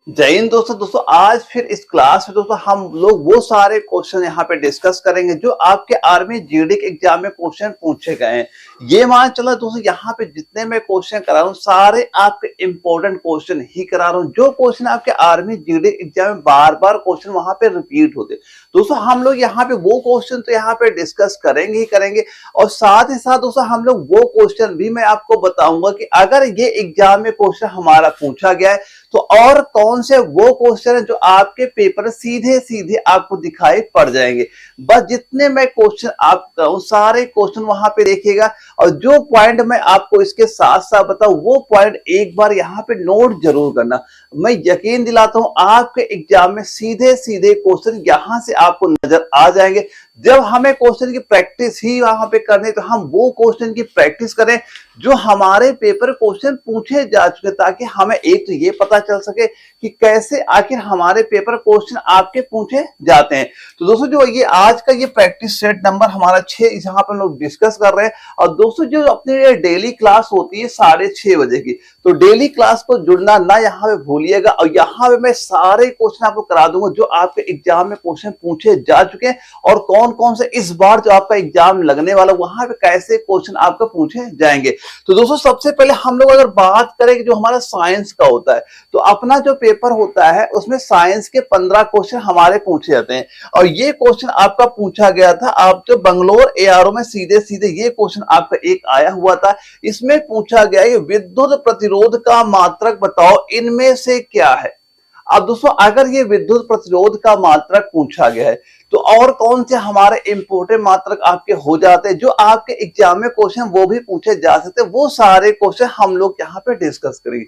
जय हिंद दोस्तों। आज फिर इस क्लास में दोस्तों हम लोग वो सारे क्वेश्चन यहाँ पे डिस्कस करेंगे जो आपके आर्मी जीडी के एग्जाम में क्वेश्चन पूछे गए हैं। ये मान चलो दोस्तों यहाँ पे जितने मैं क्वेश्चन करा रहा हूँ सारे आपके इंपॉर्टेंट क्वेश्चन ही करा रहा हूँ, जो क्वेश्चन आपके आर्मी जीडी एग्जाम में बार बार क्वेश्चन वहां पे रिपीट होते। दोस्तों हम लोग यहाँ पे वो क्वेश्चन तो यहाँ पे डिस्कस करेंगे ही करेंगे, और साथ ही साथ दोस्तों हम लोग वो क्वेश्चन भी मैं आपको बताऊंगा कि अगर ये एग्जाम में क्वेश्चन हमारा पूछा गया है तो और कौन से वो क्वेश्चन है जो आपके पेपर सीधे सीधे आपको दिखाई पड़ जाएंगे। बस जितने मैं क्वेश्चन आपका उन सारे क्वेश्चन वहां पे देखिएगा, और जो पॉइंट मैं आपको इसके साथ साथ बताऊं वो पॉइंट एक बार यहाँ पे नोट जरूर करना। मैं यकीन दिलाता हूं आपके एग्जाम में सीधे सीधे क्वेश्चन यहां से आपको नजर आ जाएंगे। जब हमें क्वेश्चन की प्रैक्टिस ही वहां पे करनी तो हम वो क्वेश्चन की प्रैक्टिस करें जो हमारे पेपर क्वेश्चन पूछे जा चुके, ताकि हमें एक तो ये पता चल सके कि कैसे आखिर हमारे पेपर क्वेश्चन आपके पूछे जाते हैं। तो दोस्तों जो ये आज का ये प्रैक्टिस सेट नंबर हमारा 6 यहाँ पर लोग डिस्कस कर रहे हैं। और दोस्तों जो अपनी डेली क्लास होती है 6:30 बजे की, तो डेली क्लास को जुड़ना ना यहाँ पे भूलिएगा। और यहाँ पे मैं सारे क्वेश्चन आपको करा दूंगा जो आपके एग्जाम में क्वेश्चन पूछे जा चुके हैं, और कौन कौन से इस बार जो आपका एग्जाम लगने वाला वहां पे कैसे क्वेश्चन आपको पूछे जाएंगे। तो दोस्तों सबसे पहले हम लोग अगर बात करें कि जो हमारा साइंस का होता है, तो अपना जो पेपर होता है उसमें साइंस के 15 क्वेश्चन हमारे पूछे जाते हैं। और ये क्वेश्चन आपका पूछा गया था, आप जो बंगलोर एआरओ में सीधे सीधे ये क्वेश्चन आपका एक आया हुआ था। इसमें पूछा गया है विद्युत प्रतिरोध का मात्रक बताओ इनमें से क्या है। अब दोस्तों अगर ये विद्युत प्रतिरोध का मात्रक पूछा गया है तो और कौन से हमारे इंपोर्टेंट मात्रक आपके हो जाते हैं जो आपके एग्जाम में क्वेश्चन वो भी पूछे जा सकते हैं। वो सारे क्वेश्चन हम लोग यहाँ पे डिस्कस करेंगे।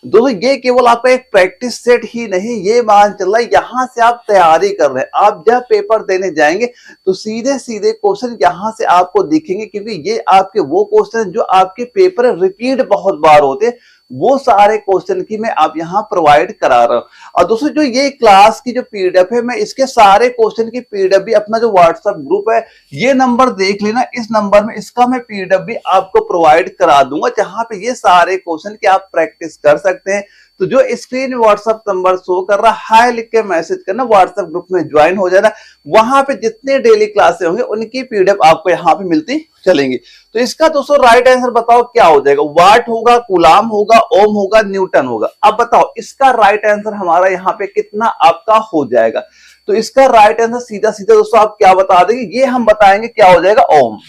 दोस्तों ये केवल आपका एक प्रैक्टिस सेट ही नहीं, ये मान चल रहा है यहाँ से आप तैयारी कर रहे हैं। आप जब पेपर देने जाएंगे तो सीधे सीधे क्वेश्चन यहाँ से आपको दिखेंगे, क्योंकि ये आपके वो क्वेश्चन जो आपके पेपर रिपीट बहुत बार होते हैं, वो सारे क्वेश्चन की मैं आप यहाँ प्रोवाइड करा रहा हूँ। और दोस्तों जो ये क्लास की जो पीडीएफ है, मैं इसके सारे क्वेश्चन की पीडीएफ भी अपना जो व्हाट्सएप ग्रुप है ये नंबर देख लेना, इस नंबर में इसका मैं पीडीएफ भी आपको प्रोवाइड करा दूंगा, जहां पे ये सारे क्वेश्चन की आप प्रैक्टिस कर सकते हैं। तो जो स्क्रीन में व्हाट्सएप नंबर शो कर रहा है, हाय लिख के मैसेज करना, व्हाट्सएप ग्रुप में ज्वाइन हो जाना। वहां पे जितने डेली क्लासेस होंगे उनकी पीडीएफ आपको यहाँ पे मिलती चलेंगी। तो इसका दोस्तों राइट आंसर बताओ क्या हो जाएगा। वाट होगा, कूलाम होगा, ओम होगा, न्यूटन होगा। अब बताओ इसका राइट आंसर हमारा यहाँ पे कितना आपका हो जाएगा। तो इसका राइट आंसर सीधा सीधा दोस्तों आप क्या बता देंगे, ये हम बताएंगे क्या हो जाएगा, ओम।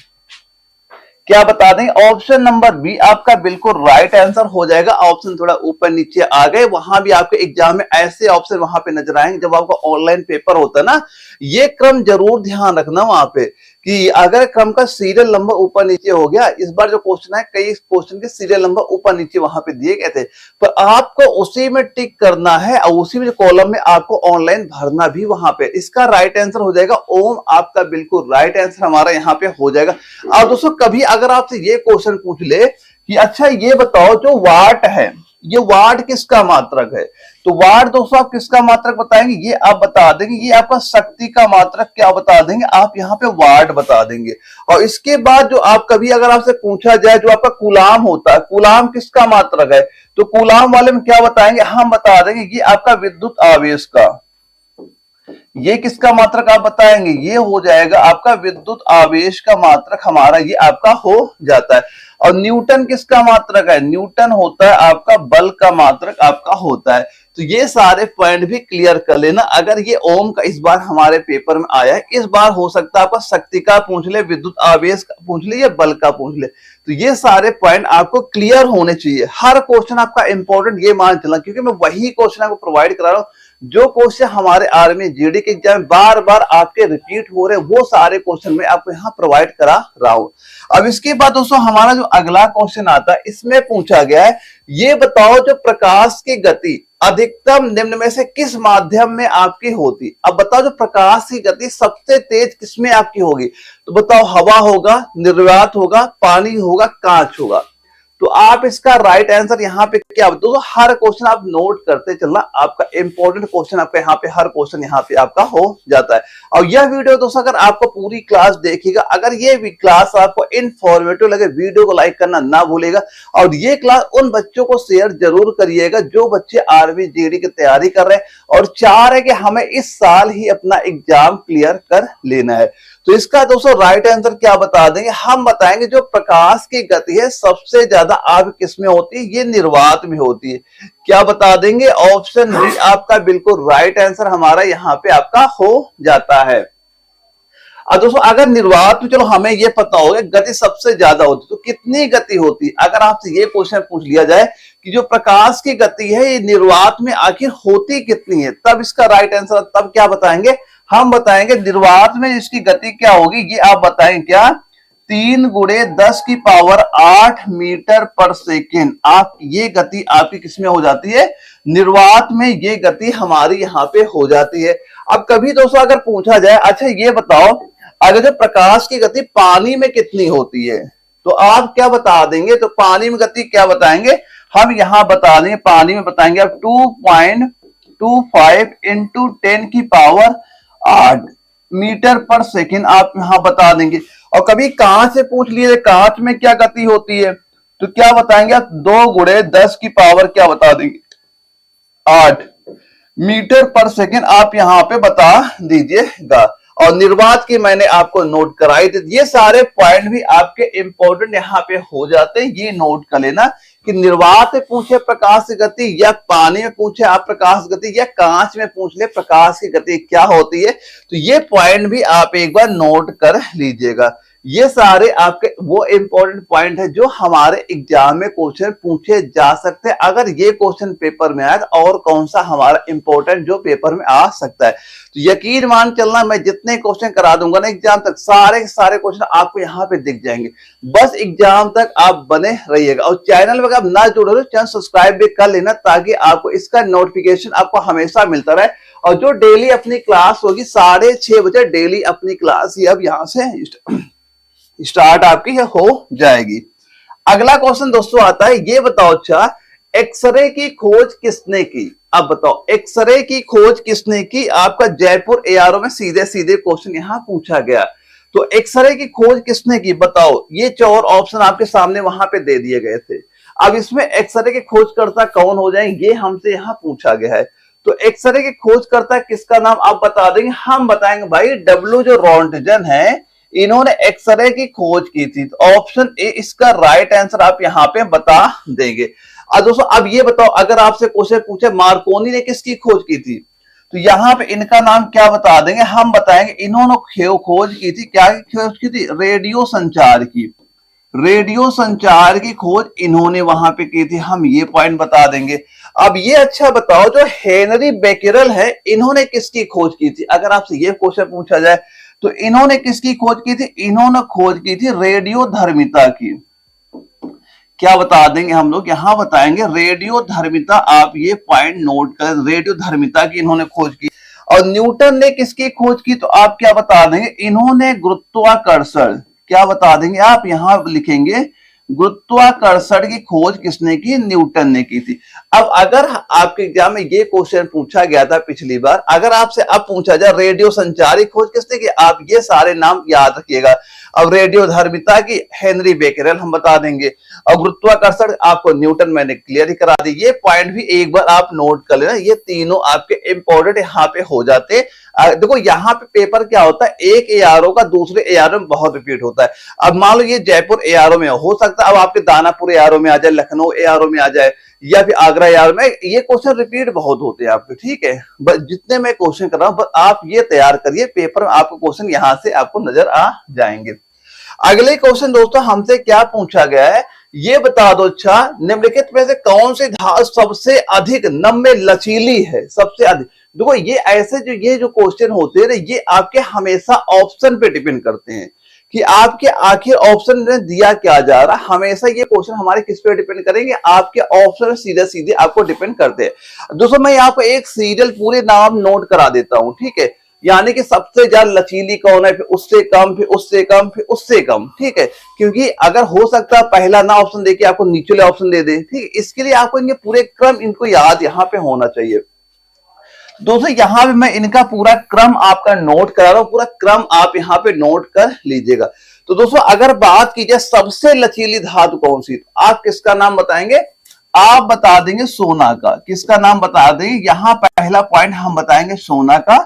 क्या बता देंगे, ऑप्शन नंबर बी आपका बिल्कुल राइट आंसर हो जाएगा। ऑप्शन थोड़ा ऊपर नीचे आ गए, वहां भी आपके एग्जाम में ऐसे ऑप्शन वहां पे नजर आएंगे जब आपका ऑनलाइन पेपर होता है ना। ये क्रम जरूर ध्यान रखना वहां पे कि अगर क्रम का सीरियल नंबर ऊपर नीचे हो गया, इस बार जो क्वेश्चन है कई क्वेश्चन के सीरियल नंबर ऊपर नीचे वहां पे दिए गए थे, पर आपको उसी में टिक करना है और उसी में कॉलम में आपको ऑनलाइन भरना भी वहां पे। इसका राइट आंसर हो जाएगा ओम, आपका बिल्कुल राइट आंसर हमारा यहाँ पे हो जाएगा। अब दोस्तों कभी अगर आपसे ये क्वेश्चन पूछ ले कि अच्छा ये बताओ जो वाट है, ये वाट किसका मात्रक है, तो वाट दोस्तों आप किसका मात्रक बताएंगे, ये आप बता देंगे, ये आपका शक्ति का मात्रक क्या बता देंगे, आप यहाँ पे वाट बता देंगे। और इसके बाद जो आप कभी अगर आपसे पूछा जाए जो आपका कूलाम होता है, कूलाम किसका मात्रक है, तो कूलाम वाले में क्या बताएंगे, हम बता देंगे ये आपका विद्युत आवेश का। ये किसका मात्रक आप बताएंगे, ये हो जाएगा आपका विद्युत आवेश का मात्रक हमारा, ये आपका हो जाता है। और न्यूटन किसका मात्रक है, न्यूटन होता है आपका बल का मात्रक आपका होता है। तो ये सारे पॉइंट भी क्लियर कर लेना। अगर ये ओम का इस बार हमारे पेपर में आया है, इस बार हो सकता है आपका शक्ति का पूछ ले, विद्युत आवेश का पूछ ले या बल का पूछ ले, तो ये सारे पॉइंट आपको क्लियर होने चाहिए। हर क्वेश्चन आपका इंपॉर्टेंट ये मान चलना, क्योंकि मैं वही क्वेश्चन आपको प्रोवाइड करा रहा हूँ जो क्वेश्चन हमारे आर्मी जीडी के एग्जाम बार बार आपके रिपीट हो रहे, वो सारे क्वेश्चन मैं आपको यहाँ प्रोवाइड करा रहा हूं। अब इसके बाद दोस्तों हमारा जो अगला क्वेश्चन आता है, इसमें पूछा गया है ये बताओ जो प्रकाश की गति अधिकतम निम्न में से किस माध्यम में आपकी होती। अब बताओ जो प्रकाश की गति सबसे तेज किसमें आपकी होगी, तो बताओ हवा होगा, निर्वात होगा, पानी होगा, कांच होगा। तो आप इसका राइट आंसर यहाँ पे क्या, दोस्तों हर क्वेश्चन आप नोट करते चलना, आपका इंपॉर्टेंट क्वेश्चन आपका यहाँ पे हर क्वेश्चन यहाँ पे आपका हो जाता है। और यह वीडियो दोस्तों अगर आपको पूरी क्लास देखिएगा, अगर ये क्लास आपको इंफॉर्मेटिव लगे, वीडियो को लाइक करना ना भूलेगा और ये क्लास उन बच्चों को शेयर जरूर करिएगा जो बच्चे आर्मी जीडी की तैयारी कर रहे हैं और चाह रहे हैं कि हमें इस साल ही अपना एग्जाम क्लियर कर लेना है। तो इसका दोस्तों राइट आंसर क्या बता देंगे, हम बताएंगे जो प्रकाश की गति है सबसे ज्यादा आप किसमें होती है, ये निर्वात में होती है। क्या बता देंगे, ऑप्शन डी आपका बिल्कुल राइट आंसर हमारा यहाँ पे आपका हो जाता है। अब दोस्तों अगर निर्वात में, चलो हमें ये पता होगा गति सबसे ज्यादा होती है, तो कितनी गति होती है, अगर आपसे ये क्वेश्चन पूछ लिया जाए कि जो प्रकाश की गति है ये निर्वात में आखिर होती कितनी है, तब इसका राइट आंसर तब क्या बताएंगे, हम बताएंगे निर्वात में इसकी गति क्या होगी, ये आप बताएंगे क्या, 3 × 10⁸ मीटर पर सेकेंड। आप ये गति आपकी किसमें हो जाती है, निर्वात में ये गति हमारी यहाँ पे हो जाती है। अब कभी दोस्तों अगर पूछा जाए अच्छा ये बताओ अगर जो प्रकाश की गति पानी में कितनी होती है, तो आप क्या बता देंगे, तो पानी में गति क्या बताएंगे, हम यहाँ बता देंगे पानी में बताएंगे आप 2.25 × 10⁸ मीटर पर सेकेंड आप यहां बता देंगे। और कभी कांच से पूछ लिए कांच में क्या गति होती है, तो क्या बताएंगे आप 2 × 10⁻, क्या बता देंगे 8 मीटर पर सेकेंड आप यहां पे बता दीजिएगा। और निर्वात की मैंने आपको नोट कराई थी, ये सारे पॉइंट भी आपके इंपॉर्टेंट यहाँ पे हो जाते हैं, ये नोट कर लेना कि निर्वात में पूछे प्रकाश की गति या पानी में पूछे आप प्रकाश की गति या कांच में पूछ ले प्रकाश की गति क्या होती है, तो ये पॉइंट भी आप एक बार नोट कर लीजिएगा। ये सारे आपके वो इंपॉर्टेंट पॉइंट है जो हमारे एग्जाम में क्वेश्चन पूछे जा सकते हैं। अगर ये क्वेश्चन पेपर में आए और कौन सा हमारा इंपॉर्टेंट जो पेपर में आ सकता है, तो यकीन मान चलना मैं जितने क्वेश्चन करा दूंगा ना एग्जाम तक सारे क्वेश्चन आपको यहाँ पे दिख जाएंगे, बस एग्जाम तक आप बने रहिएगा। और चैनल में अगर ना जुड़े तो चैनल सब्सक्राइब भी कर लेना ताकि आपको इसका नोटिफिकेशन आपको हमेशा मिलता रहे। और जो डेली अपनी क्लास होगी 6:30 बजे डेली अपनी क्लास ही अब यहाँ से स्टार्ट आपकी हो जाएगी। अगला क्वेश्चन दोस्तों आता है, ये बताओ अच्छा एक्सरे की खोज किसने की, अब बताओ एक्सरे की खोज किसने की, आपका जयपुर एआरओ में सीधे सीधे क्वेश्चन यहां पूछा गया। तो एक्सरे की खोज किसने की बताओ, ये 4 ऑप्शन आपके सामने वहां पे दे दिए गए थे। अब इसमें एक्सरे के खोजकर्ता कौन हो जाएंगे, ये हमसे यहाँ पूछा गया है। तो एक्सरे के खोजकर्ता किसका नाम आप बता देंगे, हम बताएंगे भाई डब्ल्यू जो रोंटगन है इन्होंने एक्सरे की खोज की थी। तो ऑप्शन ए इसका राइट आंसर आप यहाँ पे बता देंगे। अब दोस्तों अब ये बताओ अगर आपसे क्वेश्चन पूछे मार्कोनी ने किसकी खोज की थी, तो यहाँ पे इनका नाम क्या बता देंगे, हम बताएंगे इन्होंने खोज की थी, क्या खोज की थी, रेडियो संचार की, रेडियो संचार की खोज इन्होंने वहां पे की थी, हम ये पॉइंट बता देंगे। अब ये अच्छा बताओ जो हेनरी बेकेरेल है इन्होंने किसकी खोज की थी, अगर आपसे ये क्वेश्चन पूछा जाए तो इन्होंने किसकी खोज की थी, इन्होंने खोज की थी रेडियो धर्मिता की। क्या बता देंगे हम लोग, यहां बताएंगे रेडियो धर्मिता, आप ये पॉइंट नोट करें, रेडियो धर्मिता की इन्होंने खोज की। और न्यूटन ने किसकी खोज की, तो आप क्या बता देंगे, इन्होंने गुरुत्वाकर्षण, क्या बता देंगे आप यहां लिखेंगे गुरुत्वाकर्षण की खोज किसने की, न्यूटन ने की थी। अब अगर आपके एग्जाम में ये क्वेश्चन पूछा गया था पिछली बार, अगर आपसे अब पूछा जाए रेडियो संचार की खोज किसने की, आप ये सारे नाम याद रखिएगा। अब रेडियो धर्मिता की हेनरी बेकेरेल हम बता देंगे, और गुरुत्वाकर्षण आपको न्यूटन मैंने क्लियर ही करा दी। ये पॉइंट भी एक बार आप नोट कर लेना, ये तीनों आपके इंपॉर्टेंट यहाँ पे हो जाते हैं। देखो यहाँ पे पेपर क्या होता है, एक एआरओ का दूसरे एआरओ में बहुत रिपीट होता है। अब मान लो ये जयपुर एआरओ में हो सकता है, अब आपके दानापुर एआरओ में आ जाए, लखनऊ एआरओ में आ जाए, या फिर आगरा एआरओ में, ये क्वेश्चन रिपीट बहुत होते हैं आपके, ठीक है। बस जितने मैं क्वेश्चन कर रहा हूं आप ये तैयार करिए, पेपर में आपको क्वेश्चन यहां से आपको नजर आ जाएंगे। अगले क्वेश्चन दोस्तों हमसे क्या पूछा गया है, ये बता दो अच्छा निम्नलिखित में से कौन सी धातु सबसे अधिक नम्य लचीली है, सबसे अधिक। देखो ये ऐसे जो क्वेश्चन होते हैं ये आपके हमेशा ऑप्शन पे डिपेंड करते हैं कि आपके आखिर ऑप्शन में दिया क्या जा रहा है। हमेशा ये क्वेश्चन हमारे किस पे डिपेंड करेंगे, आपके ऑप्शन सीधे सीधे आपको डिपेंड करते हैं। दोस्तों मैं आपको एक सीरियल पूरे नाम नोट करा देता हूं, ठीक है। यानी कि सबसे ज्यादा लचीली कौन है, फिर उससे कम, फिर उससे कम, फिर उससे कम, ठीक है। क्योंकि अगर हो सकता है पहला ना ऑप्शन देके आपको नीचे ऑप्शन दे दे, ठीक है, इसके लिए आपको इनके पूरे क्रम इनको याद यहाँ पे होना चाहिए। दोस्तों यहां पे मैं इनका पूरा क्रम आपका नोट करा रहा हूं, पूरा क्रम आप यहां पे नोट कर लीजिएगा। तो दोस्तों अगर बात की जाए सबसे लचीली धातु कौन सी, तो आप किसका नाम बताएंगे, आप बता देंगे सोना का। किसका नाम बता देंगे, यहां पहला पॉइंट हम बताएंगे सोना का,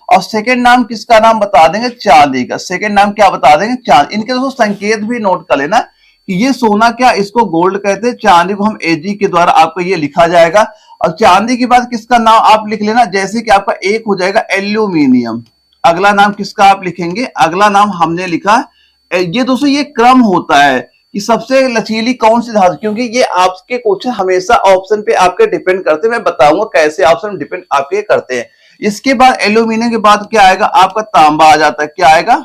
और सेकंड नाम किसका नाम बता देंगे, चांदी का। सेकंड नाम क्या बता देंगे, चांदी। इनके दोस्तों संकेत भी नोट कर लेना कि ये सोना क्या, इसको गोल्ड कहते हैं, चांदी को हम एजी के द्वारा आपको ये लिखा जाएगा। और चांदी के बाद किसका नाम आप लिख लेना, जैसे कि आपका एक हो जाएगा एल्यूमिनियम, अगला नाम किसका आप लिखेंगे, अगला नाम हमने लिखा। ये दोस्तों ये क्रम होता है कि सबसे लचीली कौन सी धातु, क्योंकि ये आपके क्वेश्चन हमेशा ऑप्शन पे आपके डिपेंड करते हैं। मैं बताऊंगा कैसे ऑप्शन डिपेंड आपके करते हैं। इसके बाद एल्यूमिनियम के बाद क्या आएगा, आपका तांबा आ जाता है। क्या आएगा,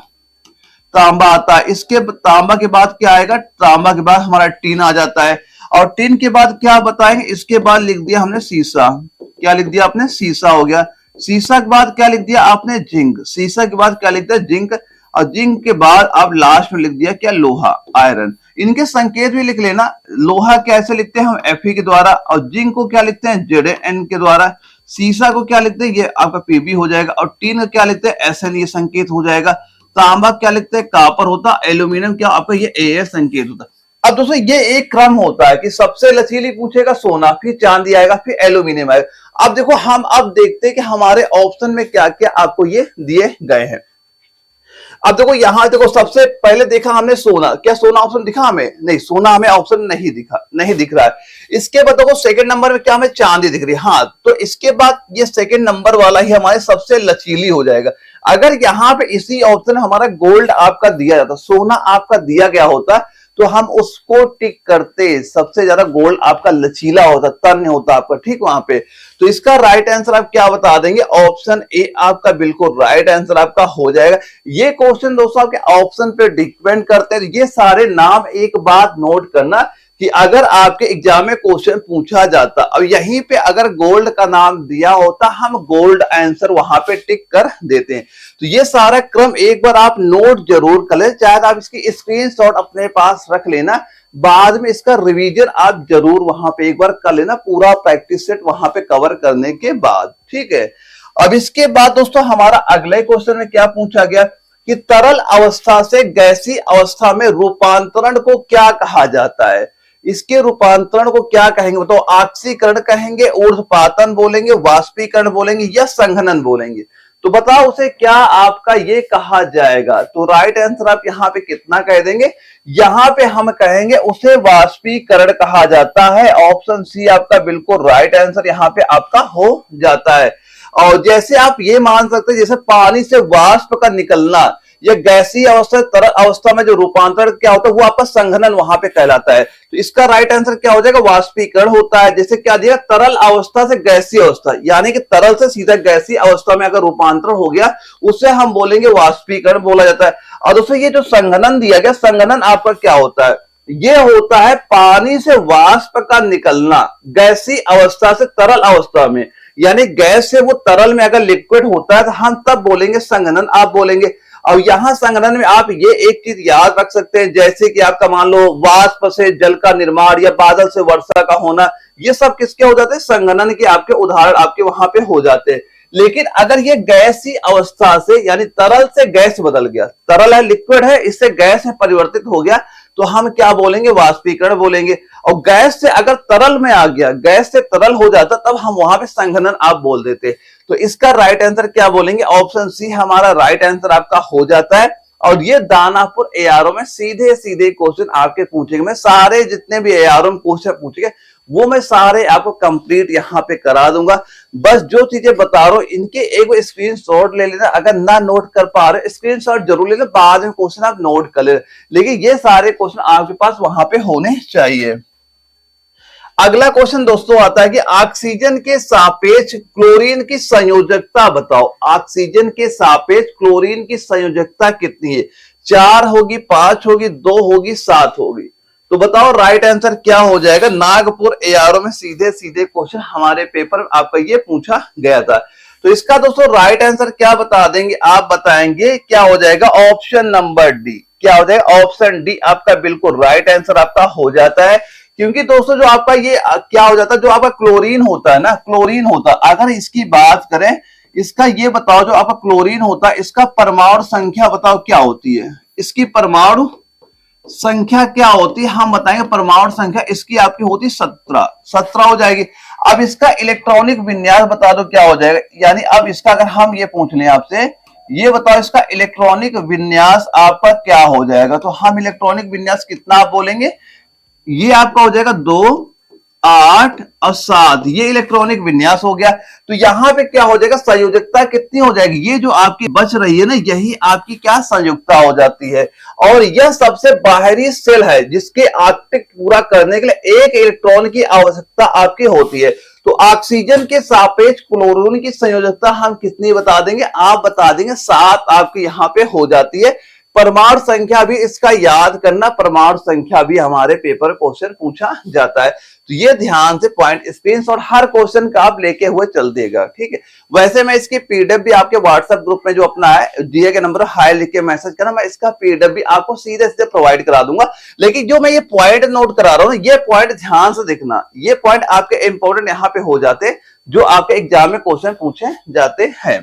तांबा आता है। इसके तांबा के बाद क्या आएगा, तांबा के बाद हमारा टीन आ जाता है। और टीन के बाद क्या बताएंगे, इसके बाद लिख दिया हमने सीसा। क्या लिख दिया आपने, सीसा हो गया। सीसा के बाद क्या लिख दिया आपने, जिंक। सीसा के बाद क्या लिख दिया, जिंक। और जिंक के बाद आप लास्ट में लिख दिया क्या, लोहा, आयरन। इनके संकेत भी लिख लेना। लोहा कैसे लिखते हैं हम, Fe के द्वारा, और जिंक को क्या लिखते हैं, Zn के द्वारा। सीसा को क्या लिखते हैं, ये आपका Pb हो जाएगा। और टीन को क्या लिखते हैं, Sn, ये संकेत हो जाएगा। तांबा क्या लिखते हैं, कापर होता। एल्यूमिनियम क्या आपका, ये As संकेत होता। अब दोस्तों ये एक क्रम होता है कि सबसे लचीली पूछेगा सोना, फिर चांदी आएगा, फिर एल्यूमिनियम आएगा। अब देखो हम अब देखते हैं कि हमारे ऑप्शन में क्या क्या आपको ये दिए गए हैं। अब देखो यहां देखो सबसे पहले देखा हमने सोना, क्या सोना ऑप्शन दिखा हमें, नहीं, सोना हमें ऑप्शन नहीं दिखा, नहीं दिख रहा है। इसके बाद देखो सेकंड नंबर में क्या हमें चांदी दिख रही है, हाँ, तो इसके बाद ये सेकंड नंबर वाला ही हमारे सबसे लचीली हो जाएगा। अगर यहाँ पे इसी ऑप्शन हमारा गोल्ड आपका दिया जाता, सोना आपका दिया गया होता, तो हम उसको टिक करते, सबसे ज्यादा गोल्ड आपका लचीला होता, तन्य होता आपका, ठीक वहां पे। तो इसका राइट आंसर आप क्या बता देंगे, ऑप्शन ए आपका बिल्कुल राइट आंसर आपका हो जाएगा। ये क्वेश्चन दोस्तों आपके ऑप्शन पे डिपेंड करते हैं। ये सारे नाम एक बात नोट करना कि अगर आपके एग्जाम में क्वेश्चन पूछा जाता और यहीं पे अगर गोल्ड का नाम दिया होता, हम गोल्ड आंसर वहां पे टिक कर देते हैं। तो ये सारा क्रम एक बार आप नोट जरूर कर ले, चाहे आप इसकी स्क्रीनशॉट अपने पास रख लेना, बाद में इसका रिवीजन आप जरूर वहां पे एक बार कर लेना, पूरा प्रैक्टिस सेट वहां पे कवर करने के बाद, ठीक है। अब इसके बाद दोस्तों हमारा अगले क्वेश्चन में क्या पूछा गया कि तरल अवस्था से गैसीय अवस्था में रूपांतरण को क्या कहा जाता है। इसके रूपांतरण को क्या कहेंगे, तो ऑक्सीकरण कहेंगे, ऊर्ध्वपातन बोलेंगे, वाष्पीकरण बोलेंगे, या संघनन बोलेंगे। तो बताओ उसे क्या आपका ये कहा जाएगा। तो राइट आंसर आप यहां पे कितना कह देंगे, यहां पे हम कहेंगे उसे वाष्पीकरण कहा जाता है। ऑप्शन सी आपका बिल्कुल राइट आंसर यहां पे आपका हो जाता है। और जैसे आप ये मान सकते हैं जैसे पानी से वाष्प का निकलना, या गैसीय अवस्था तरल अवस्था में जो रूपांतरण क्या होता है वो आपका संघनन वहां पे कहलाता है। तो इसका राइट आंसर क्या हो जाएगा, वाष्पीकरण होता है। जैसे क्या दिया, तरल अवस्था से गैसीय अवस्था, यानी कि तरल से सीधा गैसीय अवस्था में अगर रूपांतरण हो गया उसे हम बोलेंगे वाष्पीकरण बोला जाता है। और दोस्तों ये जो संघनन दिया गया, संघनन आपका क्या होता है, ये होता है पानी से वाष्प का निकलना गैसीय अवस्था से तरल अवस्था में, यानी गैस से वो तरल में अगर लिक्विड होता है तो हम तब बोलेंगे संघनन आप बोलेंगे। और यहां संघनन में आप ये एक चीज याद रख सकते हैं, जैसे कि आपका मान लो वाष्प से जल का निर्माण या बादल से वर्षा का होना, ये सब किसके हो जाते हैं, संघनन के आपके उदाहरण आपके वहां पे हो जाते हैं। लेकिन अगर ये गैसीय अवस्था से यानी तरल से गैस बदल गया, तरल है लिक्विड है, इससे गैस में परिवर्तित हो गया, तो हम क्या बोलेंगे, वाष्पीकरण बोलेंगे। और गैस से अगर तरल में आ गया, गैस से तरल हो जाता, तब हम वहां पे संघनन आप बोल देते। तो इसका राइट आंसर क्या बोलेंगे, ऑप्शन सी हमारा राइट आंसर आपका हो जाता है। और ये दानापुर एआरओ में सीधे सीधे क्वेश्चन आपके पूछेंगे, मैं सारे जितने भी एआरओ में क्वेश्चन पूछेंगे वो मैं सारे आपको कंप्लीट यहाँ पे करा दूंगा। बस जो चीजें बता रहा हूं इनके एक स्क्रीनशॉट ले लेना, अगर ना नोट कर पा रहे स्क्रीनशॉट जरूर ले लेना, बाद में क्वेश्चन आप नोट कर लेना, लेकिन ये सारे क्वेश्चन आपके पास वहां पे होने चाहिए। अगला क्वेश्चन दोस्तों आता है कि ऑक्सीजन के सापेक्ष क्लोरीन की संयोजकता बताओ। ऑक्सीजन के सापेक्ष क्लोरीन की संयोजकता कितनी है, 4 होगी, 5 होगी, 2 होगी, 7 होगी। तो बताओ राइट आंसर क्या हो जाएगा। नागपुर एआरओ में सीधे सीधे क्वेश्चन हमारे पेपर में आपका ये पूछा गया था। तो इसका दोस्तों राइट आंसर क्या बता देंगे, आप बताएंगे क्या हो जाएगा, ऑप्शन नंबर डी। क्या हो जाएगा, ऑप्शन डी आपका बिल्कुल राइट आंसर आपका हो जाता है। क्योंकि दोस्तों जो आपका ये क्या हो जाता है, जो आपका क्लोरीन होता है ना, क्लोरीन होता, अगर इसकी बात करें, इसका ये बताओ, जो आपका क्लोरीन होता है इसका परमाणु संख्या बताओ क्या होती है, इसकी परमाणु संख्या क्या होती है, हम बताएंगे। परमाणु संख्या इसकी आपकी होती है 17 हो जाएगी। अब इसका इलेक्ट्रॉनिक विन्यास बता दो क्या हो जाएगा, यानी अब इसका अगर हम ये पूछ लें आपसे, ये बताओ इसका इलेक्ट्रॉनिक विन्यास आपका क्या हो जाएगा, तो हम इलेक्ट्रॉनिक विन्यास कितना आप बोलेंगे, ये आपका हो जाएगा 2, 8 और 7, ये इलेक्ट्रॉनिक विन्यास हो गया। तो यहां पे क्या हो जाएगा, संयोजकता कितनी हो जाएगी, ये जो आपकी बच रही है ना, यही आपकी क्या संयुक्ता हो जाती है। और यह सबसे बाहरी सेल है जिसके आर्टिक पूरा करने के लिए एक इलेक्ट्रॉन की आवश्यकता आपकी होती है। तो ऑक्सीजन के सापेक्ष क्लोरीन की संयोजकता हम कितनी बता देंगे, आप बता देंगे 7 आपकी यहां पे हो जाती है। परमाणु संख्या भी इसका याद करना, परमाणु संख्या भी हमारे पेपर क्वेश्चन पूछा जाता है। तो ये ध्यान से पॉइंट स्क्रीनशॉट हर क्वेश्चन का आप लेके हुए चल देगा, ठीक है। वैसे मैं इसकी पीडीएफ भी आपके व्हाट्सएप ग्रुप में जो अपना है दिए गए नंबर हाई लिख के मैसेज करना, मैं इसका पीडीएफ भी आपको सीधे सीधे प्रोवाइड करा दूंगा। लेकिन जो मैं ये पॉइंट नोट करा रहा हूं, ये पॉइंट ध्यान से देखना, ये पॉइंट आपके इंपॉर्टेंट यहाँ पे हो जाते जो आपके एग्जाम में क्वेश्चन पूछे जाते हैं।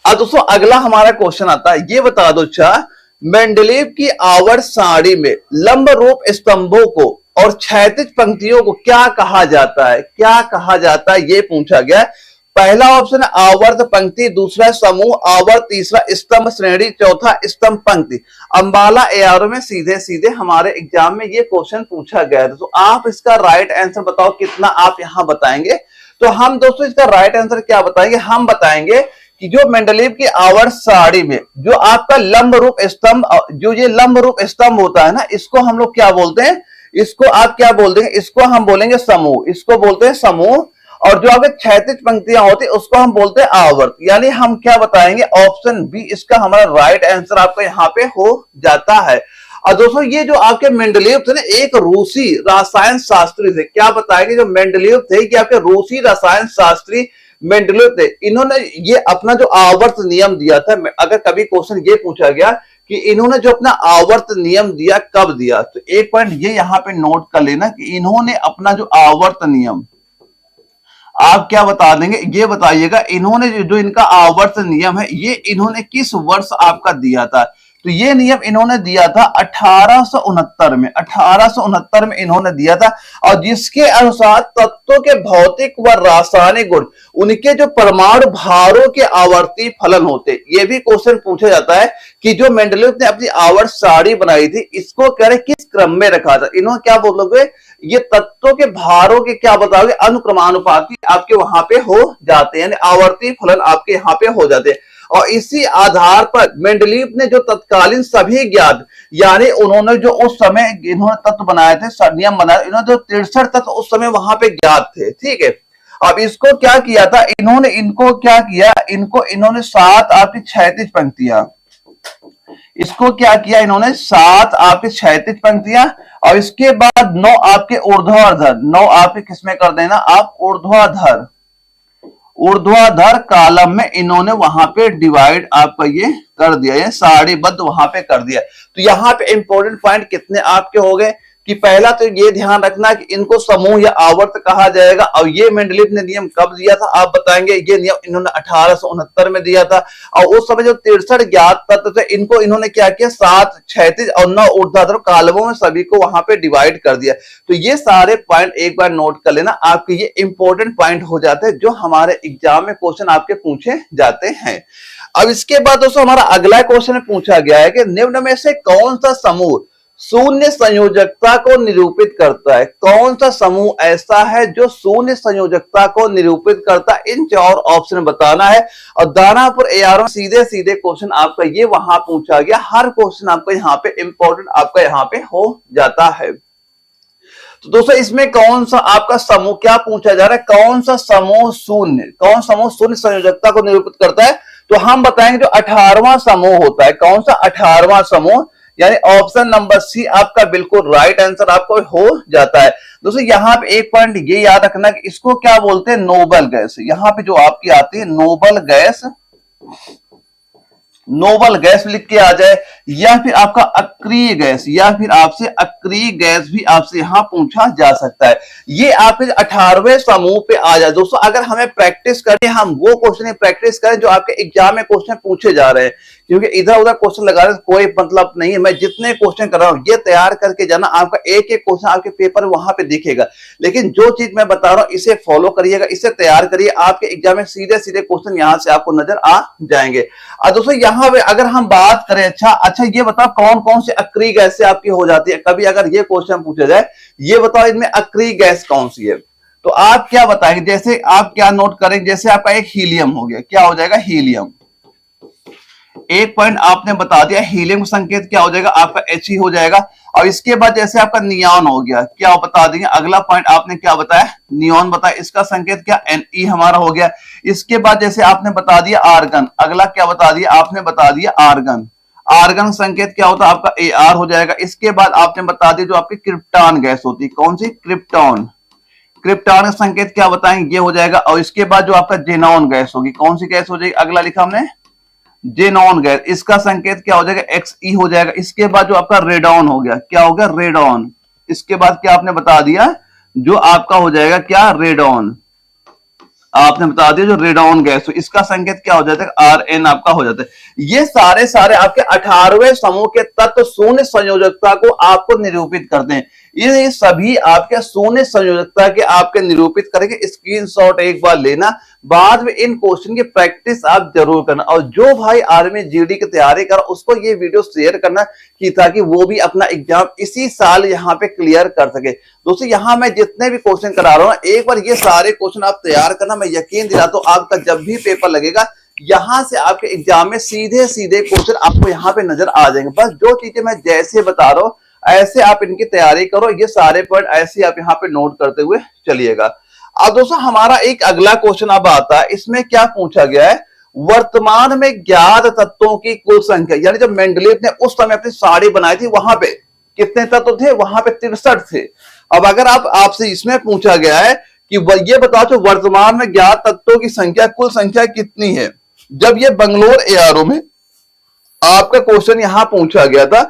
अब दोस्तों अगला हमारा क्वेश्चन आता है, ये बता दो अच्छा, मेंडलीव की आवर्त सारणी में लंब रूप स्तंभों को और क्षैतिज पंक्तियों को क्या कहा जाता है, क्या कहा जाता है, ये पूछा गया। पहला ऑप्शन है आवर्त पंक्ति, दूसरा समूह आवर्त, तीसरा स्तंभ श्रेणी, चौथा स्तंभ पंक्ति। अंबाला एआरओ में सीधे सीधे हमारे एग्जाम में ये क्वेश्चन पूछा गया था। तो आप इसका राइट आंसर बताओ कितना आप यहां बताएंगे। तो हम दोस्तों इसका राइट आंसर क्या बताएंगे, हम बताएंगे कि जो मेंडलीव की आवर्त सारणी में जो आपका लंब रूप स्तंभ, जो ये लंब रूप स्तंभ होता है ना, इसको हम लोग क्या बोलते हैं, इसको आप क्या बोल देंगे, इसको हम बोलेंगे समूह, इसको बोलते हैं समूह। और जो आपके क्षैतिज पंक्तियां होती है उसको हम बोलते हैं आवर्त। यानी हम क्या बताएंगे, ऑप्शन बी इसका हमारा राइट आंसर आपका यहाँ पे हो जाता है। और दोस्तों ये जो आपके मेंडलीव थे ना, एक रूसी रसायन शास्त्री थे, क्या बताएंगे, जो मेंडलीव थे कि आपके रूसी रसायन शास्त्री मेंडलीव थे, इन्होंने ये अपना जो आवर्त नियम दिया था, अगर कभी क्वेश्चन ये पूछा गया कि इन्होंने जो अपना आवर्त नियम दिया कब दिया, तो एक पॉइंट ये यहां पे नोट कर लेना कि इन्होंने अपना जो आवर्त नियम, आप क्या बता देंगे, ये बताइएगा इन्होंने जो इनका आवर्त नियम है ये इन्होंने किस वर्ष आपका दिया था। तो ये नियम इन्होंने दिया था 1869 में, 1869 में इन्होंने दिया था। और जिसके अनुसार तत्वों के भौतिक व रासायनिक गुण उनके जो परमाणु भारों के आवर्ती फलन होते, ये भी क्वेश्चन पूछा जाता है कि जो मेंडलीव ने अपनी आवर्त सारणी बनाई थी इसको कह रहे किस क्रम में रखा था। इन्होंने क्या बोलोगे, ये तत्वों के भारों के क्या बताओगे, अनुक्रमानुपाती आपके वहां पे हो जाते हैं, यानी आवर्ती फलन आपके यहाँ पे हो जाते हैं। और इसी आधार पर मेंडलीव ने जो तत्कालीन सभी ज्ञात, यानी उन्होंने जो उस समय इन्होंने तत्व बनाए थे, नियम बनाए, इन्होंने जो 63 तत्व उस समय वहां पे ज्ञात थे, ठीक है। अब इसको क्या किया था इन्होंने, इनको क्या किया, इनको इन्होंने 7 आपकी क्षैतिज पंक्तियां, इसको क्या किया इन्होंने 7 आपकी क्षैतिज पंक्तियां, और इसके बाद 9 आपके ऊर्ध्वाधर, 9 आपके किसमें कर देना आप, ऊर्ध्वाधर, ऊर्ध्वाधर कॉलम में इन्होंने वहां पे डिवाइड आपका ये कर दिया, ये सारणीबद्ध वहां पे कर दिया। तो यहाँ पे इंपॉर्टेंट पॉइंट कितने आपके हो गए कि पहला तो ये ध्यान रखना कि इनको समूह या आवर्त कहा जाएगा। और ये मेंडलीव ने नियम कब दिया था आप बताएंगे, ये नियम इन्होंने 1869 में दिया था। और उस समय जो 63 ज्ञात तत्व थे इनको इन्होंने क्या किया, 7 क्षैतिज और 9 ऊर्ध्वाधर कॉलमों में सभी को वहां पे डिवाइड कर दिया। तो ये सारे पॉइंट एक बार नोट कर लेना, आपके ये इंपॉर्टेंट पॉइंट हो जाते हैं जो हमारे एग्जाम में क्वेश्चन आपके पूछे जाते हैं। अब इसके बाद दोस्तों हमारा अगला क्वेश्चन पूछा गया है कि निम्न में से कौन सा समूह शून्य संयोजकता को निरूपित करता है, कौन सा समूह ऐसा है जो शून्य संयोजकता को निरूपित करता है, इन 4 ऑप्शन बताना है। और दानापुर एआरओ सीधे सीधे क्वेश्चन आपका ये वहां पूछा गया, हर क्वेश्चन आपका यहाँ पे इंपॉर्टेंट आपका यहाँ पे हो जाता है। तो दोस्तों इसमें कौन सा आपका समूह क्या पूछा जा रहा है, कौन सा समूह शून्य, कौन समूह शून्य संयोजकता को निरूपित करता है। तो हम बताएंगे जो 18वां समूह होता है, कौन सा 18वां समूह, यानी ऑप्शन नंबर सी आपका बिल्कुल राइट आंसर आपको हो जाता है। दोस्तों यहाँ पे एक पॉइंट ये याद रखना कि इसको क्या बोलते हैं, नोबल गैस। यहाँ पे जो आपकी आती है नोबल गैस, नोबल गैस लिख के आ जाए, या फिर आपका अक्रिय गैस, या फिर आपसे अक्रिय गैस भी आपसे यहां पूछा जा सकता है। ये आपके 18वें समूह पे आ जाए। दोस्तों अगर हमें प्रैक्टिस करें, हम वो क्वेश्चन प्रैक्टिस करें जो आपके एग्जाम में क्वेश्चन पूछे जा रहे हैं, क्योंकि इधर उधर क्वेश्चन लगाने से कोई मतलब नहीं है। मैं जितने क्वेश्चन कर रहा हूं ये तैयार करके जाना, आपका एक एक क्वेश्चन आपके पेपर वहां पे दिखेगा, लेकिन जो चीज मैं बता रहा हूं इसे फॉलो करिएगा, इसे तैयार करिए, आपके एग्जाम में सीधे सीधे क्वेश्चन यहां से आपको नजर आ जाएंगे। और दोस्तों यहाँ पे अगर हम बात करें, अच्छा ये बताओ कौन कौन से अक्रिय गैस से आपकी हो जाती है, कभी अगर ये क्वेश्चन पूछा जाए, ये बताओ इनमें अक्रिय गैस कौन सी है, तो आप क्या बताएंगे। जैसे आप क्या नोट करेंगे, जैसे आपका एक हीलियम हो गया, क्या हो जाएगा, हीलियम। एक पॉइंट आपने बता दिया, हीलियम का संकेत क्या हो जाएगा, आपका He हो जाएगा। और इसके बाद जैसे आपका नियॉन हो गया, क्या बता देंगे, अगला पॉइंट आपने क्या बताया, नियॉन बताया, इसका संकेत क्या, Ne हमारा हो गया। इसके बाद जैसे आपने बता दिया आर्गन, अगला क्या बता दिया, आपने बता दिया आर्गन। आर्गन संकेत क्या होता है, आपका Ar हो जाएगा। इसके बाद आपने बता दिया जो आपकी क्रिप्टॉन गैस होती है, कौन सी, क्रिप्टॉन। क्रिप्टॉन का संकेत क्या बताएंगे, ये हो जाएगा। और इसके बाद जो आपका जेनॉन गैस होगी, कौन सी गैस हो जाएगी, अगला लिखा हमने जेनॉन गैस, इसका संकेत क्या हो जाएगा, Xe हो जाएगा। इसके बाद जो आपका रेडॉन हो गया, क्या हो गया, रेडॉन। इसके बाद क्या आपने बता दिया, जो आपका हो जाएगा क्या, रेडॉन, आपने बता दिया जो रेडॉन गैस, तो इसका संकेत क्या हो जाता है, Rn आपका हो जाता है। ये सारे सारे आपके 18वें समूह के तत्व शून्य संयोजकता को आपको निरूपित करते हैं। ये सभी आपके शून्य संयोजकता के आपके निरूपित करेंगे। स्क्रीनशॉट एक बार लेना, बाद में इन क्वेश्चन की प्रैक्टिस आप जरूर करना। और जो भाई आर्मी जीडी की तैयारी कर उसको ये वीडियो शेयर करना कि ताकि वो भी अपना एग्जाम इसी साल यहाँ पे क्लियर कर सके। दोस्तों यहाँ मैं जितने भी क्वेश्चन करा रहा हूँ, एक बार ये सारे क्वेश्चन आप तैयार करना, मैं यकीन दिलाता हूं आपका जब भी पेपर लगेगा यहां से आपके एग्जाम में सीधे सीधे क्वेश्चन आपको यहां पे नजर आ जाएंगे। बस जो चीजें मैं जैसे बता रहा हूं ऐसे आप इनकी तैयारी करो, ये सारे पॉइंट ऐसे आप यहाँ पे नोट करते हुए चलिएगा। अब दोस्तों हमारा एक अगला क्वेश्चन अब आता है, इसमें क्या पूछा गया है, वर्तमान में ज्ञात तत्वों की कुल संख्या, यानी जब मेंडलीव ने उस समय अपनी साड़ी बनाई थी वहां पे कितने तत्व थे, वहां पे 63 थे। अब अगर आपसे इसमें पूछा गया है कि ये बताओ जो वर्तमान में ज्ञात तत्वों की संख्या, कुल संख्या कितनी है, जब ये बंगलोर एआरओ में आपका क्वेश्चन यहां पूछा गया था,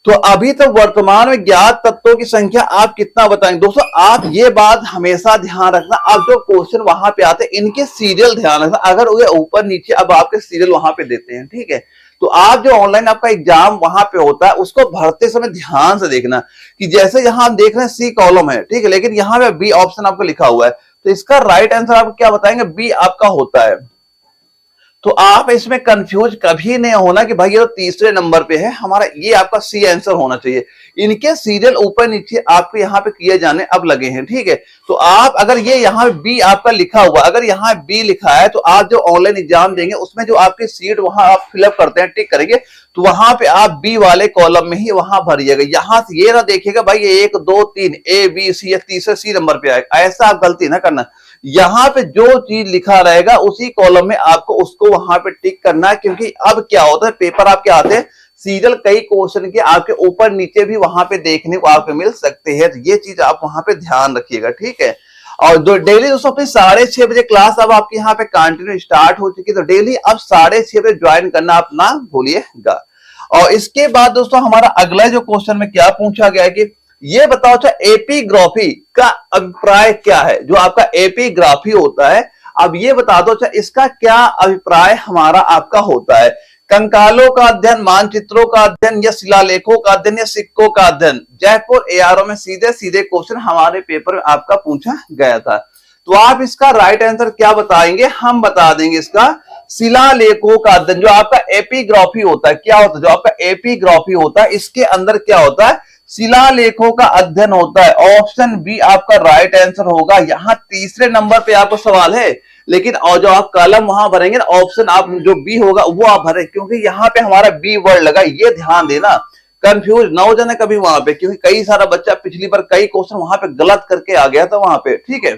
तो अभी तक वर्तमान में ज्ञात तत्वों की संख्या आप कितना बताएंगे। दोस्तों आप ये बात हमेशा ध्यान रखना, आप जो क्वेश्चन वहां पे आते हैं इनके सीरियल ध्यान रखना, अगर वो ऊपर नीचे अब आपके सीरियल वहां पे देते हैं, ठीक है, तो आप जो ऑनलाइन आपका एग्जाम वहां पे होता है उसको भरते समय ध्यान से देखना कि जैसे यहां हम देख रहे हैं सी कॉलम है, ठीक है, लेकिन यहां पे बी ऑप्शन आपको लिखा हुआ है, तो इसका राइट आंसर आप क्या बताएंगे, बी आपका होता है। तो आप इसमें कंफ्यूज कभी नहीं होना कि भाई ये तो तीसरे नंबर पे है हमारा, ये आपका सी आंसर होना चाहिए। इनके सीरियल ऊपर नीचे आपके यहाँ पे किए जाने अब लगे हैं, ठीक है। तो आप अगर ये यहाँ बी आपका लिखा हुआ, अगर यहाँ बी लिखा है तो आप जो ऑनलाइन एग्जाम देंगे उसमें जो आपकी सीट वहां आप फिलअप करते हैं, टिक करेंगे, तो वहां पे आप बी वाले कॉलम में ही वहां भरिएगा। यहां से ये ना देखिएगा भाई ये 1 2 3 ए बी सी या तीसरे सी नंबर पे आएगा, ऐसा आप गलती ना करना। यहां पे जो चीज लिखा रहेगा उसी कॉलम में आपको उसको वहां पे टिक करना, क्योंकि अब क्या होता है पेपर आपके आते हैं सीरियल कई क्वेश्चन के आपके ऊपर नीचे भी वहां पे देखने को आपको मिल सकते हैं, ये चीज आप वहां पे ध्यान रखिएगा, ठीक है। और जो डेली दोस्तों अपनी 6:30 बजे क्लास अब आपके यहाँ पे कंटिन्यू स्टार्ट हो चुकी है, तो डेली अब 6:30 बजे ज्वाइन करना आप ना भूलिएगा। और इसके बाद दोस्तों हमारा अगला जो क्वेश्चन में क्या पूछा गया है कि ये बताओ अच्छा एपिग्राफी का अभिप्राय क्या है, जो आपका एपिग्राफी होता है, अब ये बता दो अच्छा इसका क्या अभिप्राय हमारा आपका होता है। कंकालों का अध्ययन, मानचित्रों का अध्ययन, या शिलालेखों का अध्ययन, या सिक्कों का अध्ययन। जयपुर एआरओ में सीधे सीधे क्वेश्चन हमारे पेपर में आपका पूछा गया था, तो आप इसका राइट आंसर क्या बताएंगे, हम बता देंगे इसका शिलालेखों का अध्ययन। जो आपका एपिग्राफी होता है, क्या होता है, जो आपका एपिग्राफी होता है इसके अंदर क्या होता है, शिलालेखों का अध्ययन होता है। ऑप्शन बी आपका राइट आंसर होगा। यहां तीसरे नंबर पे आपको सवाल है, लेकिन और जो आप कॉलम वहां भरेंगे ना, ऑप्शन आप जो बी होगा वो आप भरें, क्योंकि यहाँ पे हमारा बी वर्ड लगा, ये ध्यान देना, कंफ्यूज ना हो जाना कभी वहां पे, क्योंकि कई सारा बच्चा पिछली बार कई क्वेश्चन वहां पे गलत करके आ गया था वहां पे, ठीक है।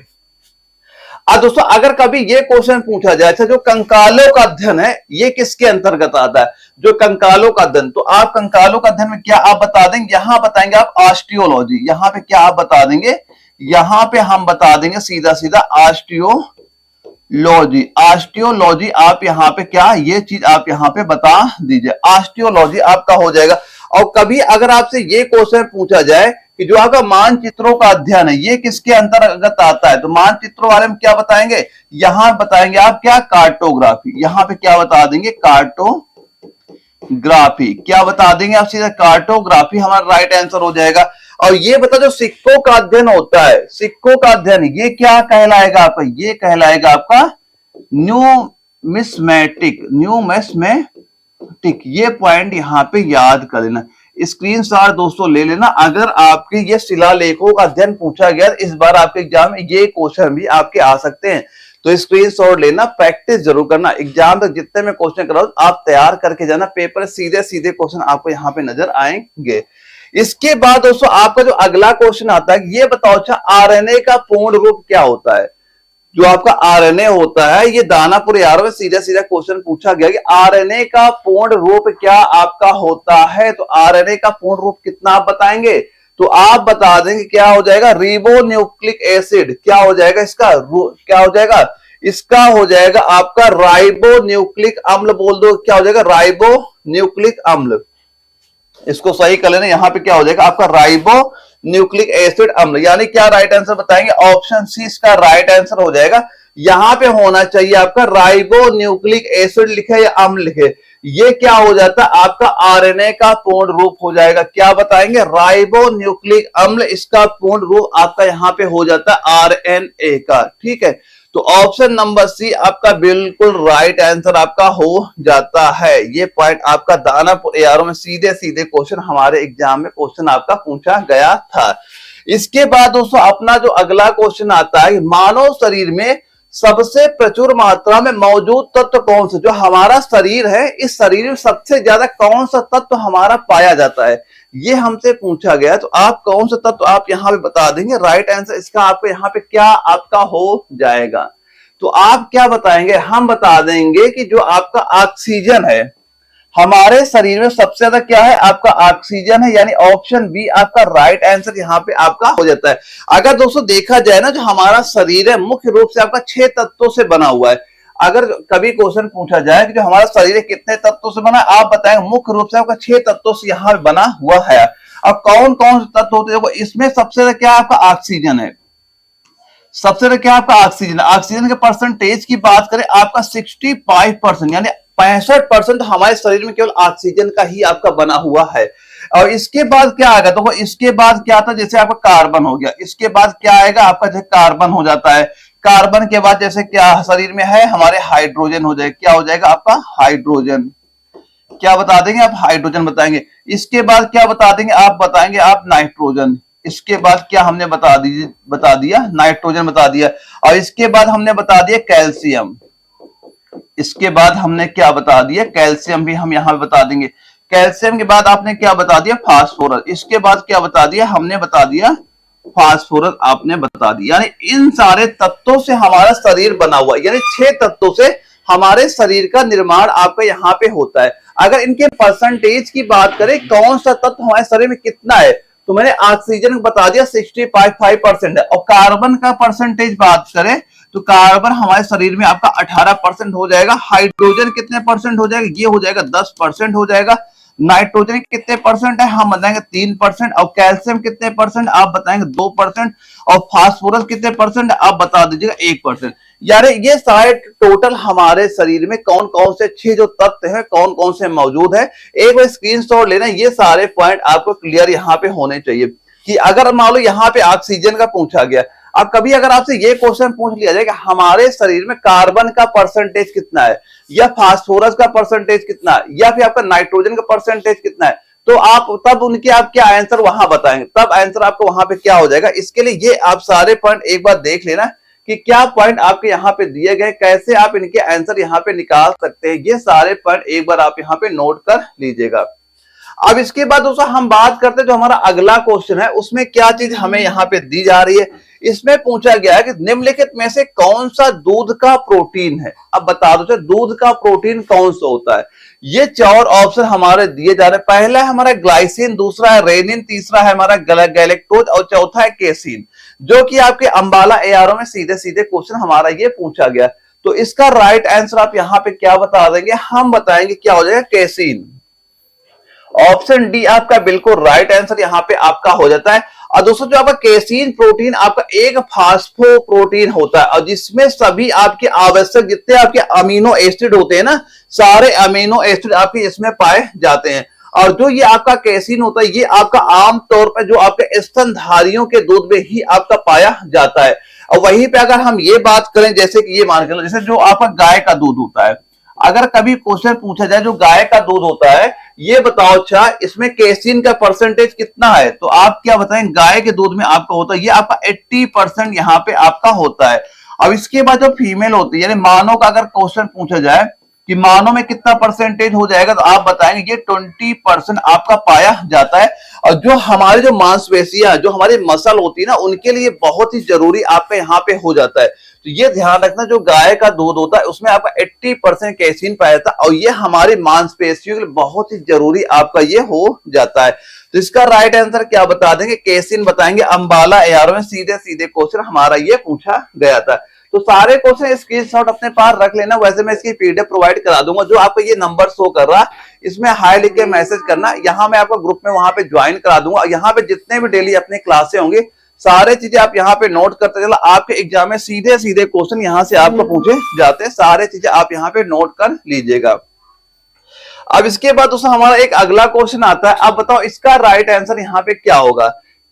अब दोस्तों अगर कभी ये क्वेश्चन पूछा जाए, अच्छा जो कंकालों का अध्ययन है ये किसके अंतर्गत आता है, जो कंकालों का अध्ययन, तो आप कंकालों का अध्ययन में क्या आप बता देंगे, यहां बताएंगे आप ऑस्टियोलॉजी, यहां पे क्या आप बता देंगे, यहां पे हम बता देंगे सीधा सीधा ऑस्टियोलॉजी। ऑस्टियोलॉजी आप यहां पे क्या, ये चीज आप यहां पे बता दीजिए, ऑस्टियोलॉजी आपका हो जाएगा। और कभी अगर आपसे ये क्वेश्चन पूछा जाए कि जो आपका मानचित्रों का अध्ययन है ये किसके अंतर्गत आता है, तो मानचित्रों वाले में क्या बताएंगे, यहां बताएंगे आप क्या, कार्टोग्राफी, यहां पे क्या बता देंगे, कार्टोग्राफी, क्या बता देंगे आप सीधा, कार्टोग्राफी हमारा राइट आंसर हो जाएगा। और ये बता जो सिक्कों का अध्ययन होता है, सिक्कों का अध्ययन ये क्या कहलाएगा आपका, ये कहलाएगा आपका न्यूमिस्मेटिक, न्यूमिस्मेटिक, ये पॉइंट यहां पे याद कर लेना, स्क्रीनशॉट दोस्तों ले लेना। अगर आपके ये शिलालेखों का अध्ययन पूछा गया इस बार आपके एग्जाम में ये क्वेश्चन भी आपके आ सकते हैं, तो स्क्रीनशॉट लेना, प्रैक्टिस जरूर करना, एग्जाम तक जितने में क्वेश्चन कराओ आप तैयार करके जाना, पेपर सीधे सीधे क्वेश्चन आपको यहाँ पे नजर आएंगे। इसके बाद दोस्तों आपका जो अगला क्वेश्चन आता है, ये बताओ अच्छा आरएनए का पूर्ण रूप क्या होता है, जो आपका आरएनए होता है, ये दानापुर यारों में सीधा सीधा क्वेश्चन पूछा गया कि आरएनए का पूर्ण रूप क्या आपका होता है, तो आरएनए का पूर्ण रूप कितना आप बताएंगे, तो आप बता देंगे क्या हो जाएगा, रिबोन्यूक्लिक एसिड, क्या हो जाएगा इसका, क्या हो जाएगा, इसका हो जाएगा आपका राइबोन्यूक्लिक अम्ल, बोल दो क्या हो जाएगा, राइबोन्यूक्लिक अम्ल, इसको सही कर लेना, यहां पे क्या हो जाएगा आपका राइबो न्यूक्लिक एसिड अम्ल, यानी क्या राइट आंसर बताएंगे, ऑप्शन सी इसका राइट आंसर हो जाएगा। यहां पे होना चाहिए आपका राइबो न्यूक्लिक एसिड लिखे या अम्ल लिखे, ये क्या हो जाता है आपका आरएनए का पूर्ण रूप हो जाएगा, क्या बताएंगे, राइबो न्यूक्लिक अम्ल, इसका पूर्ण रूप आपका यहां पे हो जाता है आरएनए का, ठीक है। तो ऑप्शन नंबर सी आपका बिल्कुल राइट आंसर आपका हो जाता है। ये पॉइंट आपका दानापुर एआरओ में सीधे सीधे क्वेश्चन हमारे एग्जाम में क्वेश्चन आपका पूछा गया था। इसके बाद दोस्तों अपना जो अगला क्वेश्चन आता है, मानव शरीर में सबसे प्रचुर मात्रा में मौजूद तत्व कौन सा, जो हमारा शरीर है इस शरीर में सबसे ज्यादा कौन सा तत्व हमारा पाया जाता है, ये हमसे पूछा गया। तो आप कौन सा तत्व आप यहां पे बता देंगे, राइट आंसर इसका आपको यहां पे क्या आपका हो जाएगा, तो आप क्या बताएंगे, हम बता देंगे कि जो आपका ऑक्सीजन है हमारे शरीर में सबसे ज्यादा क्या है आपका ऑक्सीजन है, यानी ऑप्शन बी आपका राइट आंसर यहां पे आपका हो जाता है। अगर दोस्तों देखा जाए ना, जो हमारा शरीर है मुख्य रूप से आपका 6 तत्वों से बना हुआ है। अगर कभी क्वेश्चन पूछा जाए कि जो हमारा शरीर कितने तत्वों से बना, आप बताएंगे मुख्य रूप से आपका 6 तत्वों से यहां बना हुआ है। अब कौन कौन से तत्व होते हैं, इसमें सबसे ज्यादा क्या आपका ऑक्सीजन है, सबसे ज्यादा क्या आपका ऑक्सीजन, ऑक्सीजन के परसेंटेज की बात करें आपका 65%, यानी 65% हमारे शरीर में केवल ऑक्सीजन का ही आपका बना हुआ है। और इसके बाद क्या आएगा, तो इसके बाद क्या आता है, जैसे आपका कार्बन हो गया, इसके बाद क्या आएगा आपका जैसे कार्बन हो जाता है, कार्बन के बाद जैसे क्या शरीर में है हमारे हाइड्रोजन हो जाएगा, क्या हो जाएगा आपका हाइड्रोजन, क्या बता देंगे आप, हाइड्रोजन बताएंगे। इसके बाद क्या बता देंगे आप, बताएंगे आप नाइट्रोजन, इसके बाद क्या हमने बता दिया नाइट्रोजन बता दिया। और इसके बाद हमने बता दिया कैल्शियम, इसके बाद हमने क्या बता दिया, कैल्शियम भी हम यहां बता देंगे। कैल्शियम के बाद आपने क्या बता दिया, फास्फोरस, इसके बाद क्या बता दिया, हमने बता दिया फास्फोरस आपने बता दिया। यानी इन सारे तत्वों से हमारा शरीर बना हुआ है, यानी 6 तत्वों से हमारे शरीर का निर्माण आपका यहाँ पे होता है। अगर इनके परसेंटेज की बात करें कौन सा तत्व हमारे शरीर में कितना है, तो मैंने ऑक्सीजन बता दिया 65% है। और कार्बन का परसेंटेज बात करें तो कार्बन हमारे शरीर में आपका 18% हो जाएगा। हाइड्रोजन कितने परसेंट हो जाएगा, ये हो जाएगा 10% हो जाएगा। नाइट्रोजन कितने परसेंट है, हम बताएंगे 3%। और कैल्शियम कितने परसेंट, आप बताएंगे 2%। और फास्फोरस कितने परसेंट, आप बता दीजिएगा 1%। यानी ये सारे टोटल हमारे शरीर में कौन कौन से 6 जो तत्व है कौन कौन से मौजूद है, एक बार स्क्रीनशॉट लेना। ये सारे पॉइंट आपको क्लियर यहाँ पे होने चाहिए कि अगर मान लो यहाँ पे ऑक्सीजन का पूछा गया, अब कभी अगर आपसे ये क्वेश्चन पूछ लिया जाए कि हमारे शरीर में कार्बन का परसेंटेज कितना है, या फास्फोरस का परसेंटेज कितना है, या फिर आपका नाइट्रोजन का परसेंटेज कितना है, तो आप तब उनके आप क्या आंसर वहां बताएंगे, तब आंसर आपको वहां पे क्या हो जाएगा। इसके लिए ये आप सारे पॉइंट एक बार देख लेना कि क्या पॉइंट आपके यहाँ पे दिए गए, कैसे आप इनके आंसर यहाँ पे निकाल सकते हैं। ये सारे पॉइंट एक बार आप यहाँ पे नोट कर लीजिएगा। अब इसके बाद दोस्तों हम बात करते हैं जो हमारा अगला क्वेश्चन है उसमें क्या चीज हमें यहाँ पे दी जा रही है। इसमें पूछा गया है कि निम्नलिखित में से कौन सा दूध का प्रोटीन है। अब बता दो दूध का प्रोटीन कौन सा होता है। ये चार ऑप्शन हमारे दिए जा रहे हैं। पहला है हमारा ग्लाइसिन, दूसरा है रेनिन, तीसरा है हमारा गैलेक्टोज और चौथा है केसिन, जो कि आपके अंबाला एआरओ में सीधे सीधे क्वेश्चन हमारा ये पूछा गया। तो इसका राइट आंसर आप यहां पे क्या बता देंगे, हम बताएंगे क्या हो जाएगा, केसिन। ऑप्शन डी आपका बिल्कुल राइट आंसर यहां पे आपका हो जाता है। और दोस्तों जो आपका केसीन प्रोटीन आपका एक फास्फो प्रोटीन होता है और जिसमें सभी आपके आवश्यक जितने आपके अमीनो एसिड होते हैं ना, सारे अमीनो एसिड आपके इसमें पाए जाते हैं। और जो ये आपका केसीन होता है ये आपका आमतौर पर जो आपके स्तनधारियों के दूध में ही आपका पाया जाता है। और वहीं पे अगर हम ये बात करें जैसे कि ये मान कर लो, जैसे जो आपका गाय का दूध होता है, अगर कभी क्वेश्चन पूछा जाए जो गाय का दूध होता है ये बताओ अच्छा इसमें केसिन का परसेंटेज कितना है, तो आप क्या बताएं गाय के दूध में आपका होता है ये आपका 80% यहाँ पे आपका होता है। अब इसके बाद जो फीमेल होती है यानी मानव का अगर क्वेश्चन पूछा जाए कि मानव में कितना परसेंटेज हो जाएगा, तो आप बताएंगे ये 20% आपका पाया जाता है। और जो हमारे जो मांसपेशियां जो हमारी मसल होती है ना उनके लिए बहुत ही जरूरी आपका यहाँ पे हो जाता है। तो ये ध्यान रखना जो गाय का दूध होता है उसमें आपका 80% कैसीन पाया जाता है और ये हमारी मांसपेशियों के लिए बहुत ही जरूरी आपका ये हो जाता है। तो इसका राइट आंसर क्या बता देंगे, केसिन बताएंगे। अंबाला एआरओ में सीधे सीधे क्वेश्चन हमारा ये पूछा गया था। तो सारे क्वेश्चन स्क्रीनशॉट अपने पास रख लेना। वैसे मैं इसकी पीडीएफ प्रोवाइड करा दूंगा। जो आपको ये नंबर शो कर रहा है इसमें हाई लिख के मैसेज करना, यहाँ मैं आपको ग्रुप में वहां पे ज्वाइन करा दूंगा। यहाँ पे जितने भी डेली अपने क्लासे होंगे सारे चीजें आप यहाँ पे नोट करते चला। आपके एग्जाम में सीधे सीधे क्वेश्चन यहाँ से आपको पूछे जाते हैं, सारे चीजें आप यहाँ पे नोट कर लीजिएगा। अब इसके बाद दोस्तों हमारा एक अगला क्वेश्चन आता है। अब बताओ इसका राइट आंसर यहाँ पे क्या होगा।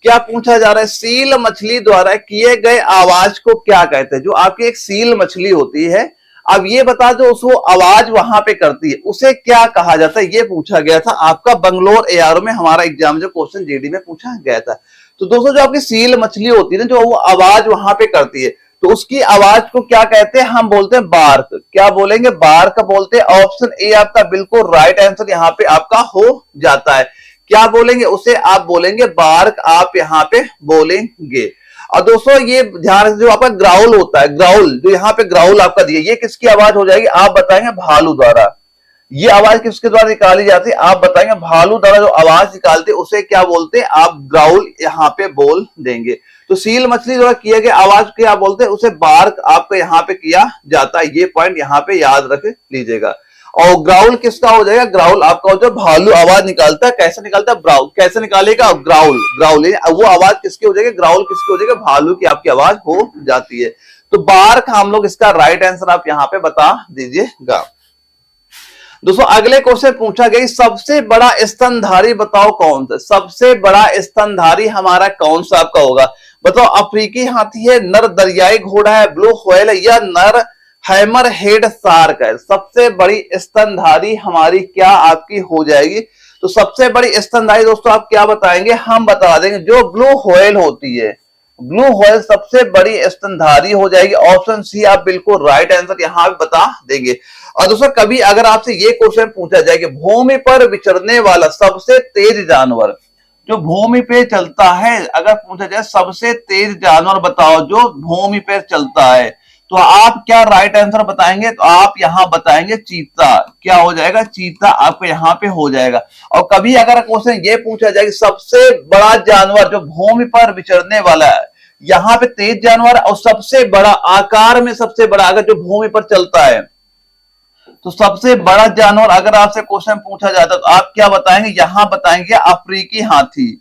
क्या पूछा जा रहा है, सील मछली द्वारा किए गए आवाज को क्या कहते हैं। जो आपकी एक सील मछली होती है, अब ये बता दो उसको आवाज वहां पे करती है उसे क्या कहा जाता है, ये पूछा गया था आपका बंगलोर एआरओ में हमारा एग्जाम जो क्वेश्चन जीडी में पूछा गया था। तो दोस्तों जो आपकी सील मछली होती है ना जो वो आवाज वहां पे करती है, तो उसकी आवाज को क्या कहते हैं, हम बोलते हैं बार्क। क्या बोलेंगे, बार्क बोलते हैं। ऑप्शन ए आपका बिल्कुल राइट आंसर यहाँ पे आपका हो जाता है। क्या बोलेंगे उसे, आप बोलेंगे बार्क, आप यहाँ पे बोलेंगे। और दोस्तों ये ध्यान जो आपका ग्राउल होता है, ग्राउल जो यहाँ पे ग्राउल आपका दिया, ये किसकी आवाज हो जाएगी, आप बताएंगे भालू द्वारा। ये आवाज किसके द्वारा निकाली जाती है, आप बताएंगे भालू द्वारा जो आवाज निकालते उसे क्या बोलते हैं, आप ग्राउल यहाँ पे बोल देंगे। तो सील मछली द्वारा किए गए आवाज क्या बोलते हैं, उसे बार्क आपका यहाँ पे किया जाता है। ये पॉइंट यहाँ पे याद रख लीजिएगा। और ग्राउल किसका हो जाएगा, ग्राउल आपका हो जाएगा भालू आवाज निकालता है। कैसे निकालता है, ब्राउल कैसे निकालेगा, ग्राउल। ग्राउल वो आवाज किसकी हो जाएगी, ग्राउल किसकी हो जाएगी, भालू की आपकी आवाज हो जाती है। तो बार्क हम लोग इसका राइट आंसर आप यहाँ पे बता दीजिएगा। दोस्तों अगले क्वेश्चन पूछा गया सबसे बड़ा स्तनधारी बताओ कौन सा। सबसे बड़ा स्तनधारी हमारा कौन सा आपका होगा, बताओ। अफ्रीकी हाथी है, नर दरियाई घोड़ा है, ब्लू व्हेल है या नर हैमर हेड शार्क है। सबसे बड़ी स्तनधारी हमारी क्या आपकी हो जाएगी। तो सबसे बड़ी स्तनधारी दोस्तों आप क्या बताएंगे, हम बता देंगे जो ब्लू व्हेल होती है। ब्लू व्हेल सबसे बड़ी स्तनधारी हो जाएगी। ऑप्शन सी आप बिल्कुल राइट आंसर यहाँ बता देंगे। और दोस्तों कभी अगर आपसे ये क्वेश्चन पूछा जाए कि भूमि पर विचरने वाला सबसे तेज जानवर जो भूमि पे चलता है, अगर पूछा जाए सबसे तेज जानवर बताओ जो भूमि पे चलता है, तो आप क्या राइट आंसर बताएंगे, तो आप यहां बताएंगे चीता। क्या हो जाएगा, चीता आपको यहां पे हो जाएगा। और कभी अगर क्वेश्चन ये पूछा जाए कि सबसे बड़ा जानवर जो भूमि पर विचरने वाला है, यहां पे तेज जानवर और सबसे बड़ा आकार में सबसे बड़ा अगर जो भूमि पर चलता है, तो सबसे बड़ा जानवर अगर आपसे क्वेश्चन पूछा जाता तो आप क्या बताएंगे, यहां बताएंगे अफ्रीकी हाथी।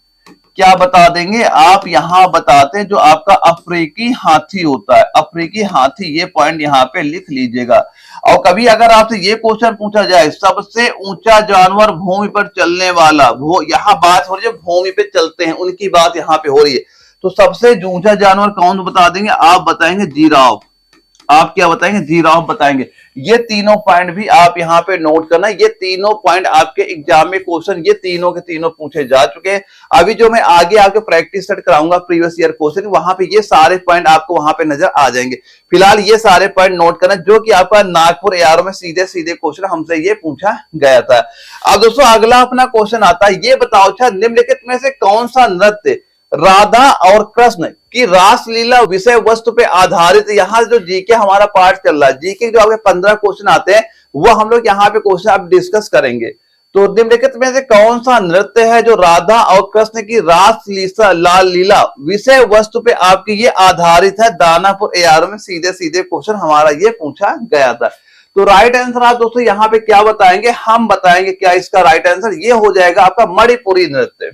क्या बता देंगे, आप यहां बताते हैं जो आपका अफ्रीकी हाथी होता है, अफ्रीकी हाथी। ये पॉइंट यहां पे लिख लीजिएगा। और कभी अगर आपसे ये क्वेश्चन पूछा जाए सबसे ऊंचा जानवर भूमि पर चलने वाला, वो यहां बात हो रही है भूमि पे चलते हैं उनकी बात यहां पे हो रही है, तो सबसे ऊंचा जानवर कौन बता देंगे, आप बताएंगे जिराफ। आप क्या बताएंगे, जिराफ बताएंगे। ये तीनों पॉइंट भी आप यहाँ पे नोट करना। ये तीनों पॉइंट आपके एग्जाम में क्वेश्चन ये तीनों के तीनों पूछे जा चुके हैं। अभी जो मैं आगे आपके प्रैक्टिस सेट कराऊंगा प्रीवियस ईयर क्वेश्चन, वहां पे ये सारे पॉइंट आपको वहां पे नजर आ जाएंगे। फिलहाल ये सारे पॉइंट नोट करना जो कि आपका नागपुर एआरओ में सीधे सीधे क्वेश्चन हमसे ये पूछा गया था। अब दोस्तों अगला अपना क्वेश्चन आता है, ये बताओ अच्छा निम्नलिखित में से कौन सा नृत्य राधा और कृष्ण की रासलीला विषय वस्तु पे आधारित। यहाँ जो जीके हमारा पार्ट चल रहा है, जीके जो आपके 15 क्वेश्चन आते हैं वो हम लोग यहाँ पे क्वेश्चन आप डिस्कस करेंगे। तो निम्नलिखित में से कौन सा नृत्य है जो राधा और कृष्ण की रासलीला लाल लीला विषय वस्तु पे आपकी ये आधारित है? दानापुर एआरओ में सीधे सीधे क्वेश्चन हमारा ये पूछा गया था। तो राइट आंसर आप दोस्तों यहाँ पे क्या बताएंगे? हम बताएंगे क्या इसका राइट आंसर ये हो जाएगा आपका मणिपुरी नृत्य।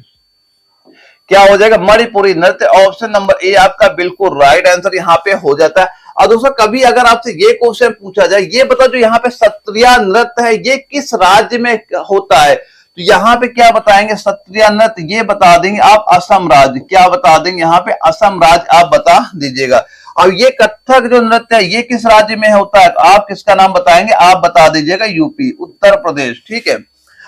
क्या हो जाएगा? मणिपुरी नृत्य। ऑप्शन नंबर ए आपका बिल्कुल राइट आंसर यहाँ पे हो जाता है। और दोस्तों कभी अगर आपसे ये क्वेश्चन पूछा जाए, ये बताओ जो यहाँ पे सत्रिया नृत्य है ये किस राज्य में होता है? तो यहाँ पे क्या बताएंगे? सत्रिया नृत्य ये बता देंगे आप असम राज्य। क्या बता देंगे यहाँ पे? असम राज्य आप बता दीजिएगा। और ये कथक जो नृत्य है ये किस राज्य में होता है? तो आप किसका नाम बताएंगे? आप बता दीजिएगा यूपी, उत्तर प्रदेश। ठीक है।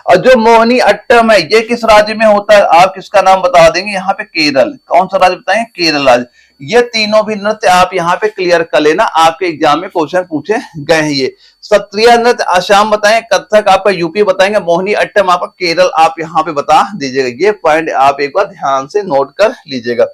और जो मोहिनी अट्टम है ये किस राज्य में होता है? आप किसका नाम बता देंगे? यहाँ पे केरल। कौन सा राज्य बताएंगे? केरल राज्य। ये तीनों भी नृत्य आप यहाँ पे क्लियर कर लेना, आपके एग्जाम में क्वेश्चन पूछे गए हैं। ये सत्रिया नृत्य असम बताएं, कथक आपका यूपी बताएंगे, मोहिनी अट्टम आपका केरल आप यहाँ पे बता दीजिएगा। ये पॉइंट आप एक बार ध्यान से नोट कर लीजिएगा।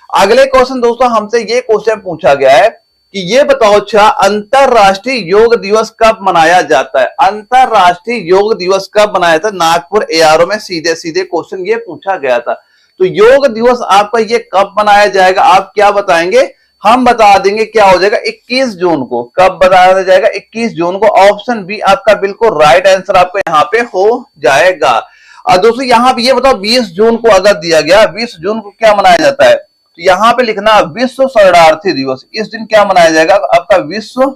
अगले क्वेश्चन दोस्तों हमसे ये क्वेश्चन पूछा गया है कि ये बताओ अच्छा अंतरराष्ट्रीय योग दिवस कब मनाया जाता है? अंतरराष्ट्रीय योग दिवस कब मनाया था? नागपुर एआरओ में सीधे सीधे क्वेश्चन ये पूछा गया था। तो योग दिवस आपका ये कब मनाया जाएगा? आप क्या बताएंगे? हम बता देंगे क्या हो जाएगा? 21 जून को। कब बताया जाएगा? 21 जून को। ऑप्शन बी आपका बिल्कुल राइट आंसर आपको यहाँ पे हो जाएगा। और दोस्तों यहाँ पे ये बताओ 20 जून को अगर दिया गया, 20 जून को क्या मनाया जाता है? तो यहाँ पे लिखना विश्व शरणार्थी दिवस। इस दिन क्या मनाया जाएगा? आपका विश्व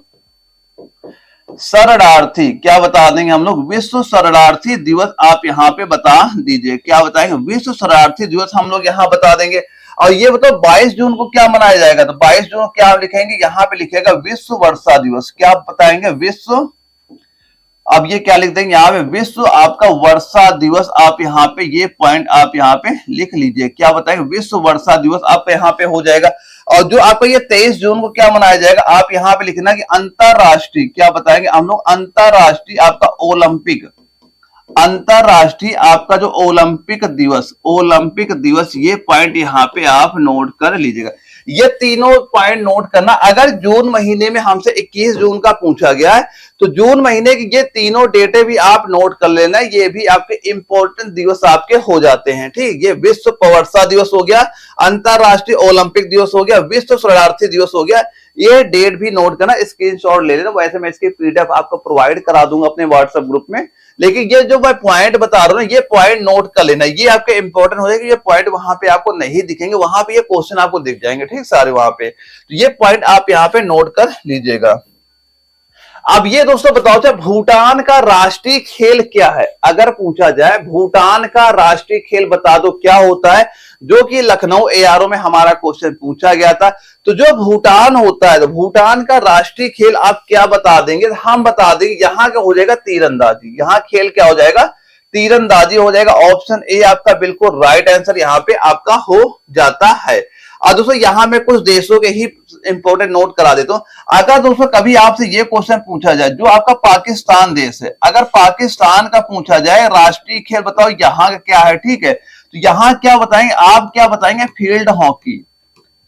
शरणार्थी। क्या बता देंगे हम लोग? विश्व शरणार्थी दिवस आप यहाँ पे बता दीजिए। क्या बताएंगे? विश्व शरणार्थी दिवस हम लोग यहाँ बता देंगे। और ये बताओ 22 जून को क्या मनाया जाएगा? तो 22 जून को क्या लिखेंगे? यहाँ पे लिखेगा विश्व वर्षा दिवस। क्या बताएंगे? विश्व, अब ये क्या लिख देंगे यहाँ पे? विश्व आपका वर्षा दिवस। आप यहाँ पे ये पॉइंट आप यहाँ पे लिख लीजिए। क्या बताएंगे? विश्व वर्षा दिवस आपका यहाँ पे हो जाएगा। और जो आपका ये 23 जून को क्या मनाया जाएगा? आप यहाँ पे लिखना कि अंतरराष्ट्रीय, क्या बताएंगे हम लोग? अंतरराष्ट्रीय आपका ओलंपिक, अंतरराष्ट्रीय आपका जो ओलंपिक दिवस, ओलंपिक दिवस, ये पॉइंट यहाँ पे आप नोट कर लीजिएगा। ये तीनों पॉइंट नोट करना। अगर जून महीने में हमसे 21 जून का पूछा गया है तो जून महीने की ये तीनों डेटे भी आप नोट कर लेना। ये भी आपके इंपॉर्टेंट दिवस आपके हो जाते हैं। ठीक, ये विश्व वर्षा दिवस हो गया, अंतरराष्ट्रीय ओलंपिक दिवस हो गया, विश्व शरणार्थी दिवस हो गया। ये डेट भी नोट करना, स्क्रीनशॉट ले लेना। वैसे मैं इसकी पीडीएफ आपको प्रोवाइड करा दूंगा अपने व्हाट्सएप ग्रुप में, लेकिन ये जो मैं पॉइंट बता रहा हूं ये पॉइंट नोट कर लेना। ये आपके इंपॉर्टेंट हो जाएगा। ये पॉइंट वहां पे आपको नहीं दिखेंगे, वहां पे ये क्वेश्चन आपको दिख जाएंगे। ठीक, सारे वहां पे। तो ये पॉइंट आप यहाँ पे नोट कर लीजिएगा। अब ये दोस्तों बताओ चाहे भूटान का राष्ट्रीय खेल क्या है? अगर पूछा जाए भूटान का राष्ट्रीय खेल बता दो क्या होता है, जो कि लखनऊ एआरओ में हमारा क्वेश्चन पूछा गया था। तो जो भूटान होता है, तो भूटान का राष्ट्रीय खेल आप क्या बता देंगे? हम बता देंगे यहाँ का हो जाएगा तीरंदाजी। यहाँ खेल क्या हो जाएगा? तीरंदाजी हो जाएगा। ऑप्शन ए आपका बिल्कुल राइट आंसर यहाँ पे आपका हो जाता है। और दोस्तों यहां मैं कुछ देशों के ही इंपॉर्टेंट नोट करा देता हूं। अगर दोस्तों कभी आपसे ये क्वेश्चन पूछा जाए, जो आपका पाकिस्तान देश है, अगर पाकिस्तान का पूछा जाए राष्ट्रीय खेल बताओ यहाँ का क्या है? ठीक है, तो यहाँ क्या बताएंगे? आप क्या बताएंगे? Field hockey.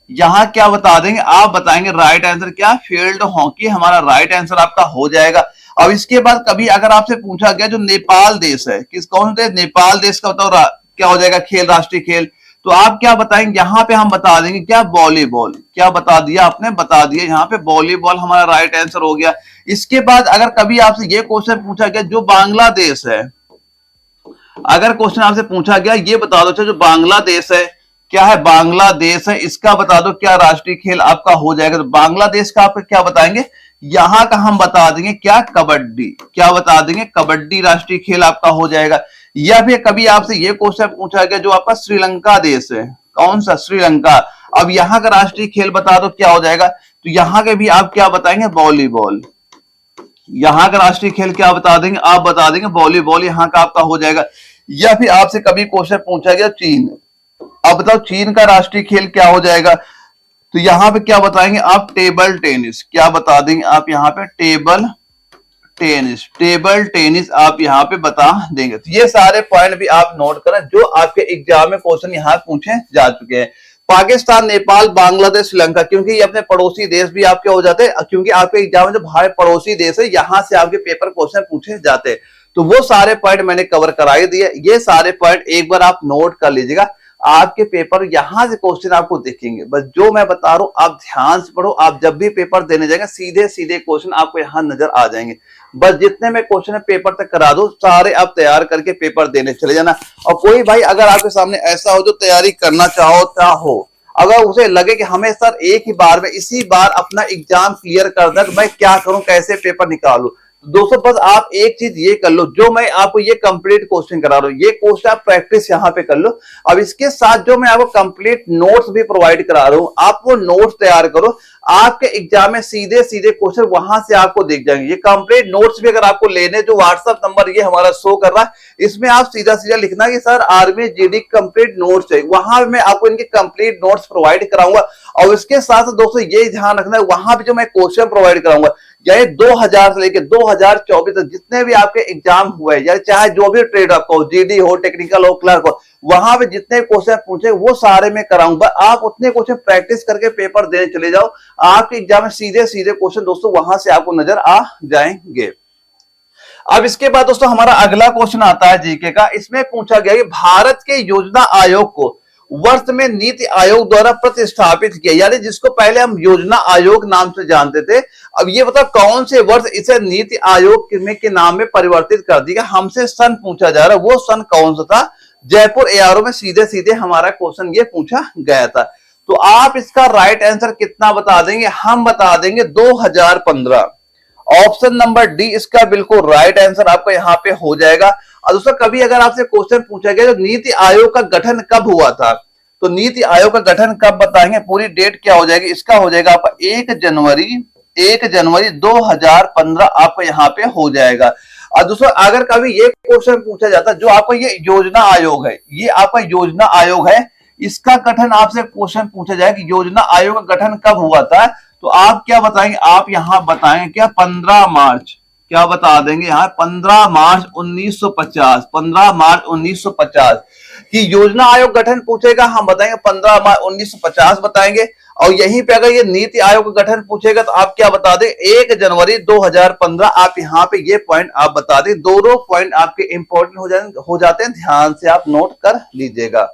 यहाँ क्या बता देंगे? आप बताएंगे राइट आंसर क्या? फील्ड हॉकी हमारा राइट आंसर आपका हो जाएगा। अब इसके बाद कभी अगर आपसे पूछा गया जो नेपाल देश है, किस कौन से नेपाल देश का बताओ क्या हो जाएगा खेल, राष्ट्रीय खेल? तो आप क्या बताएंगे? यहाँ पे हम बता देंगे क्या? वॉलीबॉल। क्या बता दिया आपने? बता दिया यहाँ पे वॉलीबॉल हमारा राइट आंसर हो गया। इसके बाद अगर कभी आपसे ये क्वेश्चन पूछा गया जो बांग्लादेश है, अगर क्वेश्चन आपसे पूछा गया ये बता दो जो बांग्लादेश है क्या है? बांग्लादेश है, इसका बता दो क्या राष्ट्रीय खेल आपका हो जाएगा? तो बांग्लादेश का आप क्या बताएंगे? यहाँ का हम बता देंगे क्या? कबड्डी। क्या बता देंगे? कबड्डी राष्ट्रीय खेल आपका हो जाएगा। या फिर कभी आपसे ये क्वेश्चन पूछा गया जो आपका श्रीलंका देश है, कौन सा? श्रीलंका। अब यहाँ का राष्ट्रीय खेल बता दो क्या हो जाएगा? तो यहाँ के भी आप क्या बताएंगे? वॉलीबॉल। यहाँ का राष्ट्रीय खेल क्या बता देंगे? आप बता देंगे वॉलीबॉल, यहाँ का आपका हो जाएगा। या फिर आपसे कभी क्वेश्चन पूछा गया चीन, अब बताओ चीन का राष्ट्रीय खेल क्या हो जाएगा? तो यहाँ पे क्या बताएंगे आप? Table tennis. क्या बता देंगे आप यहाँ पे? टेबल टेनिस, टेबल टेनिस आप यहाँ पे बता देंगे। तो ये सारे पॉइंट भी आप नोट करें जो आपके एग्जाम में क्वेश्चन यहाँ पूछे जा चुके हैं। पाकिस्तान, नेपाल, बांग्लादेश, श्रीलंका, क्योंकि ये अपने पड़ोसी देश भी आपके हो जाते हैं, क्योंकि आपके एग्जाम में जो भारत पड़ोसी देश है यहाँ से आपके पेपर क्वेश्चन पूछे जाते हैं। तो वो सारे पॉइंट मैंने कवर कराई दिए, ये सारे पॉइंट एक बार आप नोट कर लीजिएगा। आपके पेपर यहां से क्वेश्चन आपको दिखेंगे, बस जो मैं बता रहा हूं आप ध्यान से पढ़ो। आप जब भी पेपर देने जाएंगे सीधे सीधे क्वेश्चन आपको यहां नजर आ जाएंगे। बस जितने में क्वेश्चन है पेपर तक करा दो, सारे आप तैयार करके पेपर देने चले जाना। और कोई भाई अगर आपके सामने ऐसा हो जो तैयारी करना चाहो, अगर उसे लगे कि हमें सर एक ही बार में इसी बार अपना एग्जाम क्लियर कर दे, मैं क्या करूं, कैसे पेपर निकालूं, दोस्तों बस आप एक चीज ये कर लो, जो मैं आपको ये कंप्लीट क्वेश्चन करा रहा हूं, ये क्वेश्चन आप प्रैक्टिस यहाँ पे कर लो। अब इसके साथ जो मैं आपको कंप्लीट नोट्स भी प्रोवाइड करा रहा हूं, आप वो नोट्स तैयार करो। आपके एग्जाम में सीधे सीधे क्वेश्चन वहां से आपको दिख जाएंगे। ये कंप्लीट नोट्स भी अगर आपको लेने, जो व्हाट्सएप नंबर ये हमारा शो कर रहा है, इसमें आप सीधा सीधा लिखना कि sir army GD complete notes चाहिए, वहां मैं आपको इनके कंप्लीट नोट्स प्रोवाइड कराऊंगा। और इसके साथ दोस्तों ये ध्यान रखना है, वहां पे जो मैं क्वेश्चन प्रोवाइड कराऊंगा, यानी 2000 से लेकर 2024 तक जितने भी आपके एग्जाम हुए, या चाहे जो भी ट्रेड आपका हो, जीडी हो, टेक्निकल हो, क्लर्क हो, वहां पे जितने क्वेश्चन पूछे वो सारे मैं कराऊंगा। आप उतने क्वेश्चन प्रैक्टिस करके पेपर देने चले जाओ, आपके एग्जाम में सीधे सीधे क्वेश्चन दोस्तों वहां से आपको नजर आ जाएंगे। अब इसके बाद दोस्तों हमारा अगला क्वेश्चन आता है जीके का। इसमें पूछा गया कि भारत के योजना आयोग को वर्ष में नीति आयोग द्वारा प्रतिष्ठापित किया, यानी जिसको पहले हम योजना आयोग नाम से जानते थे, अब ये बताओ कौन से वर्ष इसे नीति आयोग के नाम में परिवर्तित कर दिया। हमसे सन पूछा जा रहा है, वो सन कौन सा था। जयपुर एआरओ में सीधे सीधे हमारा क्वेश्चन ये पूछा गया था। तो आप इसका राइट आंसर कितना बता देंगे? हम बता देंगे 2015। ऑप्शन नंबर डी इसका बिल्कुल राइट आंसर आपका यहाँ पे हो जाएगा। और दोस्तों कभी अगर आपसे क्वेश्चन पूछा गया तो नीति आयोग का गठन कब हुआ था, तो नीति आयोग का गठन कब बताएंगे, पूरी डेट क्या हो जाएगी, इसका हो जाएगा आपका 1 जनवरी 2015 आपका यहाँ पे हो जाएगा। और दोस्तों अगर कभी ये क्वेश्चन पूछा जाता, जो आपका ये योजना आयोग है, ये आपका योजना आयोग है, इसका गठन आपसे क्वेश्चन पूछा जाए कि योजना आयोग का गठन कब हुआ था, तो आप क्या बताएंगे? आप यहां बताएंगे क्या 15 मार्च, क्या बता देंगे यहाँ 15 मार्च 1950, 15 मार्च 1950 की योजना आयोग गठन पूछेगा, हम बताएंगे 15 मार्च 1950 बताएंगे। और यहीं पे अगर ये नीति आयोग का गठन पूछेगा तो आप क्या बता दें? 1 जनवरी 2015। आप यहाँ पे ये पॉइंट आप बता दें। दोनों पॉइंट आपके इंपॉर्टेंट हो जाते हैं, ध्यान से आप नोट कर लीजिएगा।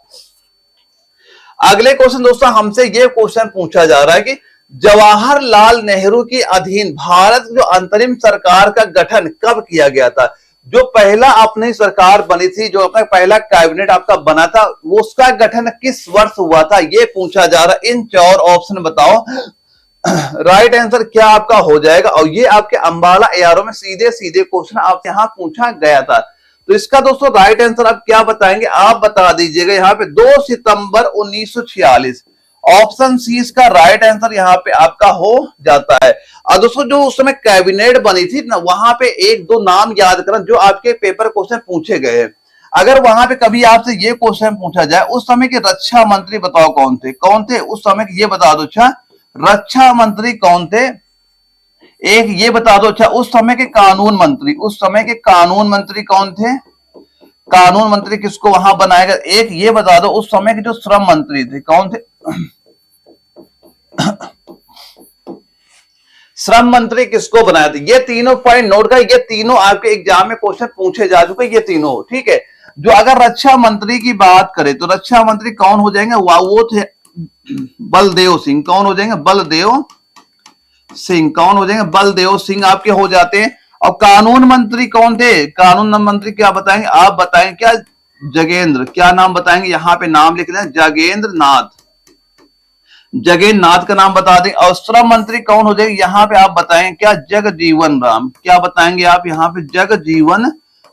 अगले क्वेश्चन दोस्तों हमसे ये क्वेश्चन पूछा जा रहा है कि जवाहरलाल नेहरू की अधीन भारत जो अंतरिम सरकार का गठन कब किया गया था। जो पहला अपनी सरकार बनी थी, जो अपना पहला कैबिनेट आपका बना था, वो उसका गठन किस वर्ष हुआ था, ये पूछा जा रहा है। इन 4 ऑप्शन बताओ, राइट आंसर क्या आपका हो जाएगा। और ये आपके अंबाला एआरओ में सीधे सीधे क्वेश्चन आप यहां पूछा गया था। तो इसका दोस्तों राइट आंसर आप क्या बताएंगे? आप बता दीजिएगा यहाँ पे 2 सितंबर 1946। ऑप्शन सी इसका राइट आंसर यहाँ पे आपका हो जाता है। और दोस्तों जो उस समय कैबिनेट बनी थी ना, वहां पे 1-2 नाम याद करना जो आपके पेपर क्वेश्चन पूछे गए हैं। अगर वहां पे कभी आपसे ये क्वेश्चन पूछा जाए, उस समय के रक्षा मंत्री बताओ कौन थे उस समय के, ये बता दो। अच्छा, रक्षा मंत्री कौन थे? एक ये बता दो। अच्छा, उस समय के कानून मंत्री कौन थे? कानून मंत्री किसको वहां बनाया गया? एक ये बता दो। उस समय के जो श्रम मंत्री थे कौन थे? श्रम मंत्री किसको बनाया था? ये तीनों पॉइंट नोट कर, ये तीनों आपके एग्जाम में क्वेश्चन पूछे जा चुके, ये तीनों, ठीक है। जो अगर रक्षा मंत्री की बात करें तो रक्षा मंत्री कौन हो जाएंगे? वो थे बलदेव सिंह। कौन हो जाएंगे? बलदेव सिंह आपके हो जाते हैं। और कानून मंत्री कौन थे? कानून मंत्री क्या बताएंगे? आप बताएंगे क्या? जगेंद्र, क्या नाम बताएंगे? यहाँ पे नाम लिख दें, जगेंद्र नाथ का नाम बता दें। और श्रम मंत्री कौन हो जाएंगे? यहाँ पे आप बताएंगे क्या? जगजीवन राम। क्या बताएंगे आप यहाँ पे? जगजीवन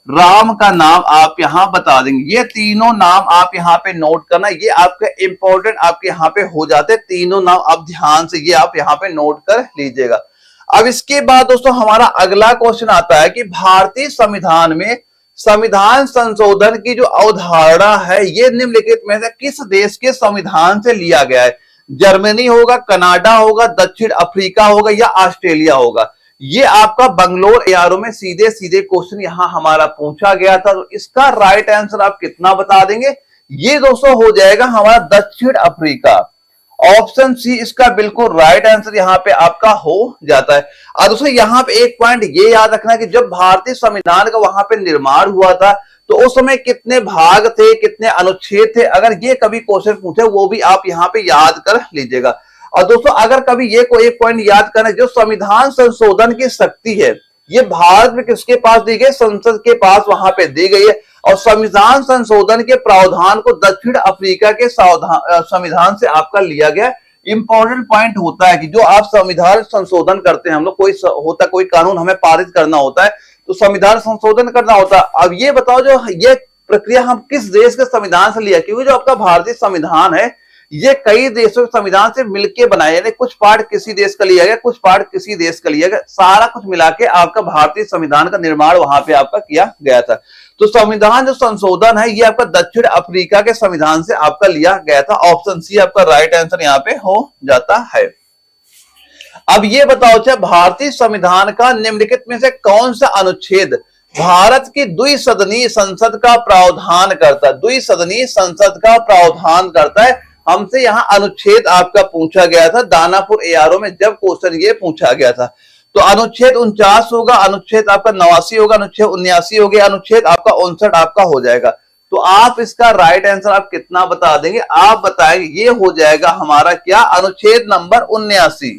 राम का नाम आप यहाँ बता देंगे। ये तीनों नाम आप यहाँ पे नोट करना, ये आपके इंपॉर्टेंट आपके यहाँ पे हो जाते हैं। तीनों नाम आप ध्यान से ये आप यहाँ पे नोट कर लीजिएगा। अब इसके बाद दोस्तों हमारा अगला क्वेश्चन आता है कि भारतीय संविधान में संविधान संशोधन की जो अवधारणा है, ये निम्नलिखित में से किस देश के संविधान से लिया गया है? जर्मनी होगा, कनाडा होगा, दक्षिण अफ्रीका होगा या ऑस्ट्रेलिया होगा? ये आपका बंगलोर एआरओ में सीधे सीधे क्वेश्चन यहां हमारा पूछा गया था। तो इसका राइट आंसर आप कितना बता देंगे? ये दोस्तों हो जाएगा हमारा दक्षिण अफ्रीका। ऑप्शन सी इसका बिल्कुल राइट आंसर यहां पे आपका हो जाता है। और दोस्तों यहां पे एक पॉइंट ये याद रखना कि जब भारतीय संविधान का वहां पे निर्माण हुआ था तो उस समय कितने भाग थे, कितने अनुच्छेद थे, अगर ये कभी क्वेश्चन पूछे वो भी आप यहाँ पे याद कर लीजिएगा। और दोस्तों अगर कभी ये कोई एक पॉइंट याद करना, जो संविधान संशोधन की शक्ति है ये भारत में किसके पास दी गई? संसद के पास वहां पे दी गई है। और संविधान संशोधन के प्रावधान को दक्षिण अफ्रीका के संविधान से आपका लिया गया। इंपॉर्टेंट पॉइंट होता है कि जो आप संविधान संशोधन करते हैं, हम लोग कोई कानून हमें पारित करना होता है तो संविधान संशोधन करना होता है। अब ये बताओ जो ये प्रक्रिया हम किस देश के संविधान से लिया? क्योंकि जो आपका भारतीय संविधान है ये कई देशों के संविधान से मिलकर बनाया, यानी कुछ पार्ट किसी देश का लिया गया, कुछ पार्ट किसी देश का लिया गया, सारा कुछ मिला के आपका भारतीय संविधान का निर्माण वहां पे आपका किया गया था। तो संविधान जो संशोधन है ये आपका दक्षिण अफ्रीका के संविधान से आपका लिया गया था। ऑप्शन सी आपका राइट आंसर यहाँ पे हो जाता है। अब ये बताओ चाहे भारतीय संविधान का निम्नलिखित में से कौन सा अनुच्छेद भारत की द्विसदनीय संसद का प्रावधान करता है? द्विसदनीय संसद का प्रावधान करता है। हमसे यहां अनुच्छेद आपका पूछा गया था दानापुर एआरओ में जब क्वेश्चन ये पूछा गया था। तो अनुच्छेद 49 होगा, अनुच्छेद आपका 89 होगा, अनुच्छेद 79 हो गया, अनुच्छेद आपका 59 आपका हो जाएगा। तो आप इसका राइट आंसर आप कितना बता देंगे? आप बताएंगे ये हो जाएगा हमारा क्या? अनुच्छेद नंबर 79।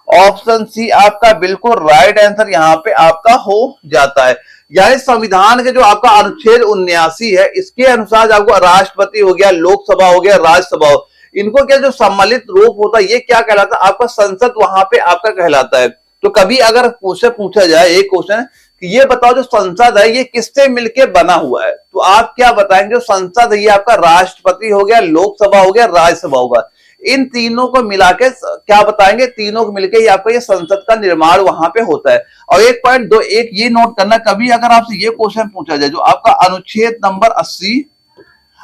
ऑप्शन सी आपका बिल्कुल राइट आंसर यहाँ पे आपका हो जाता है। यानी संविधान के जो आपका अनुच्छेद 79 है इसके अनुसार आपको राष्ट्रपति हो गया, लोकसभा हो गया, राज्यसभा हो, इनको क्या जो सम्मिलित रूप होता है ये क्या कहलाता है? आपका संसद वहां पे आपका कहलाता है। तो कभी अगर पूछा जाए एक क्वेश्चन कि ये बताओ जो संसद है ये किससे मिलके बना हुआ है, तो आप क्या बताएंगे? जो संसद है ये आपका राष्ट्रपति हो गया, लोकसभा हो गया, राज्यसभा होगा, इन तीनों को मिला के क्या बताएंगे? तीनों को मिलके ही आपका ये संसद का निर्माण वहां पे होता है। और एक पॉइंट दो एक ये नोट करना, कभी अगर आपसे ये क्वेश्चन पूछा जाए जो आपका अनुच्छेद नंबर 80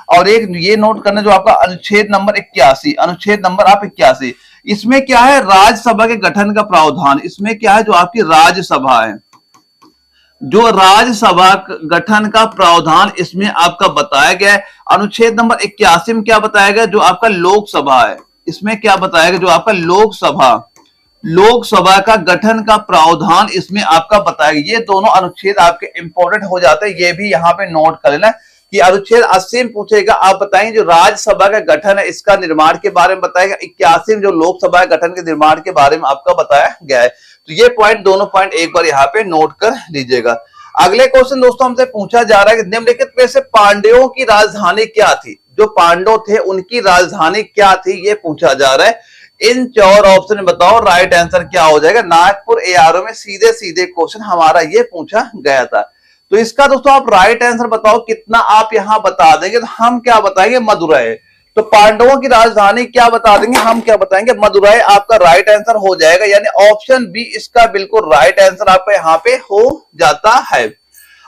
और एक ये नोट करना जो आपका अनुच्छेद नंबर 81, अनुच्छेद नंबर आप 81, इसमें क्या है? राज्यसभा के गठन का प्रावधान। इसमें क्या है? जो आपकी राज्यसभा है, जो राज्यसभा गठन का प्रावधान इसमें आपका बताया गया है। अनुच्छेद नंबर 81 में क्या बताया गया? जो आपका लोकसभा है, इसमें क्या बताया गया? जो आपका लोकसभा का गठन का प्रावधान इसमें आपका बताया गया। ये दोनों अनुच्छेद आपके इंपॉर्टेंट हो जाते हैं, ये भी यहाँ पे नोट कर लेना कि अनुच्छेद 80 में पूछेगा आप बताएंगे जो राज्यसभा का गठन है इसका निर्माण के बारे में बताएगा, 81 में जो लोकसभा गठन के निर्माण के बारे में आपका बताया गया है। तो ये पॉइंट दोनों पॉइंट एक बार यहाँ पे नोट कर लीजिएगा। अगले क्वेश्चन दोस्तों हमसे पूछा जा रहा है कि निम्नलिखित में से पांड्यों की राजधानी क्या थी? जो पांडव थे उनकी राजधानी क्या थी ये पूछा जा रहा है। इन 4 ऑप्शन में बताओ राइट आंसर क्या हो जाएगा। नागपुर एआरओ में सीधे सीधे क्वेश्चन हमारा ये पूछा गया था। तो इसका दोस्तों आप राइट आंसर बताओ कितना आप यहां बता देंगे? तो हम क्या बताएंगे? मदुरै। तो पांडवों की राजधानी क्या बता देंगे? हम क्या बताएंगे? मदुरै आपका राइट आंसर हो जाएगा। यानी ऑप्शन बी इसका बिल्कुल राइट आंसर आपका यहाँ पे हो जाता है।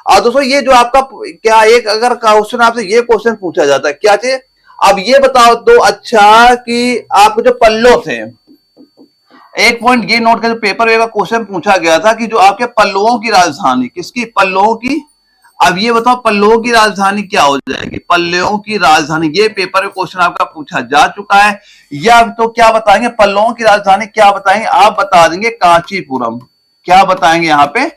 और दोस्तों ये जो आपका क्या एक अगर क्वेश्चन आपसे ये क्वेश्चन पूछा जाता है क्या चाहिए? अब ये बताओ तो अच्छा कि आपके जो पल्लो थे, एक पॉइंट ये नोट कर, जो पेपर में का क्वेश्चन पूछा गया था कि जो आपके पल्लवों की राजधानी किसकी? पल्लवों की। अब ये बताओ पल्लवों की राजधानी क्या हो जाएगी? पल्लवों की राजधानी ये पेपर में क्वेश्चन आपका पूछा जा चुका है। या तो क्या बताएंगे? पल्लवों की राजधानी क्या बताएंगे? आप बता देंगे कांचीपुरम। क्या बताएंगे यहाँ पे?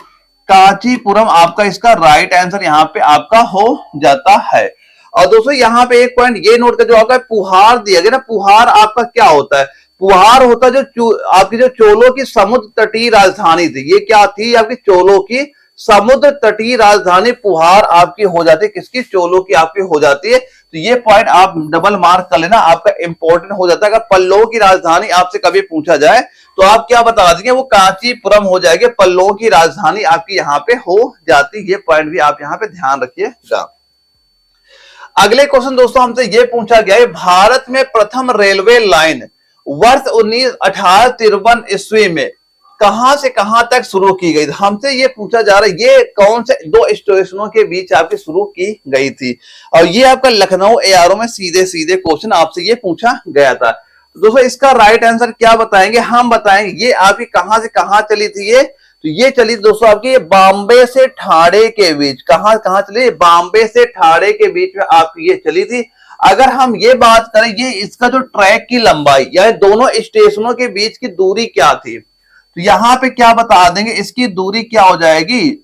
कांचीपुरम आपका इसका राइट आंसर यहाँ पे आपका हो जाता है। और दोस्तों यहाँ पे एक पॉइंट ये नोट कर, जो आपका पुहार दिया गया ना, पुहार आपका क्या होता है? पुहार होता है जो आपकी जो चोलों की समुद्र तटीय राजधानी थी, ये क्या थी? आपकी चोलों की समुद्र तटीय राजधानी पुहार आपकी हो जाती है। किसकी? चोलों की आपकी हो जाती है। तो ये पॉइंट आप डबल मार्क कर लेना, आपका इंपॉर्टेंट हो जाता है। अगर पल्लवों की राजधानी आपसे कभी पूछा जाए तो आप क्या बता देंगे? वो कांचीपुरम हो जाएगी। पल्लवों की राजधानी आपकी यहाँ पे हो जाती है। ये पॉइंट भी आप यहाँ पे ध्यान रखिएगा। अगले क्वेश्चन दोस्तों हमसे ये पूछा गया है, भारत में प्रथम रेलवे लाइन वर्ष 1853 ईस्वी में कहां से कहां तक शुरू की गई? हमसे ये पूछा जा रहा है ये कौन से 2 स्टेशनों के बीच आपकी शुरू की गई थी? और ये आपका लखनऊ एआरओ में सीधे सीधे क्वेश्चन आपसे ये पूछा गया था। तो दोस्तों इसका राइट आंसर क्या बताएंगे? हम बताएंगे ये आपकी कहां से कहां चली थी ये? तो ये चली दोस्तों आपकी ये बॉम्बे से ठाणे के बीच, कहां कहां चली, बॉम्बे से ठाणे के बीच में आपकी ये चली थी। अगर हम ये बात करें ये इसका जो ट्रैक की लंबाई या दोनों स्टेशनों के बीच की दूरी क्या थी, तो यहां पे क्या बता देंगे, इसकी दूरी क्या हो जाएगी,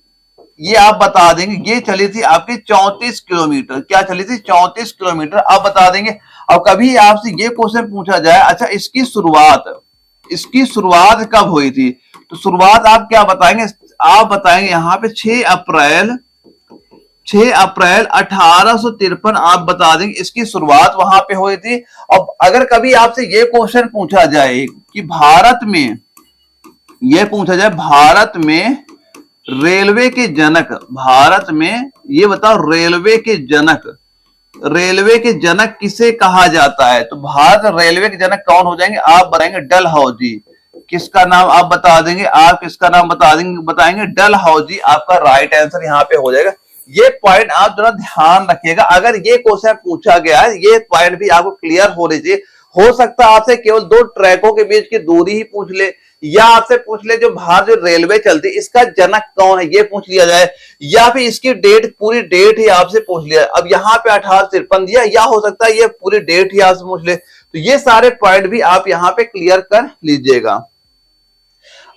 ये आप बता देंगे। ये चली थी आपकी 34 किलोमीटर, क्या चली थी 34 किलोमीटर, आप बता देंगे। अब कभी आपसे ये क्वेश्चन पूछा जाए, अच्छा इसकी शुरुआत कब हुई थी, तो शुरुआत आप क्या बताएंगे, आप बताएंगे यहाँ पे 6 अप्रैल 1853 आप बता देंगे इसकी शुरुआत वहां पे हुई थी। अब अगर कभी आपसे ये क्वेश्चन पूछा जाए कि भारत में, ये पूछा जाए भारत में रेलवे के जनक, भारत में ये बताओ रेलवे के जनक किसे कहा जाता है, तो भारत रेलवे के जनक कौन हो जाएंगे, आप बताएंगे डलहौजी। किसका नाम आप बता देंगे, आप किसका नाम बताएंगे डलहौजी, आपका राइट आंसर यहाँ पे हो जाएगा। ये पॉइंट आप जरा ध्यान रखिएगा, अगर ये क्वेश्चन पूछा गया है ये पॉइंट भी आपको क्लियर होने चाहिए। हो सकता है आपसे केवल 2 ट्रैकों के बीच की दूरी ही पूछ ले, या आपसे पूछ ले जो बाहर जो रेलवे चलती है इसका जनक कौन है ये पूछ लिया जाए, या फिर इसकी डेट, पूरी डेट ही आपसे पूछ लिया। अब यहाँ पे 1853 दिया, या हो सकता है ये पूरी डेट ही आपसे पूछ ले, तो ये सारे पॉइंट भी आप यहाँ पे क्लियर कर लीजिएगा।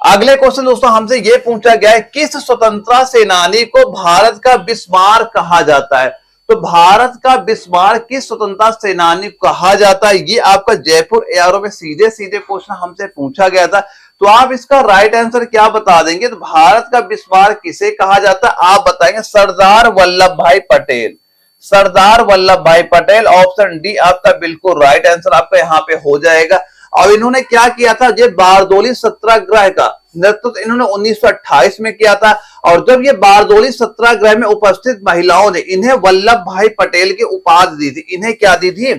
अगले क्वेश्चन दोस्तों हमसे ये पूछा गया है, किस स्वतंत्रता सेनानी को भारत का बिस्मार्क कहा जाता है, तो भारत का बिस्मार्क किस स्वतंत्रता सेनानी कहा जाता है, ये आपका जयपुर एआरओ में सीधे क्वेश्चन हमसे पूछा गया था। तो आप इसका राइट आंसर क्या बता देंगे, तो भारत का बिस्मार्क किसे कहा जाता है, आप बताएंगे सरदार वल्लभ भाई पटेल, सरदार वल्लभ भाई पटेल। ऑप्शन डी आपका बिल्कुल राइट आंसर आपका यहाँ पे हो जाएगा। और इन्होंने क्या किया था, ये बारदोली सत्याग्रह का नेतृत्व इन्होंने 1928 में किया था, और जब ये बारदोली सत्याग्रह में उपस्थित महिलाओं ने इन्हें वल्लभ भाई पटेल की उपाधि दी थी, इन्हें क्या दी थी,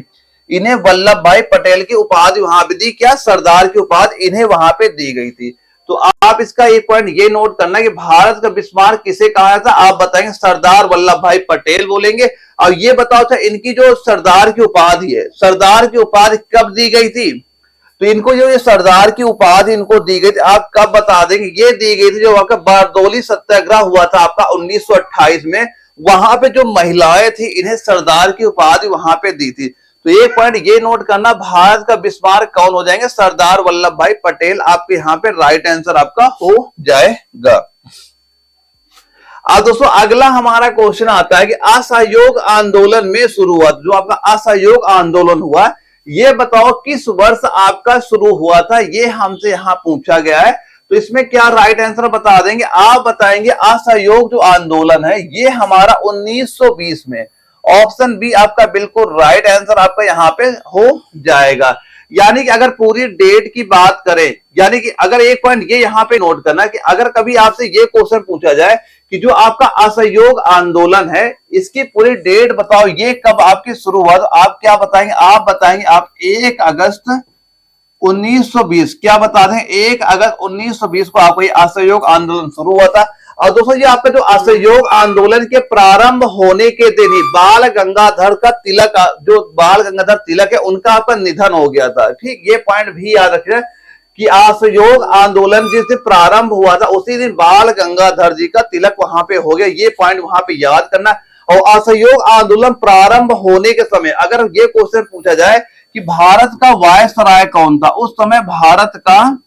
इन्हें वल्लभ भाई पटेल की उपाधि वहां पे दी, क्या सरदार की उपाधि इन्हें वहां पे दी गई थी। तो आप इसका एक पॉइंट ये नोट करना कि भारत का बिस्मार्क किसे कहा था, आप बताएंगे सरदार वल्लभ भाई पटेल बोलेंगे। और ये बताओ था इनकी जो सरदार की उपाधि है, सरदार की उपाधि कब दी गई थी, तो इनको जो ये सरदार की उपाधि इनको दी गई थी, आप कब बता देंगे, ये दी गई थी जो आपका बारदोली सत्याग्रह हुआ था आपका 1928 में, वहां पे जो महिलाएं थी इन्हें सरदार की उपाधि वहां पे दी थी। तो एक पॉइंट ये नोट करना, भारत का बिस्मार्क कौन हो जाएंगे, सरदार वल्लभ भाई पटेल, आपके यहाँ पे राइट आंसर आपका हो जाएगा। अब दोस्तों अगला हमारा क्वेश्चन आता है कि असहयोग आंदोलन में शुरुआत, जो आपका असहयोग आंदोलन हुआ ये बताओ किस वर्ष आपका शुरू हुआ था, ये हमसे यहां पूछा गया है। तो इसमें क्या राइट आंसर बता देंगे, आप बताएंगे असहयोग जो आंदोलन है ये हमारा 1920 में, ऑप्शन बी आपका बिल्कुल राइट आंसर आपका यहाँ पे हो जाएगा। यानी कि अगर पूरी डेट की बात करें, यानी कि अगर एक पॉइंट ये यहाँ पे नोट करना कि अगर कभी आपसे ये क्वेश्चन पूछा जाए कि जो आपका असहयोग आंदोलन है इसकी पूरी डेट बताओ ये कब आपकी शुरू हुआ, तो आप क्या बताएंगे, आप बताएंगे आप 1 अगस्त 1920, क्या बता दें 1 अगस्त 1920 को आपको ये असहयोग आंदोलन शुरू हुआ था। और दोस्तों ये आपका जो असहयोग आंदोलन के प्रारंभ होने के दिन ही बाल गंगाधर का तिलक, जो बाल गंगाधर तिलक है उनका आपका निधन हो गया था। ठीक, ये पॉइंट भी याद रखिए कि असहयोग आंदोलन जिस दिन प्रारंभ हुआ था उसी दिन बाल गंगाधर जी का तिलक वहां पे हो गया, ये पॉइंट वहां पे याद करना। और असहयोग आंदोलन प्रारंभ होने के समय अगर ये क्वेश्चन पूछा जाए कि भारत का वायसराय कौन था, उस समय भारत का,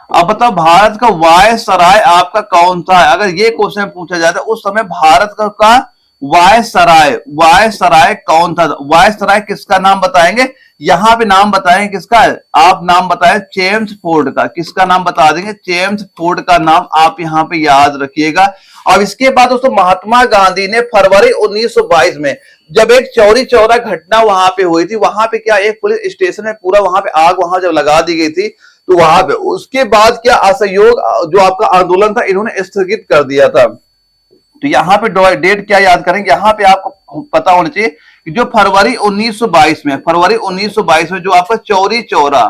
अब बताओ भारत का वायसराय आपका कौन था, अगर ये क्वेश्चन पूछा जाता है उस समय भारत का वायसराय कौन था, वायसराय किसका नाम बताएंगे, यहां पे नाम बताएंगे किसका, आप नाम बताएं चेम्सफोर्ड का, किसका नाम बता देंगे, चेम्सफोर्ड का नाम आप यहां पे याद रखिएगा। और इसके बाद दोस्तों महात्मा गांधी ने फरवरी 1922 में जब एक चौरी चौरा घटना वहां पे हुई थी, वहां पे क्या एक पुलिस स्टेशन है पूरा वहां पे आग वहां जब लगा दी गई थी, तो वहां पे उसके बाद क्या असहयोग जो आपका आंदोलन था इन्होंने स्थगित कर दिया था। तो यहाँ पे डेट क्या याद करेंगे, यहाँ पे आपको पता होना चाहिए कि जो फरवरी 1922 में जो आपका चौरी चौरा,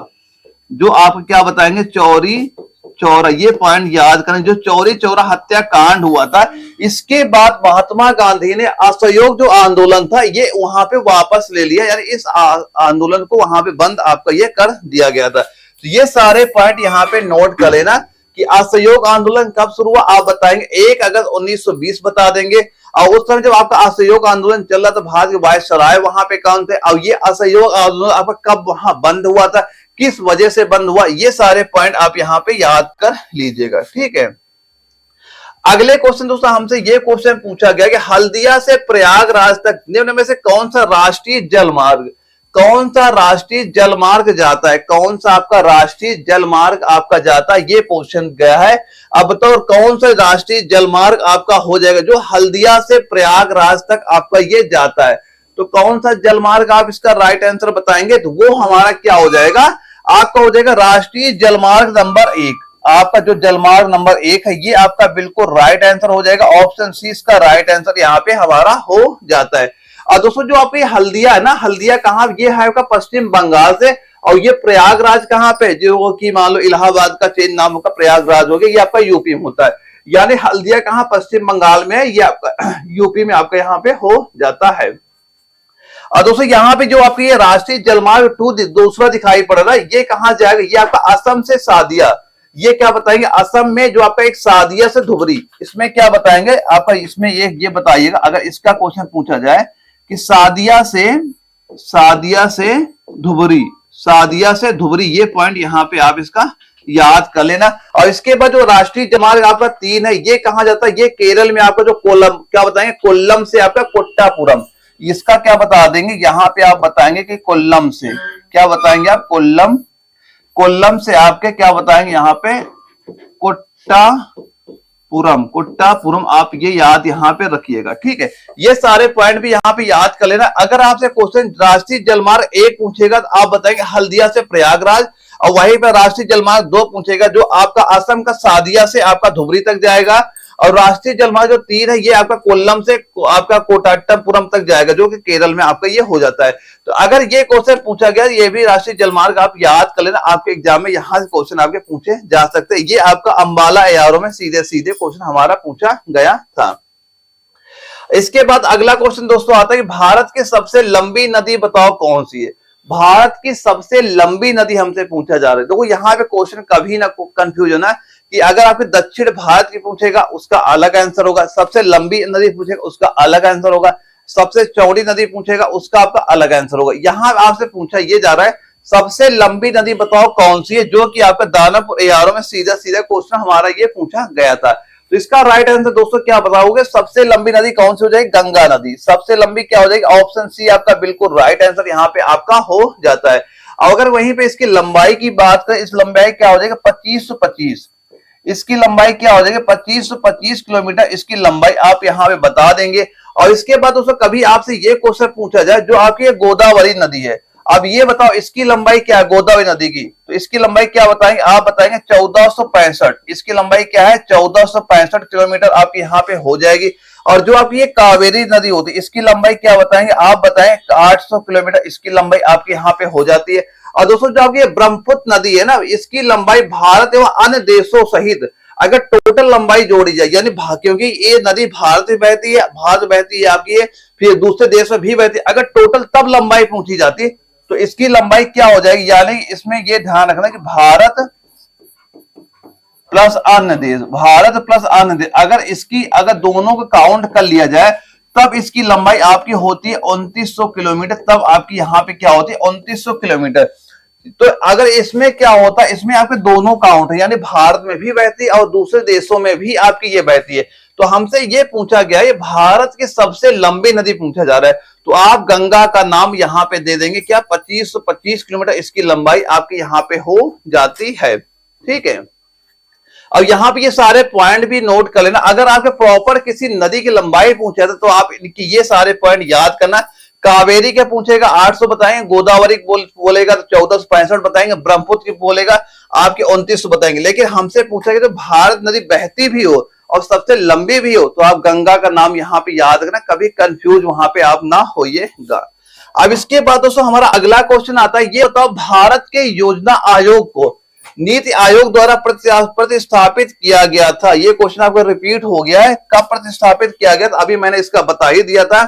जो आप क्या बताएंगे चौरी चौरा, ये पॉइंट याद करें, जो चौरी चौरा हत्याकांड हुआ था इसके बाद महात्मा गांधी ने असहयोग जो आंदोलन था ये वहां पे वापस ले लिया, यानी इस आंदोलन को वहां पे बंद आपका ये कर दिया गया था। तो ये सारे पॉइंट यहाँ पे नोट कर लेना कि असहयोग आंदोलन कब शुरू हुआ, आप बताएंगे 1 अगस्त 1920 बता देंगे। और उस समय जब आपका असहयोग आंदोलन चल रहा था, भारत के वायसराय वहां पे कौन थे, और ये असहयोग आंदोलन आपका कब वहां बंद हुआ था, किस वजह से बंद हुआ, ये सारे पॉइंट आप यहाँ पे याद कर लीजिएगा। ठीक है, अगले क्वेश्चन दोस्तों हमसे ये क्वेश्चन पूछा गया कि हल्दिया से प्रयागराज तक निम्न में से कौन सा राष्ट्रीय जलमार्ग, कौन सा राष्ट्रीय जलमार्ग जाता है, कौन सा आपका राष्ट्रीय जलमार्ग आपका जाता है, ये क्वेश्चन गया है। अब तो कौन सा राष्ट्रीय जलमार्ग आपका हो जाएगा जो हल्दिया से प्रयागराज तक आपका ये जाता है, तो कौन सा जलमार्ग आप इसका राइट आंसर बताएंगे, तो वो हमारा क्या हो जाएगा, आपका हो जाएगा राष्ट्रीय जलमार्ग नंबर 1। आपका जो जलमार्ग नंबर 1 है ये आपका बिल्कुल राइट आंसर हो जाएगा, ऑप्शन सी इसका राइट आंसर यहाँ पे हमारा हो जाता है। और दोस्तों जो आपकी हल्दिया है ना, हल्दिया कहाँ, ये है आपका पश्चिम बंगाल से, और ये प्रयागराज कहाँ पे, जो कि मान लो इलाहाबाद का चेंज नाम का प्रयागराज हो गया, ये आपका यूपी में होता है। यानी हल्दिया कहाँ, पश्चिम बंगाल में है, ये आपका यूपी में आपका यहाँ पे हो जाता है। और दोस्तों यहाँ पे जो आपकी ये राष्ट्रीय जलमार्ग 2 दूसरा दिखाई पड़ रहा है, ये कहाँ जाएगा, ये आपका असम से सादिया, ये क्या बताएंगे, असम में जो आपका एक सादिया से धुबरी, इसमें क्या बताएंगे आपका, इसमें ये बताइएगा अगर इसका क्वेश्चन पूछा जाए कि सादिया से धुबरी, सादिया से धुबरी, ये पॉइंट यहाँ पे आप इसका याद कर लेना। और इसके बाद जो राष्ट्रीय जलमार्ग आपका 3 है, ये कहां जाता है, ये केरल में आपका जो कोल्लम, क्या बताएंगे, कोल्लम से आपका कोट्टापुरम, इसका क्या बता देंगे, यहाँ पे आप बताएंगे कि कोल्लम से, क्या बताएंगे आप, कोल्लम से आपके क्या बताएंगे यहाँ पे, कुट्टापुरम, आप ये याद यहाँ पे रखिएगा। ठीक है, ये सारे पॉइंट भी यहाँ पे याद कर लेना। अगर आपसे क्वेश्चन राष्ट्रीय जलमार्ग 1 पूछेगा तो आप बताएंगे हल्दिया से प्रयागराज, और वहीं पर राष्ट्रीय जलमार्ग 2 पूछेगा जो आपका असम का सादिया से आपका धुबरी तक जाएगा, और राष्ट्रीय जलमार्ग जो 3 है ये आपका कोल्लम से आपका कोट्टापुरम तक जाएगा, जो कि केरल में आपका ये हो जाता है। तो अगर ये क्वेश्चन पूछा गया, ये भी राष्ट्रीय जलमार्ग आप याद कर लेना, आपके एग्जाम में यहाँ से क्वेश्चन आपके पूछे जा सकते हैं। ये आपका अंबाला एआरओ में सीधे सीधे क्वेश्चन हमारा पूछा गया था। इसके बाद अगला क्वेश्चन दोस्तों आता है कि भारत की सबसे लंबी नदी बताओ कौन सी है, भारत की सबसे लंबी नदी हमसे पूछा जा रहा है। देखो यहाँ पे क्वेश्चन कभी ना कंफ्यूजन है कि अगर आपके दक्षिण भारत की पूछेगा उसका अलग आंसर होगा, सबसे लंबी नदी पूछेगा उसका अलग आंसर होगा, सबसे चौड़ी नदी पूछेगा उसका आपका अलग आंसर होगा। यहाँ आपसे पूछा ये जा रहा है सबसे लंबी नदी बताओ कौन सी है, जो कि आपका दानापुर एआरओ में सीधा सीधा क्वेश्चन हमारा ये पूछा गया था। तो इसका राइट आंसर दोस्तों क्या बताओगे, सबसे लंबी नदी कौन सी हो जाएगी, गंगा नदी, सबसे लंबी क्या हो जाएगी, ऑप्शन सी आपका बिल्कुल राइट आंसर यहाँ पे आपका हो जाता है। अगर वहीं पे इसकी लंबाई की बात करें, इस लंबाई क्या हो जाएगा 2525, इसकी लंबाई क्या हो जाएगी 2525 किलोमीटर, इसकी लंबाई आप यहाँ पे बता देंगे। और इसके बाद दोस्तों कभी आपसे ये क्वेश्चन पूछा जाए जो आपकी गोदावरी नदी है, अब ये बताओ इसकी लंबाई क्या है गोदावरी नदी की, तो इसकी लंबाई क्या बताएंगे, आप बताएंगे 1465, इसकी लंबाई क्या है 1465 किलोमीटर आपकी यहाँ पे हो जाएगी। और जो आपकी ये कावेरी नदी होती है इसकी लंबाई क्या बताएंगे, आप बताएं 800 किलोमीटर, इसकी लंबाई आपकी यहाँ पे हो जाती है। और दोस्तों जो आपकी ब्रह्मपुत्र नदी है ना, इसकी लंबाई भारत एवं अन्य देशों सहित अगर टोटल लंबाई जोड़ी जाए, यानी क्योंकि ये नदी भारत में बहती है, भारत बहती है आपकी, फिर दूसरे देश में भी बहती है, अगर टोटल तब लंबाई पूछी जाती है तो इसकी लंबाई क्या हो जाएगी, यानी इसमें ये ध्यान रखना कि भारत प्लस अन्य देश, भारत प्लस अन्य देश, अगर दोनों को काउंट कर लिया जाए तब इसकी लंबाई आपकी होती है 2900 किलोमीटर, तब आपकी यहाँ पे क्या होती है 2900 किलोमीटर। तो अगर इसमें क्या होता है, इसमें आपके दोनों काउंट है, यानी भारत में भी बहती है और दूसरे देशों में भी आपकी ये बहती है। तो हमसे ये पूछा गया है भारत की सबसे लंबी नदी पूछा जा रहा है, तो आप गंगा का नाम यहाँ पे दे देंगे क्या, 2525 किलोमीटर इसकी लंबाई आपकी यहाँ पे हो जाती है। ठीक है, और यहाँ पे ये सारे पॉइंट भी नोट कर लेना। अगर आपके प्रॉपर किसी नदी की लंबाई पूछा था तो आप इनकी ये सारे पॉइंट याद करना। कावेरी के पूछेगा 800 बताएंगे, गोदावरी बोलेगा तो 1465 बताएंगे, ब्रह्मपुत्र की बोलेगा आपके 2900 बताएंगे। लेकिन हमसे पूछा गया तो भारत नदी बहती भी हो और सबसे लंबी भी हो तो आप गंगा का नाम यहाँ पे याद रखना, कभी कंफ्यूज वहां पे आप ना होइएगा। अब इसके बाद दोस्तों हमारा अगला क्वेश्चन आता है, ये बताओ भारत के योजना आयोग को नीति आयोग द्वारा प्रतिस्थापित किया गया था। ये क्वेश्चन आपको रिपीट हो गया है, कब प्रतिस्थापित किया गया था, अभी मैंने इसका बता ही दिया था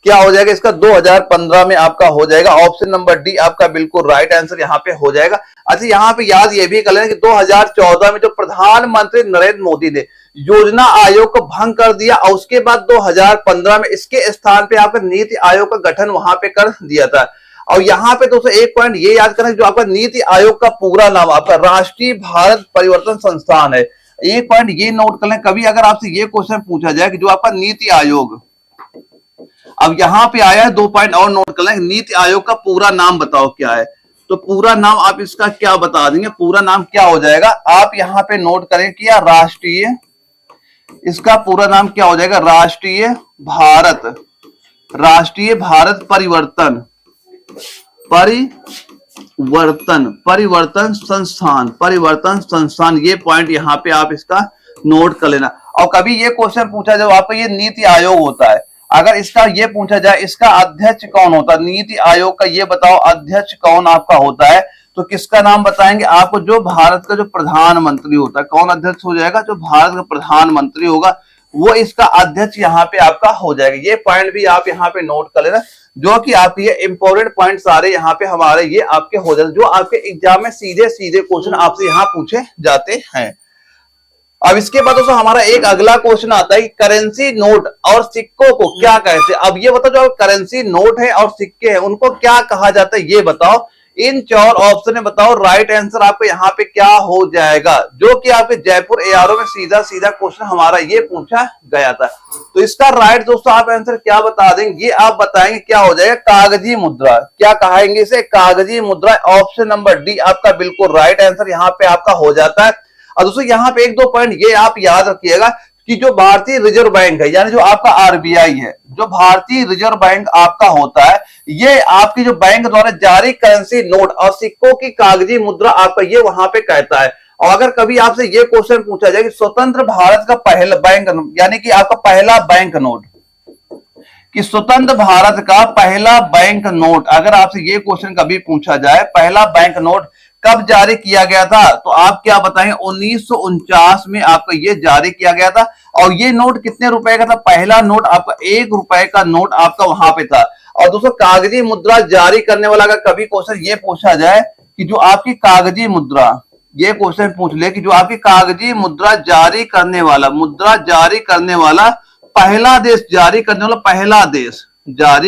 क्या हो जाएगा इसका 2015 में आपका हो जाएगा। ऑप्शन नंबर डी आपका बिल्कुल राइट आंसर यहाँ पे हो जाएगा। अच्छा यहाँ पे याद ये भी कर लेना कि 2014 में जो प्रधानमंत्री नरेंद्र मोदी ने योजना आयोग को भंग कर दिया और उसके बाद 2015 में इसके स्थान पे आपका नीति आयोग का गठन वहां पे कर दिया था। और यहाँ पे दोस्तों एक पॉइंट ये याद करना जो आपका नीति आयोग का पूरा नाम आपका राष्ट्रीय भारत परिवर्तन संस्थान है। एक पॉइंट ये नोट कर लें, कभी अगर आपसे ये क्वेश्चन पूछा जाए कि जो आपका नीति आयोग, अब यहां पे आया है 2 पॉइंट और नोट कर लें, नीति आयोग का पूरा नाम बताओ क्या है। तो पूरा नाम आप इसका क्या बता देंगे, पूरा नाम क्या हो जाएगा, आप यहां पे नोट करें कि राष्ट्रीय, इसका पूरा नाम क्या हो जाएगा, राष्ट्रीय भारत परिवर्तन संस्थान। ये पॉइंट यहां पे आप इसका नोट कर लेना। और कभी ये क्वेश्चन पूछा जाए आपका ये नीति आयोग होता है, अगर इसका ये पूछा जाए इसका अध्यक्ष कौन होता है, नीति आयोग का ये बताओ अध्यक्ष कौन आपका होता है, तो किसका नाम बताएंगे आपको, जो भारत का जो प्रधानमंत्री होता है। कौन अध्यक्ष हो जाएगा, जो भारत का प्रधानमंत्री होगा वो इसका अध्यक्ष यहाँ पे आपका हो जाएगा। ये पॉइंट भी आप यहाँ पे नोट कर लेना, जो कि आपके ये इंपॉर्टेंट पॉइंट सारे यहाँ पे हमारे ये आपके हो जाते, जो आपके एग्जाम में सीधे सीधे क्वेश्चन आपसे यहाँ पूछे जाते हैं। अब इसके बाद दोस्तों हमारा एक अगला क्वेश्चन आता है कि करेंसी नोट और सिक्कों को क्या कहते हैं। अब ये बताओ जो करेंसी नोट है और सिक्के हैं उनको क्या कहा जाता है, ये बताओ। इन 4 ऑप्शन में बताओ राइट आंसर आपको यहाँ पे क्या हो जाएगा, जो कि आपके जयपुर एआरओ में सीधा सीधा क्वेश्चन हमारा ये पूछा गया था। तो इसका राइट दोस्तों आप आंसर क्या बता देंगे, ये आप बताएंगे क्या हो जाएगा, कागजी मुद्रा। क्या कहेंगे इसे, कागजी मुद्रा। ऑप्शन नंबर डी आपका बिल्कुल राइट आंसर यहाँ पे आपका हो जाता है। और दोस्तों यहाँ पे 1-2 पॉइंट ये आप याद रखिएगा कि जो भारतीय रिजर्व बैंक है, यानी जो आपका आरबीआई है, जो भारतीय रिजर्व बैंक आपका होता है, ये आपकी जो बैंक द्वारा जारी करेंसी नोट और सिक्कों की कागजी मुद्रा आपका ये वहां पे कहता है। और अगर कभी आपसे ये क्वेश्चन पूछा जाए कि स्वतंत्र भारत का पहला बैंक, यानी कि आपका पहला बैंक नोट, कि स्वतंत्र भारत का पहला बैंक नोट, अगर आपसे ये क्वेश्चन कभी पूछा जाए पहला बैंक नोट कब जारी किया गया था, तो आप क्या बताएंगे, 1949 में आपका ये जारी किया गया था। और ये नोट कितने रुपए का था, पहला नोट आपका 1 रुपए का नोट आपका वहां पे था। और दोस्तों कागजी मुद्रा जारी करने वाला अगर कभी क्वेश्चन ये पूछा जाए कि जो आपकी कागजी मुद्रा, ये क्वेश्चन पूछ ले कि जो आपकी कागजी मुद्रा जारी करने वाला पहला देश, जारी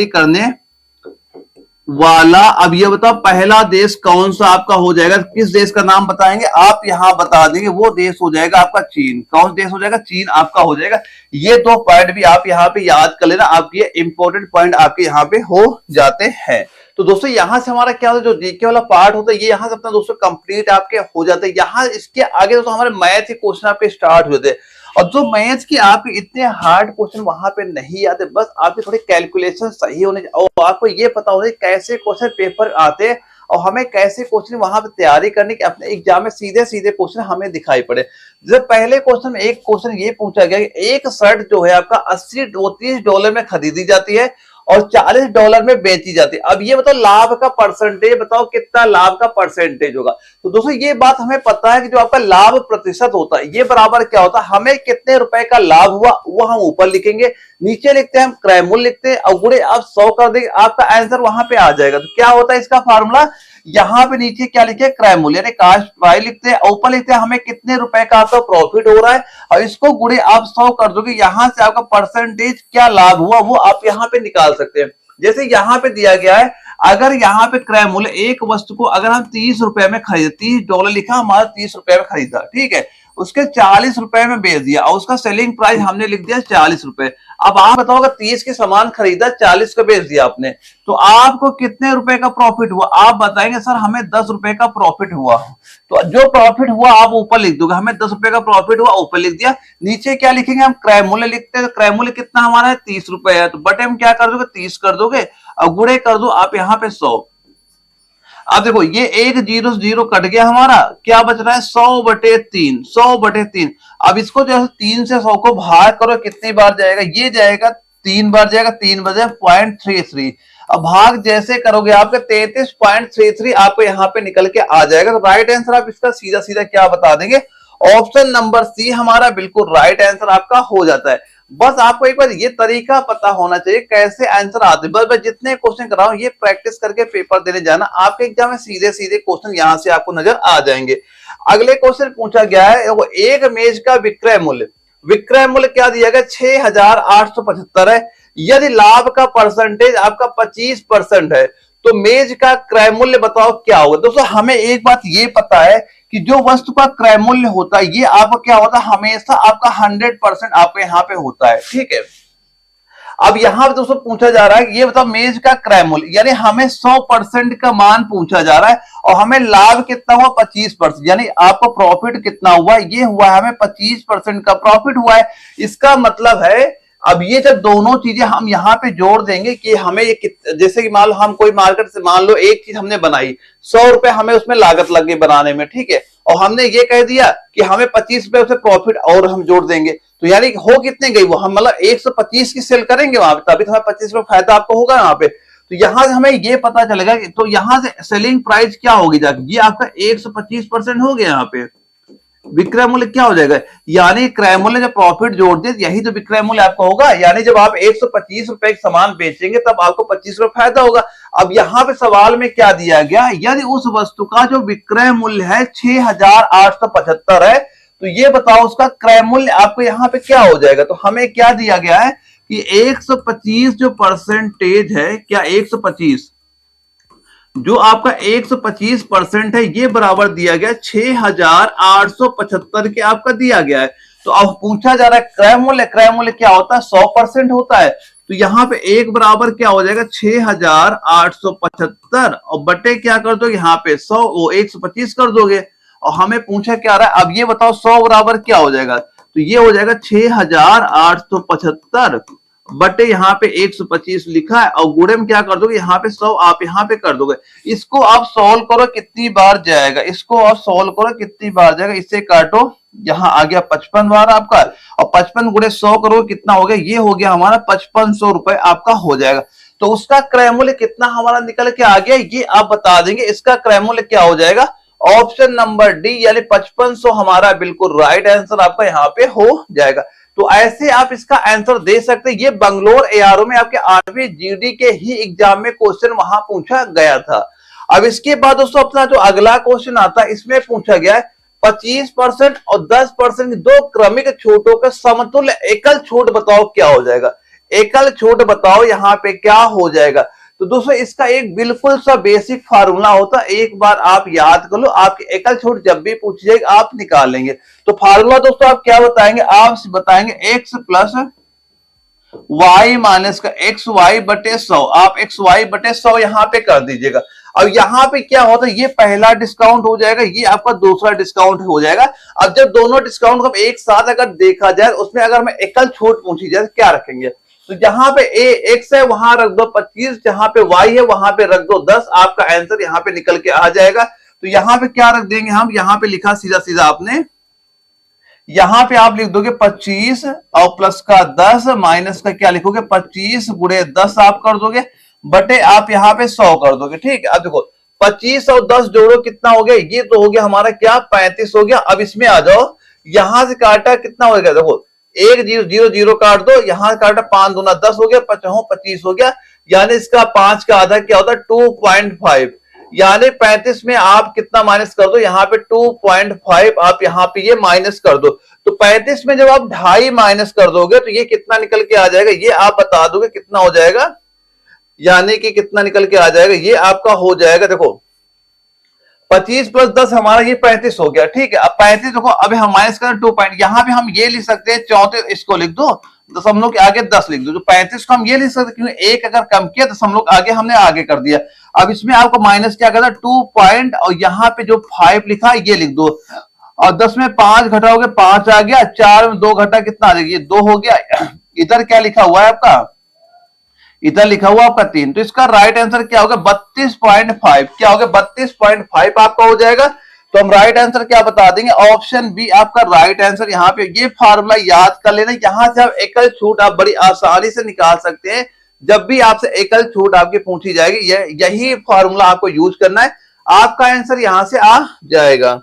करने वाला, अब ये बताओ पहला देश कौन सा आपका हो जाएगा, किस देश का नाम बताएंगे आप यहां बता देंगे, वो देश हो जाएगा आपका चीन। कौन देश हो जाएगा, चीन आपका हो जाएगा। ये 2 पॉइंट भी आप यहाँ पे याद कर लेना, आपके ये इंपॉर्टेंट पॉइंट आपके यहाँ पे हो जाते हैं। तो दोस्तों यहां से हमारा क्या होता है, जो जीके वाला पार्ट होता है ये यहां से अपना दोस्तों कंप्लीट आपके हो जाते हैं। यहाँ इसके आगे दोस्तों हमारे मैथ के क्वेश्चन आपके स्टार्ट होते हैं। और जो मैथ्स की आपके इतने हार्ड क्वेश्चन वहां पे नहीं आते, बस आपके थोड़ी कैलकुलेशन सही होने और आपको ये पता होने कैसे क्वेश्चन पेपर आते हैं और हमें कैसे क्वेश्चन वहां पे तैयारी करने की, अपने एग्जाम में सीधे सीधे क्वेश्चन हमें दिखाई पड़े। जब पहले क्वेश्चन में एक क्वेश्चन ये पूछा गया कि एक शर्ट जो है आपका $30 में खरीदी जाती है और $40 में बेची जाती है। अब ये बताओ लाभ का परसेंटेज बताओ, कितना लाभ का परसेंटेज होगा। तो दोस्तों ये बात हमें पता है कि जो आपका लाभ प्रतिशत होता है ये बराबर क्या होता है, हमें कितने रुपए का लाभ हुआ वो हम ऊपर लिखेंगे, नीचे लिखते हैं हम क्रय मूल्य लिखते हैं और गुणे आप 100 कर देंगे, आपका आंसर वहां पे आ जाएगा। तो क्या होता है इसका फार्मूला, यहाँ पे नीचे क्या लिखे, क्रय मूल्य यानी कास्ट प्राइस लिखते हैं, ऊपर लिखते हैं हमें कितने रुपए का आपका प्रॉफिट हो रहा है और इसको गुणे आप 100 कर दोगे, यहां से आपका परसेंटेज क्या लाभ हुआ वो आप यहाँ पे निकाल सकते हैं। जैसे यहाँ पे दिया गया है, अगर यहाँ पे क्रय मूल्य एक वस्तु को अगर हम 30 रुपए में खरीदे, $30 लिखा, हमारा 30 रुपए में खरीदा, ठीक है, उसके 40 रुपए में बेच दिया और उसका सेलिंग प्राइस हमने लिख दिया 40 रुपए। अब आप बताओगे 30 के सामान खरीदा, 40 का बेच दिया आपने, तो आपको कितने रुपए का प्रॉफिट हुआ, आप बताएंगे सर हमें 10 रुपए का प्रॉफिट हुआ। तो जो प्रॉफिट हुआ आप ऊपर लिख दोगे, हमें 10 रुपए का प्रॉफिट हुआ, ऊपर लिख दिया। नीचे क्या लिखेंगे, हम क्रय मूल्य लिखते हैं, तो क्रय मूल्य कितना हमारा है, 30 रुपए है, तो बटे हम क्या कर दोगे, 30 कर दोगे और गुणे कर दो आप यहाँ पे 100। अब देखो ये एक 0 से 0 कट गया, हमारा क्या बच रहा है, 100/3, 100/3। अब इसको जो है 3 से 100 को भाग करो, कितनी बार जाएगा, ये जाएगा 3 बार जाएगा, 3 बजे 0.33। अब भाग जैसे करोगे आपका 33.33 आपको यहाँ पे निकल के आ जाएगा। तो राइट आंसर आप इसका सीधा सीधा क्या बता देंगे, ऑप्शन नंबर सी हमारा बिल्कुल राइट आंसर आपका हो जाता है। बस आपको एक बार ये तरीका पता होना चाहिए कैसे आंसर आते हैं। बस मैं जितने क्वेश्चन कर रहा हूं ये प्रैक्टिस करके पेपर देने जाना, आपके एग्जाम में सीधे सीधे क्वेश्चन यहां से आपको नजर आ जाएंगे। अगले क्वेश्चन पूछा गया है, वो एक मेज का विक्रय मूल्य क्या दिया गया, 6,875 है। यदि लाभ का परसेंटेज आपका 25% है तो मेज का क्रय मूल्य बताओ क्या होगा। दोस्तों हमें एक बात ये पता है कि जो वस्तु का क्रय मूल्य होता है ये आपका क्या होता है, हमेशा आपका 100% आपके यहाँ पे होता है, ठीक है। अब यहां पे दोस्तों पूछा जा रहा है, ये बताओ मेज का क्रय मूल्य, यानी हमें 100% का मान पूछा जा रहा है और हमें लाभ कितना हुआ, 25%, यानी आपका प्रॉफिट कितना हुआ, ये हुआ है हमें 25% का प्रॉफिट हुआ है। इसका मतलब है अब ये जब दोनों चीजें हम यहाँ पे जोड़ देंगे कि हमें ये जैसे कि मान लो हम कोई मार्केट से मान लो एक चीज हमने बनाई, 100 रुपए हमें उसमें लागत लग गई बनाने में, ठीक है, और हमने ये कह दिया कि हमें 25 रुपए उसे प्रॉफिट और हम जोड़ देंगे, तो यानी हो कितने गई वो, हम मतलब 125 की सेल करेंगे वहां पे, तभी तो हमें 25 रुपए फायदा आपको होगा यहाँ पे। तो यहां से हमें ये पता चलेगा कि तो यहां से सेलिंग प्राइस क्या होगी जाके, ये आपका 125% हो गया, यहाँ पे विक्रय मूल्य क्या हो जाएगा, यानी क्रय मूल्य जब प्रॉफिट जोड़ दे यही तो विक्रय मूल्य आपका होगा। यानी जब आप 125 रुपए का सामान बेचेंगे तब आपको 25 रुपए फायदा होगा। अब यहां पे सवाल में क्या दिया गया, यदि उस वस्तु का जो विक्रय मूल्य है 6,875 है तो ये बताओ उसका क्रय मूल्य आपको यहाँ पे क्या हो जाएगा। तो हमें क्या दिया गया है कि 125 जो परसेंटेज है, क्या 125 जो आपका 125% है ये बराबर दिया गया 6,875 के आपका दिया गया है। तो अब पूछा जा रहा है क्रय मूल्य क्या होता है, 100% होता है, तो यहाँ पे एक बराबर क्या हो जाएगा 6,875 और बटे क्या कर दोगे यहाँ पे 100, वो 125 कर दोगे और हमें पूछा क्या रहा है, अब ये बताओ 100 बराबर क्या हो जाएगा, तो ये हो जाएगा 6,875 बटे यहाँ पे 125 लिखा है और गुणे में क्या कर दोगे यहाँ पे 100 आप यहाँ पे कर दोगे। इसको आप सॉल्व करो कितनी बार जाएगा, इसको आप सॉल्व करो कितनी बार जाएगा, इससे काटो, यहाँ आ गया 55 बार आपका और 55 गुणे 100 करो कितना हो गया, ये हो गया हमारा 5500 रुपए आपका हो जाएगा। तो उसका क्रय मूल्य कितना हमारा निकल के आ गया ये आप बता देंगे, इसका क्रय मूल्य क्या हो जाएगा, ऑप्शन नंबर डी यानी 5500 हमारा बिल्कुल राइट आंसर आपका यहाँ पे हो जाएगा। तो ऐसे आप इसका आंसर दे सकते हैं। ये बंगलोर एआरओ में आपके 8वीं जीडी के ही एग्जाम में क्वेश्चन वहां पूछा गया था। अब इसके बाद दोस्तों अपना जो अगला क्वेश्चन आता है इसमें पूछा गया है 25% और 10% दो क्रमिक छूटों का समतुल्य एकल छूट बताओ क्या हो जाएगा, एकल छूट बताओ यहाँ पे क्या हो जाएगा। तो दोस्तों इसका एक बिल्कुल सा बेसिक फार्मूला होता है, एक बार आप याद कर लो, आपकी एकल छूट जब भी पूछी जाएगी आप निकाल लेंगे। तो फार्मूला दोस्तों आप क्या बताएंगे, आप बताएंगे x प्लस y माइनस का एक्स वाई बटे 100, आप एक्स वाई बटे 100 यहाँ पे कर दीजिएगा। अब यहाँ पे क्या होता है, ये पहला डिस्काउंट हो जाएगा, ये आपका दूसरा डिस्काउंट हो जाएगा। अब जब दोनों डिस्काउंट को एक साथ अगर देखा जाए उसमें अगर मैं एकल छूट पूछी जाए क्या रखेंगे, तो जहां पे x है वहां रख दो 25, जहां पे y है वहां पे रख दो 10, आपका आंसर यहाँ पे निकल के आ जाएगा। तो यहाँ पे क्या रख देंगे हम, यहाँ पे लिखा सीधा सीधा आपने, यहाँ पे आप लिख दोगे 25 और प्लस का 10 माइनस का क्या लिखोगे 25 गुणे 10 आप कर दोगे बटे आप यहाँ पे 100 कर दोगे, ठीक है। अब देखो 25 और 10 जोड़ो कितना हो गया, ये तो हो गया हमारा क्या 35 हो गया। अब इसमें आ जाओ, यहां से काटा कितना हो गया, देखो 1 0 0 0 काट दो, यहां काटा 5 दूना 10 हो गया, 25 हो गया, यानी इसका 5 का आधा क्या होता है 2.5, यानी 35 में आप कितना माइनस कर दो, यहाँ पे 2.5 आप यहाँ पे ये माइनस कर दो। तो 35 में जब आप 2.5 माइनस कर दोगे तो ये कितना निकल के आ जाएगा, ये आप बता दोगे कितना हो जाएगा, यानी कि कितना निकल के आ जाएगा, ये आपका हो जाएगा देखो 25 प्लस 10 हमारा ये 35 हो गया, ठीक है। अब 35 देखो अब हम माइनस करें 2 पॉइंट, यहाँ पे हम ये लिख सकते हैं 34, इसको लिख दो दशमलव के आगे 10 लिख दो, तो 35 को हम ये लिख सकते क्योंकि एक अगर कम किया दशमलव आगे हमने आगे कर दिया। अब इसमें आपको माइनस क्या करना 2 पॉइंट और यहाँ पे जो 5 लिखा है ये लिख दो और 10 में 5 घटाओगे 5 आ गया, 4 में 2 घटा कितना आ जाएगा, ये 2 हो गया। इधर क्या लिखा हुआ है आपका, इधर लिखा हुआ आपका 3, तो इसका राइट आंसर क्या होगा 32.5, क्या होगा 32.5 आपका हो जाएगा। तो हम राइट आंसर क्या बता देंगे, ऑप्शन बी आपका राइट आंसर। यहाँ पे ये फार्मूला याद कर लेना, यहां से आप एकल छूट आप बड़ी आसानी से निकाल सकते हैं। जब भी आपसे एकल छूट आपकी पूछी जाएगी यही फार्मूला आपको यूज करना है, आपका आंसर यहां से आ जाएगा।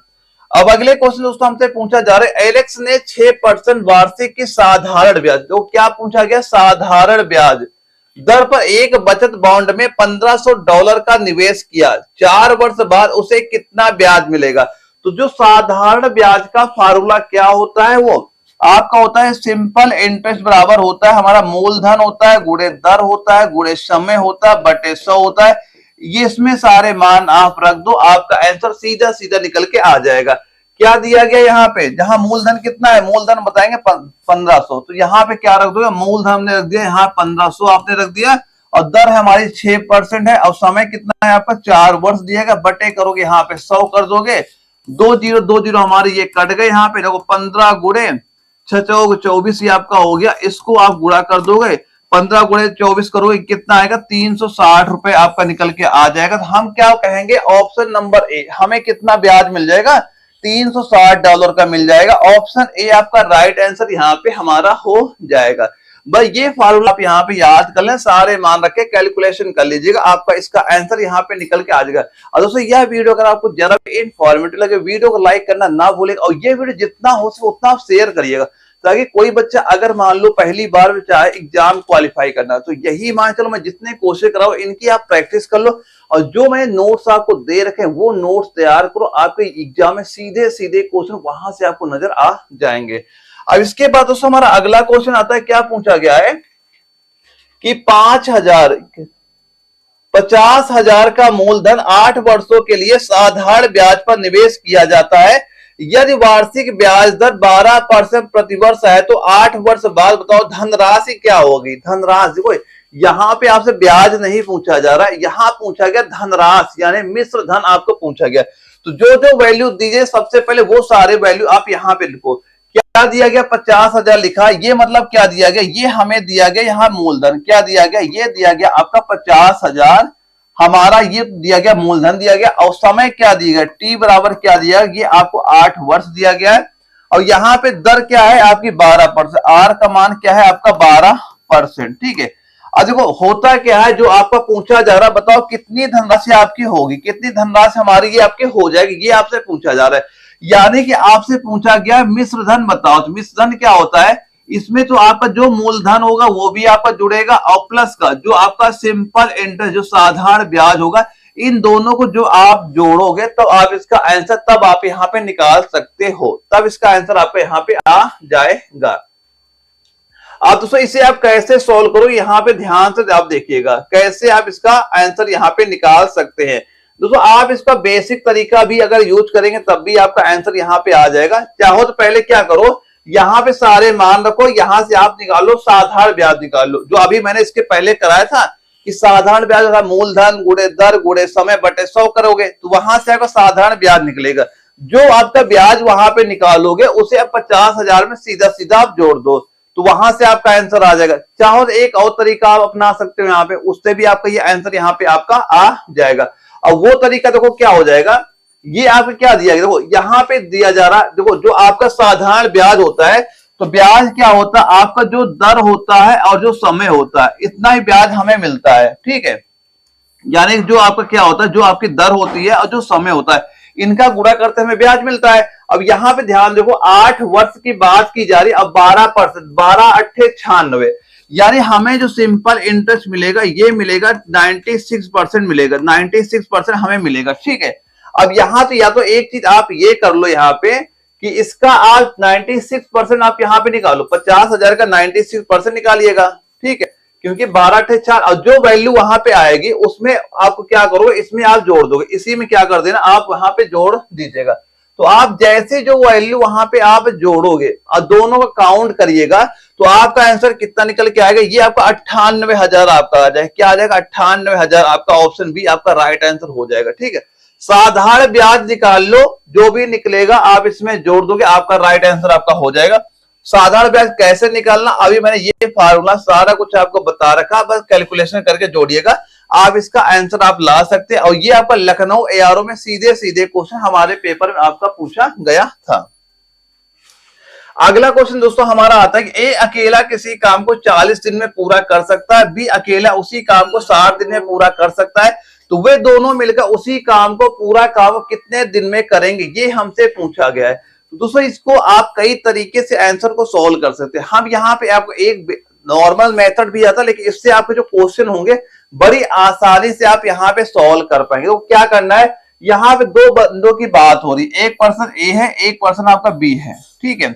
अब अगले क्वेश्चन दोस्तों हमसे पूछा जा रहा है, एलेक्स ने 6% वार्षिक की साधारण ब्याज, तो क्या पूछा गया, साधारण ब्याज दर पर एक बचत बॉन्ड में $1500 का निवेश किया, 4 वर्ष बाद उसे कितना ब्याज मिलेगा। तो जो साधारण ब्याज का फार्मूला क्या होता है, वो आपका होता है सिंपल इंटरेस्ट बराबर होता है हमारा मूलधन होता है गुणे दर होता है गुणे समय होता है बटे 100 होता है। ये इसमें सारे मान आप रख दो, आपका आंसर सीधा सीधा निकल के आ जाएगा। क्या दिया गया यहाँ पे, जहां मूलधन कितना है, मूलधन बताएंगे 1500, तो यहाँ पे क्या रख दोगे, मूलधन हमने रख दिया यहाँ 1500 आपने रख दिया, और दर हमारी 6% है, और समय कितना है आपका 4 वर्ष दिया गया, बटे करोगे यहाँ पे 100 कर दोगे, 2 0 हमारे ये कट गए, यहाँ पे देखो 15 गुणे 6 24 ये आपका हो गया, इसको आप गुणा कर दोगे, 15 गुणे 24 करोगे कितना आएगा, 360 रुपए आपका निकल के आ जाएगा। तो हम क्या कहेंगे, ऑप्शन नंबर ए, हमें कितना ब्याज मिल जाएगा, $360 का मिल जाएगा। ऑप्शन ए आपका राइट आंसर यहाँ पे हमारा हो जाएगा। बस ये फार्मूला आप यहाँ पे याद कर लें, सारे मान रखे कैलकुलेशन कर लीजिएगा, आपका इसका आंसर यहाँ पे निकल के आ जाएगा। और दोस्तों यह वीडियो अगर आपको जरा भी इंफॉर्मेटिव लगे, वीडियो को लाइक करना ना भूलेगा, और ये वीडियो जितना हो सके उतना आप शेयर करिएगा, ताकि कोई बच्चा अगर मान लो पहली बार में चाहे एग्जाम क्वालिफाई करना, तो यही मान चलो मैं जितने कोशिश कर रहा हूं इनकी आप प्रैक्टिस कर लो, और जो मैंने नोट्स आपको दे रखे हैं वो नोट्स तैयार करो, आपके एग्जाम में सीधे सीधे क्वेश्चन वहां से आपको नजर आ जाएंगे। अब इसके बाद दोस्तों हमारा अगला क्वेश्चन आता है, क्या पूछा गया है कि 50,000 का मूलधन 8 वर्षों के लिए साधारण ब्याज पर निवेश किया जाता है, यदि वार्षिक ब्याज दर 12% प्रतिवर्ष है तो 8 वर्ष बाद बताओ धनराशि क्या होगी। धनराशि देखो यहाँ पे आपसे ब्याज नहीं पूछा जा रहा है, यहाँ पूछा गया धनराशि यानी मिश्र धन आपको पूछा गया। तो जो जो वैल्यू दीजिए सबसे पहले वो सारे वैल्यू आप यहाँ पे लिखो। क्या दिया गया, 50,000 लिखा, ये मतलब क्या दिया गया, ये हमें दिया गया यहाँ मूलधन, क्या दिया गया, ये दिया गया आपका 50,000 हमारा, ये दिया गया मूलधन दिया गया, और समय क्या दिया गया, टी बराबर क्या दिया, ये आपको 8 वर्ष दिया गया है, और यहाँ पे दर क्या है आपकी 12%, आर का मान क्या है आपका 12%, ठीक है। अब देखो होता क्या है, जो आपका पूछा जा रहा है, बताओ कितनी धनराशि आपकी होगी, कितनी धनराशि हमारी ये आपके हो जाएगी, ये आपसे पूछा जा रहा है। यानी कि आपसे पूछा गया मिश्र धन बताओ, तो मिश्र धन क्या होता है, इसमें तो आपका जो मूलधन होगा वो भी आपका जुड़ेगा, और प्लस का जो आपका सिंपल इंटरेस्ट जो साधारण ब्याज होगा, इन दोनों को जो आप जोड़ोगे तो आप इसका आंसर तब आप यहाँ पे निकाल सकते हो, तब इसका आंसर आपका यहाँ पे आ जाएगा। आप दोस्तों इसे आप कैसे सॉल्व करो, यहाँ पे ध्यान से आप देखिएगा कैसे आप इसका आंसर यहाँ पे निकाल सकते हैं। दोस्तों आप इसका बेसिक तरीका भी अगर यूज करेंगे तब भी आपका आंसर यहाँ पे आ जाएगा। चाहो तो पहले क्या करो, यहाँ पे सारे मान रखो, यहां से आप निकालो साधारण ब्याज निकाल लो, जो अभी मैंने इसके पहले कराया था कि साधारण ब्याज था मूलधन गुणे दर गुणे समय बटे 100 करोगे, तो वहां से आपका साधारण ब्याज निकलेगा। जो आपका ब्याज वहां पे निकालोगे उसे आप 50,000 में सीधा सीधा आप जोड़ दो, तो वहां से आपका आंसर आ जाएगा। चाहो तो एक और तरीका आप अपना सकते हो यहाँ पे, उससे भी आपका ये आंसर यहाँ पे आपका आ जाएगा। और वो तरीका देखो क्या हो जाएगा, ये आपको क्या दिया गया, देखो यहाँ पे दिया जा रहा है, देखो जो आपका साधारण ब्याज होता है, तो ब्याज क्या होता है आपका जो दर होता है और जो समय होता है, इतना ही ब्याज हमें मिलता है, ठीक है। यानी जो आपका क्या होता है, जो आपकी दर होती है और जो समय होता है, इनका गुणा करते हमें ब्याज मिलता है। अब यहाँ पे ध्यान देखो 8 वर्ष की बात की जा रही है, अब 12%, 12 8 96, यानी हमें जो सिंपल इंटरेस्ट मिलेगा ये मिलेगा 96% मिलेगा, 96% हमें मिलेगा, ठीक है। अब यहाँ तो या तो एक चीज आप ये कर लो यहाँ पे कि इसका आप 96% आप यहाँ पे निकालो, 50,000 का 96% निकालिएगा, ठीक है, क्योंकि 12 8 4, और जो वैल्यू वहां पे आएगी उसमें आपको क्या करोगे, इसमें आप जोड़ दोगे, इसी में क्या कर देना आप वहां पे जोड़ दीजिएगा। तो आप जैसे जो वैल्यू वहां पे आप जोड़ोगे और दोनों का काउंट करिएगा तो आपका आंसर कितना निकल के आएगा, ये आपका 98,000 आपका आ जाएगा, क्या आ जाएगा 98,000, आपका ऑप्शन बी आपका राइट आंसर हो जाएगा, ठीक है। साधारण ब्याज निकाल लो, जो भी निकलेगा आप इसमें जोड़ दोगे, आपका राइट आंसर आपका हो जाएगा। साधारण ब्याज कैसे निकालना अभी मैंने ये फार्मूला सारा कुछ आपको बता रखा, बस कैलकुलेशन करके जोड़िएगा, आप इसका आंसर आप ला सकते हैं। और ये आपका लखनऊ एआरओ में सीधे सीधे क्वेश्चन हमारे पेपर में आपका पूछा गया था। अगला क्वेश्चन दोस्तों हमारा आता है कि ए अकेला किसी काम को 40 दिन में पूरा कर सकता है, बी अकेला उसी काम को 60 दिन में पूरा कर सकता है, तो वे दोनों मिलकर उसी काम को, पूरा काम कितने दिन में करेंगे, ये हमसे पूछा गया है। तो दोस्तों इसको आप कई तरीके से आंसर को सॉल्व कर सकते हैं। हम यहाँ पे आपको एक नॉर्मल मेथड भी आता है, लेकिन इससे आपके जो क्वेश्चन होंगे बड़ी आसानी से आप यहाँ पे सॉल्व कर पाएंगे। तो क्या करना है, यहाँ पे दो बंदों की बात हो रही, एक पर्सन ए है, एक पर्सन आपका बी है, ठीक है।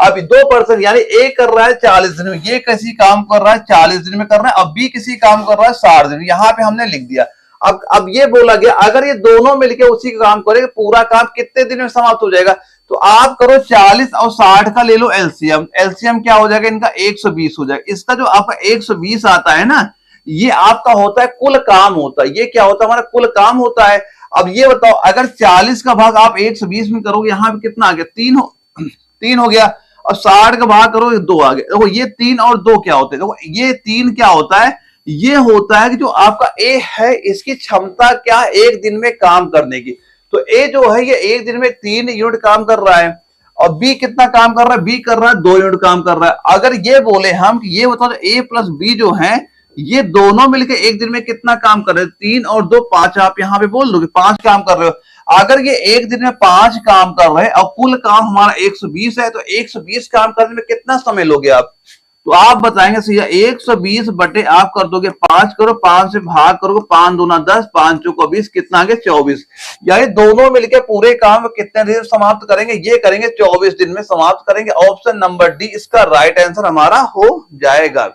अब दो पर्सन यानी ए कर रहा है 40 दिन में, ये किसी काम कर रहा है 40 दिन में कर रहा है, अब बी किसी काम कर रहा है 60 दिन, यहाँ पे हमने लिख दिया। अब ये बोला गया अगर ये दोनों मिलकर उसी का काम करेंगे पूरा काम कितने दिन में समाप्त हो जाएगा। तो आप करो 40 और 60 का ले लो एलसीएम, एलसीएम क्या हो जाएगा इनका 120 हो जाएगा। इसका जो आपका 120 आता है ना, ये आपका होता है कुल काम होता है, ये क्या होता है हमारा कुल काम होता है। अब ये बताओ अगर 40 का भाग आप 120 में करोगे, यहाँ पे कितना आ गया, 3 हो गया, और 60 का भाग करोगे 2 आ गया। देखो ये 3 और 2 क्या होते हैं, देखो ये 3 क्या होता है, ये होता है कि जो आपका ए है इसकी क्षमता क्या है एक दिन में काम करने की। तो ए जो है ये एक दिन में 3 यूनिट काम कर रहा है, और बी कितना काम कर रहा है, बी कर रहा है 2 यूनिट काम कर रहा है। अगर ये बोले हम कि ये बताओ ए प्लस बी जो है ये दोनों मिलकर एक दिन में कितना काम कर रहे हैं, 3 और 2 5, आप यहाँ पे बोल दोगे 5 काम कर रहे हो। अगर ये एक दिन में 5 काम कर रहे हैं और कुल काम हमारा 120 है, तो 120 काम करने में कितना समय लोगे आप, तो आप बताएंगे सही है 120 बटे आप कर दोगे 5 करो, 5 से भाग करोगे, 5 दूना 10, 5 चौका 20, कितना आगे 24। यानी दोनों मिलकर पूरे काम कितने दिन समाप्त करेंगे, ये करेंगे 24 दिन में समाप्त करेंगे। ऑप्शन नंबर डी इसका राइट आंसर हमारा हो जाएगा।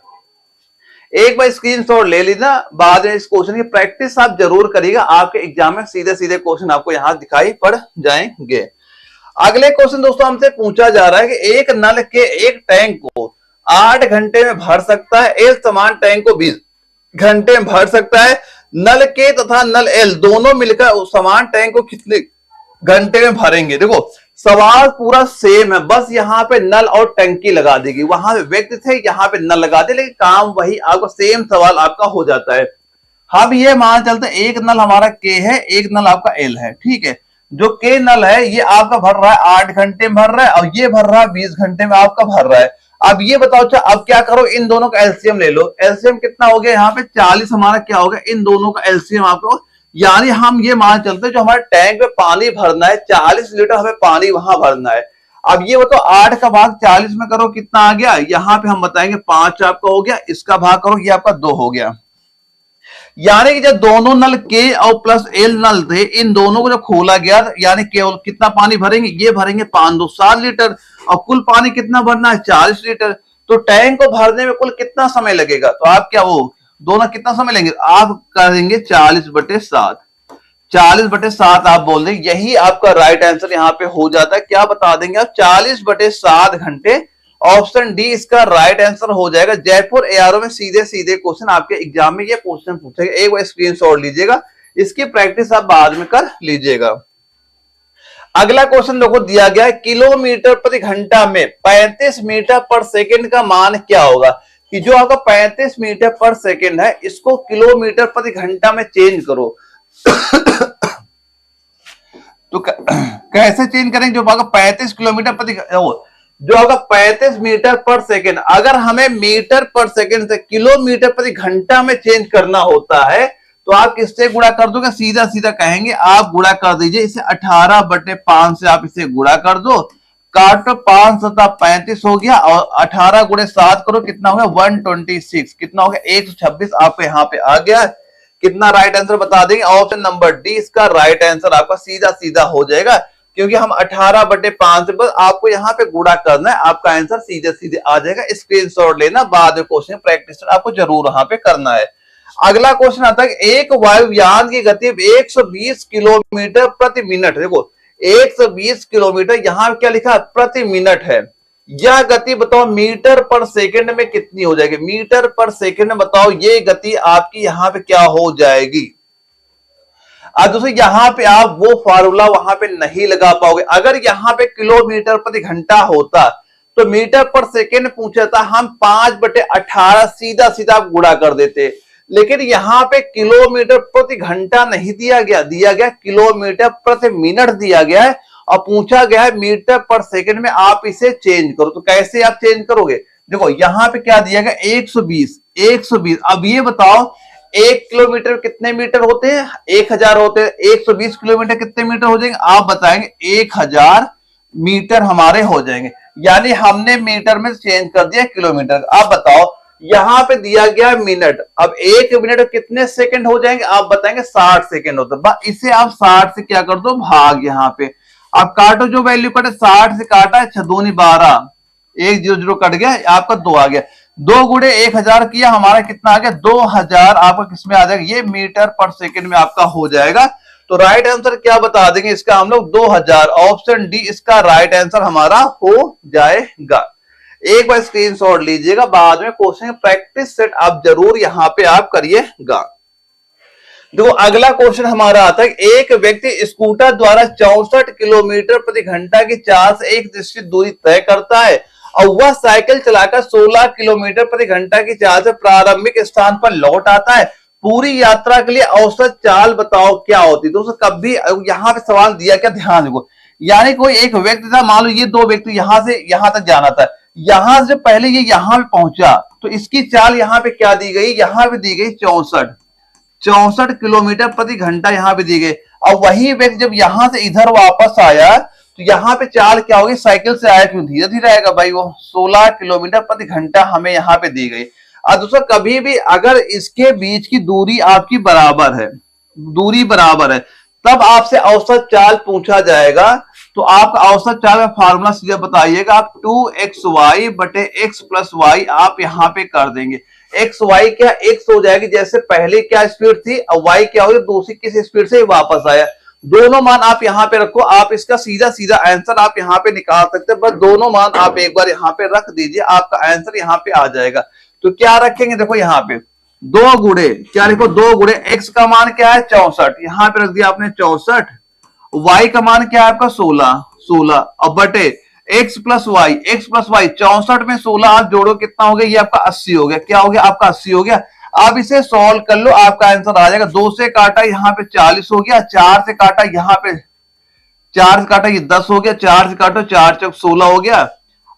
एक बार स्क्रीनशॉट ले लेना, बाद में इस क्वेश्चन की प्रैक्टिस आप जरूर करिएगा, आपके एग्जाम में सीधे सीधे क्वेश्चन आपको यहां दिखाई पड़ जाएंगे। अगले क्वेश्चन दोस्तों हमसे पूछा जा रहा है कि एक नल के एक टैंक को 8 घंटे में भर सकता है, एल समान टैंक को 20 घंटे में भर सकता है। नल के तथा नल एल दोनों मिलकर उस समान टैंक को कितने घंटे में भरेंगे। देखो सवाल पूरा सेम है, बस यहाँ पे नल और टंकी लगा देगी, वहां पे व्यक्ति थे यहाँ पे नल लगा दे, लेकिन काम वही आपका सेम सवाल आपका हो जाता है। हम ये मान चलते हैं एक नल हमारा के है, एक नल आपका एल है, ठीक है। जो के नल है ये आपका भर रहा है 8 घंटे में भर रहा है, और ये भर रहा है 20 घंटे में आपका भर रहा है। अब ये बताओ अच्छा अब क्या करो, इन दोनों का एलसीएम ले लो। एलसीएम कितना हो गया यहाँ पे 40, हमारा क्या होगा इन दोनों का एलसीएम आपको, यानी हम ये मान चलते हैं जो हमारे टैंक में पानी भरना है 40 लीटर हमें पानी वहां भरना है। अब ये बताओ 8 का भाग 40 में करो कितना आ गया, यहाँ पे हम बताएंगे 5 आपका हो गया, इसका भाग करो ये आपका 2 हो गया। यानी कि जब दोनों नल के और प्लस एल नल थे, इन दोनों को जब खोला गया यानी केवल कितना पानी भरेंगे, ये भरेंगे 5 2 7 लीटर, और कुल पानी कितना भरना है 40 लीटर। तो टैंक को भरने में कुल कितना समय लगेगा, तो आप क्या वो दोनों कितना समय लेंगे, आप करेंगे 40/7, 40/7 आप बोल देंगे, यही आपका राइट आंसर यहाँ पे हो जाता है। क्या बता देंगे आप 40/7 घंटे, ऑप्शन डी इसका राइट आंसर हो जाएगा। जयपुर एआरओ में सीधे सीधे क्वेश्चन आपके एग्जाम में ये क्वेश्चन पूछेगा, एक बार स्क्रीनशॉट लीजिएगा, इसकी प्रैक्टिस आप बाद में कर लीजिएगा। अगला क्वेश्चन देखो दिया गया है किलोमीटर प्रति घंटा में 35 मीटर पर सेकंड का मान क्या होगा। कि जो आपका 35 मीटर पर सेकंड है इसको किलोमीटर प्रति घंटा में चेंज करो। तो कैसे चेंज करेंगे, जो आपका 35 किलोमीटर प्रति, जो आपका 35 मीटर पर सेकंड, अगर हमें मीटर पर सेकंड से किलोमीटर प्रति घंटा में चेंज करना होता है तो आप किससे गुणा कर दोगे, सीधा सीधा कहेंगे आप गुणा कर दीजिए, इसे 18/5 से आप इसे गुणा कर दो, काटो 5 7 35 हो गया, और 18 × 7 करो कितना हो गया 126, कितना हो गया 126 आपको यहाँ पे आ गया। कितना राइट आंसर बता देंगे, ऑप्शन नंबर डी इसका राइट आंसर आपका सीधा सीधा हो जाएगा, क्योंकि हम 18/5 से बस आपको यहाँ पे गुणा करना है, आपका आंसर सीधे सीधे आ जाएगा। स्क्रीनशॉट लेना, बाद में क्वेश्चन प्रैक्टिस आपको जरूर यहाँ पे करना है। अगला क्वेश्चन आता है एक वायुयान की गति 120 किलोमीटर प्रति मिनट, देखो 120 किलोमीटर, यहां क्या लिखा है प्रति मिनट है, यह गति बताओ मीटर पर सेकंड में कितनी हो जाएगी, मीटर पर सेकंड में बताओ ये गति आपकी यहां पे क्या हो जाएगी। अब दोस्तों यहां पे आप वो फार्मूला वहां पे नहीं लगा पाओगे, अगर यहां पे किलोमीटर प्रति घंटा होता तो मीटर पर सेकंड पूछा था, हम 5/18 सीधा सीधा गुणा कर देते, लेकिन यहां पे किलोमीटर प्रति घंटा नहीं दिया गया, दिया गया किलोमीटर प्रति मिनट दिया गया है, और पूछा गया है मीटर पर सेकंड में, आप इसे चेंज करो। तो कैसे आप चेंज करोगे, देखो यहां पे क्या दिया गया 120, अब ये बताओ 1 किलोमीटर कितने मीटर होते हैं? 1000 होते हैं। 120 किलोमीटर कितने मीटर हो जाएंगे? आप बताएंगे 1000 मीटर हमारे हो जाएंगे। यानी हमने मीटर में चेंज कर दिया किलोमीटर। आप बताओ, यहां पे दिया गया मिनट, अब 1 मिनट कितने सेकंड हो जाएंगे? आप बताएंगे 60 सेकंड होता है। इसे आप 60 से क्या कर दो, भाग। यहां पे आप काटो, जो वैल्यू कटे 60 से काटा, 6 दूनी 12, 1 0 0 कट गया, आपका 2 आ गया। 2 गुणे 1000 किया, हमारा कितना आ गया? 2000 आपका किसमें आ जाएगा? ये मीटर पर सेकंड में आपका हो जाएगा। तो राइट आंसर क्या बता देंगे इसका हम लोग? 2000। ऑप्शन डी इसका राइट आंसर हमारा हो जाएगा। एक बार स्क्रीनशॉट लीजिएगा, बाद में क्वेश्चन प्रैक्टिस सेट आप जरूर यहां पे आप करिएगा। देखो अगला क्वेश्चन हमारा आता है, एक व्यक्ति स्कूटर द्वारा 64 किलोमीटर प्रति घंटा की चाल से एक निश्चित दूरी तय करता है और वह साइकिल चलाकर 16 किलोमीटर प्रति घंटा की चाल से प्रारंभिक स्थान पर लौट आता है। पूरी यात्रा के लिए औसत चाल बताओ क्या होती है? दोस्तों कभी यहां पे सवाल दिया क्या, ध्यान देखो। यानी कोई एक व्यक्ति था, मान लो ये दो व्यक्ति यहां से यहां तक जाना था, यहां से पहले ये यहां पे पहुंचा, तो इसकी चाल यहां पे क्या दी गई? यहां पे दी गई 64 किलोमीटर प्रति घंटा यहां पे दी गई। और वही व्यक्ति जब यहां से इधर वापस आया तो यहां पे चाल क्या होगी? साइकिल से आया, क्यों धीरे धीरे आएगा भाई, वो 16 किलोमीटर प्रति घंटा हमें यहां पे दी गई। और दोस्तों कभी भी अगर इसके बीच की दूरी आपकी बराबर है, दूरी बराबर है, तब आपसे औसत चाल पूछा जाएगा। तो आप औसत चाल का फार्मूला सीधा बताइएगा, आप 2xy बटे x प्लस वाई आप यहां पे कर देंगे। एक्स वाई क्या x हो जाएगी, जैसे पहले क्या स्पीड थी और y क्या होगी, दूसरी किस स्पीड से वापस आया। दोनों मान आप यहां पे रखो, आप इसका सीधा सीधा आंसर आप यहां पे निकाल सकते हैं। बस दोनों मान आप एक बार यहां पे रख दीजिए, आपका आंसर यहां पे आ जाएगा। तो क्या रखेंगे? देखो यहां पे 2 गुणे क्या लिखो, 2 गुणे x का मान क्या है? 64, यहां पे रख दिया आपने 64। y का मान क्या है आपका? 16 और बटे x प्लस वाई, 64 में 16 आप जोड़ो, कितना हो गया? ये आपका 80 हो गया। क्या हो गया? आपका 80 हो गया। आप इसे सॉल्व कर लो, आपका आंसर आ जाएगा। 2 से काटा यहां पे 40 हो गया, 4 से काटा यहां पे 4 से काटा ये 10 हो गया, 4 से काटो 4 चौक 16 हो गया।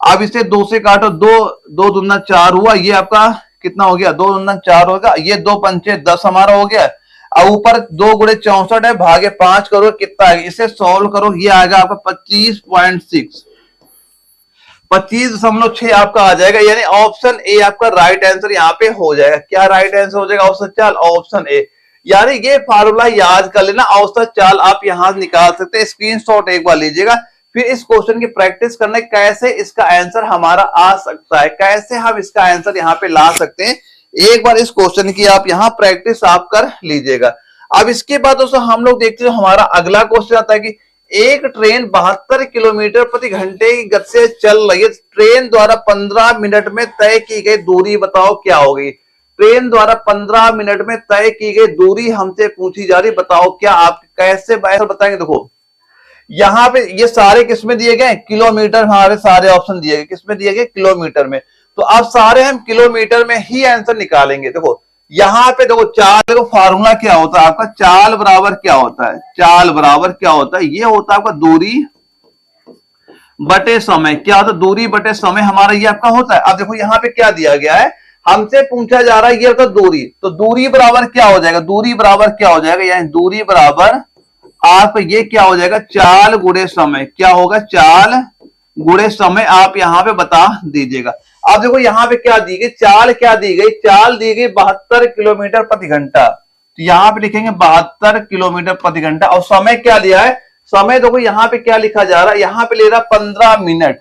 अब इसे 2 से काटो, 2 दूना 4 हुआ, ये आपका कितना हो गया? 2 दूना 4 होगा, ये 2 पंचे 10 हमारा हो गया। अब ऊपर 2 गुणे 64 है, भागे 5 करो, कितना आएगा? इसे सॉल्व करो, ये आएगा आपका 25.6, 25.6 आपका आ जाएगा। यानी ऑप्शन ए आपका राइट आंसर यहाँ पे हो जाएगा। क्या राइट आंसर हो जाएगा? औसत चाल, ऑप्शन ए। यानी ये फार्मूला याद कर लेना, औसत चाल आप यहां निकाल सकते हैं। स्क्रीनशॉट एक बार लीजिएगा, फिर इस क्वेश्चन की प्रैक्टिस करने कैसे इसका आंसर हमारा आ सकता है, कैसे हम इसका आंसर यहाँ पे ला सकते हैं। एक बार इस क्वेश्चन की आप यहाँ प्रैक्टिस आप कर लीजिएगा। अब इसके बाद दोस्तों हम लोग देखते हैं, हमारा अगला क्वेश्चन आता है कि एक ट्रेन 72 किलोमीटर प्रति घंटे की गति से चल रही है, ट्रेन द्वारा 15 मिनट में तय की गई दूरी बताओ क्या होगी। ट्रेन द्वारा 15 मिनट में तय की गई दूरी हमसे पूछी जा रही, बताओ क्या। आप कैसे बताएंगे? देखो यहां पे ये सारे किसमें दिए गए? किलोमीटर, हमारे सारे ऑप्शन दिए गए किसमें दिए गए? किलोमीटर में। तो अब सारे हम किलोमीटर में ही आंसर निकालेंगे। देखो यहां पे देखो चाल, देखो फार्मूला क्या होता है आपका? चाल बराबर क्या होता है? चाल बराबर क्या होता है? ये होता है आपका दूरी बटे समय। क्या होता है? दूरी बटे समय हमारा ये आपका होता है। अब देखो यहाँ पे क्या दिया गया है, हमसे पूछा जा रहा है ये होता दूरी, तो दूरी बराबर क्या हो जाएगा? दूरी बराबर क्या हो जाएगा? यानी दूरी बराबर आप ये क्या हो जाएगा? चाल गुणे समय। क्या होगा? चाल गुणे समय आप यहां पे बता दीजिएगा। अब देखो यहां पे क्या दी गई? चाल क्या दी गई? चाल दी गई 72 किलोमीटर प्रति घंटा, तो यहां पे लिखेंगे 72 किलोमीटर प्रति घंटा। और समय क्या लिया है? समय देखो यहां पे क्या लिखा जा रहा है? यहां पे ले रहा 15 मिनट।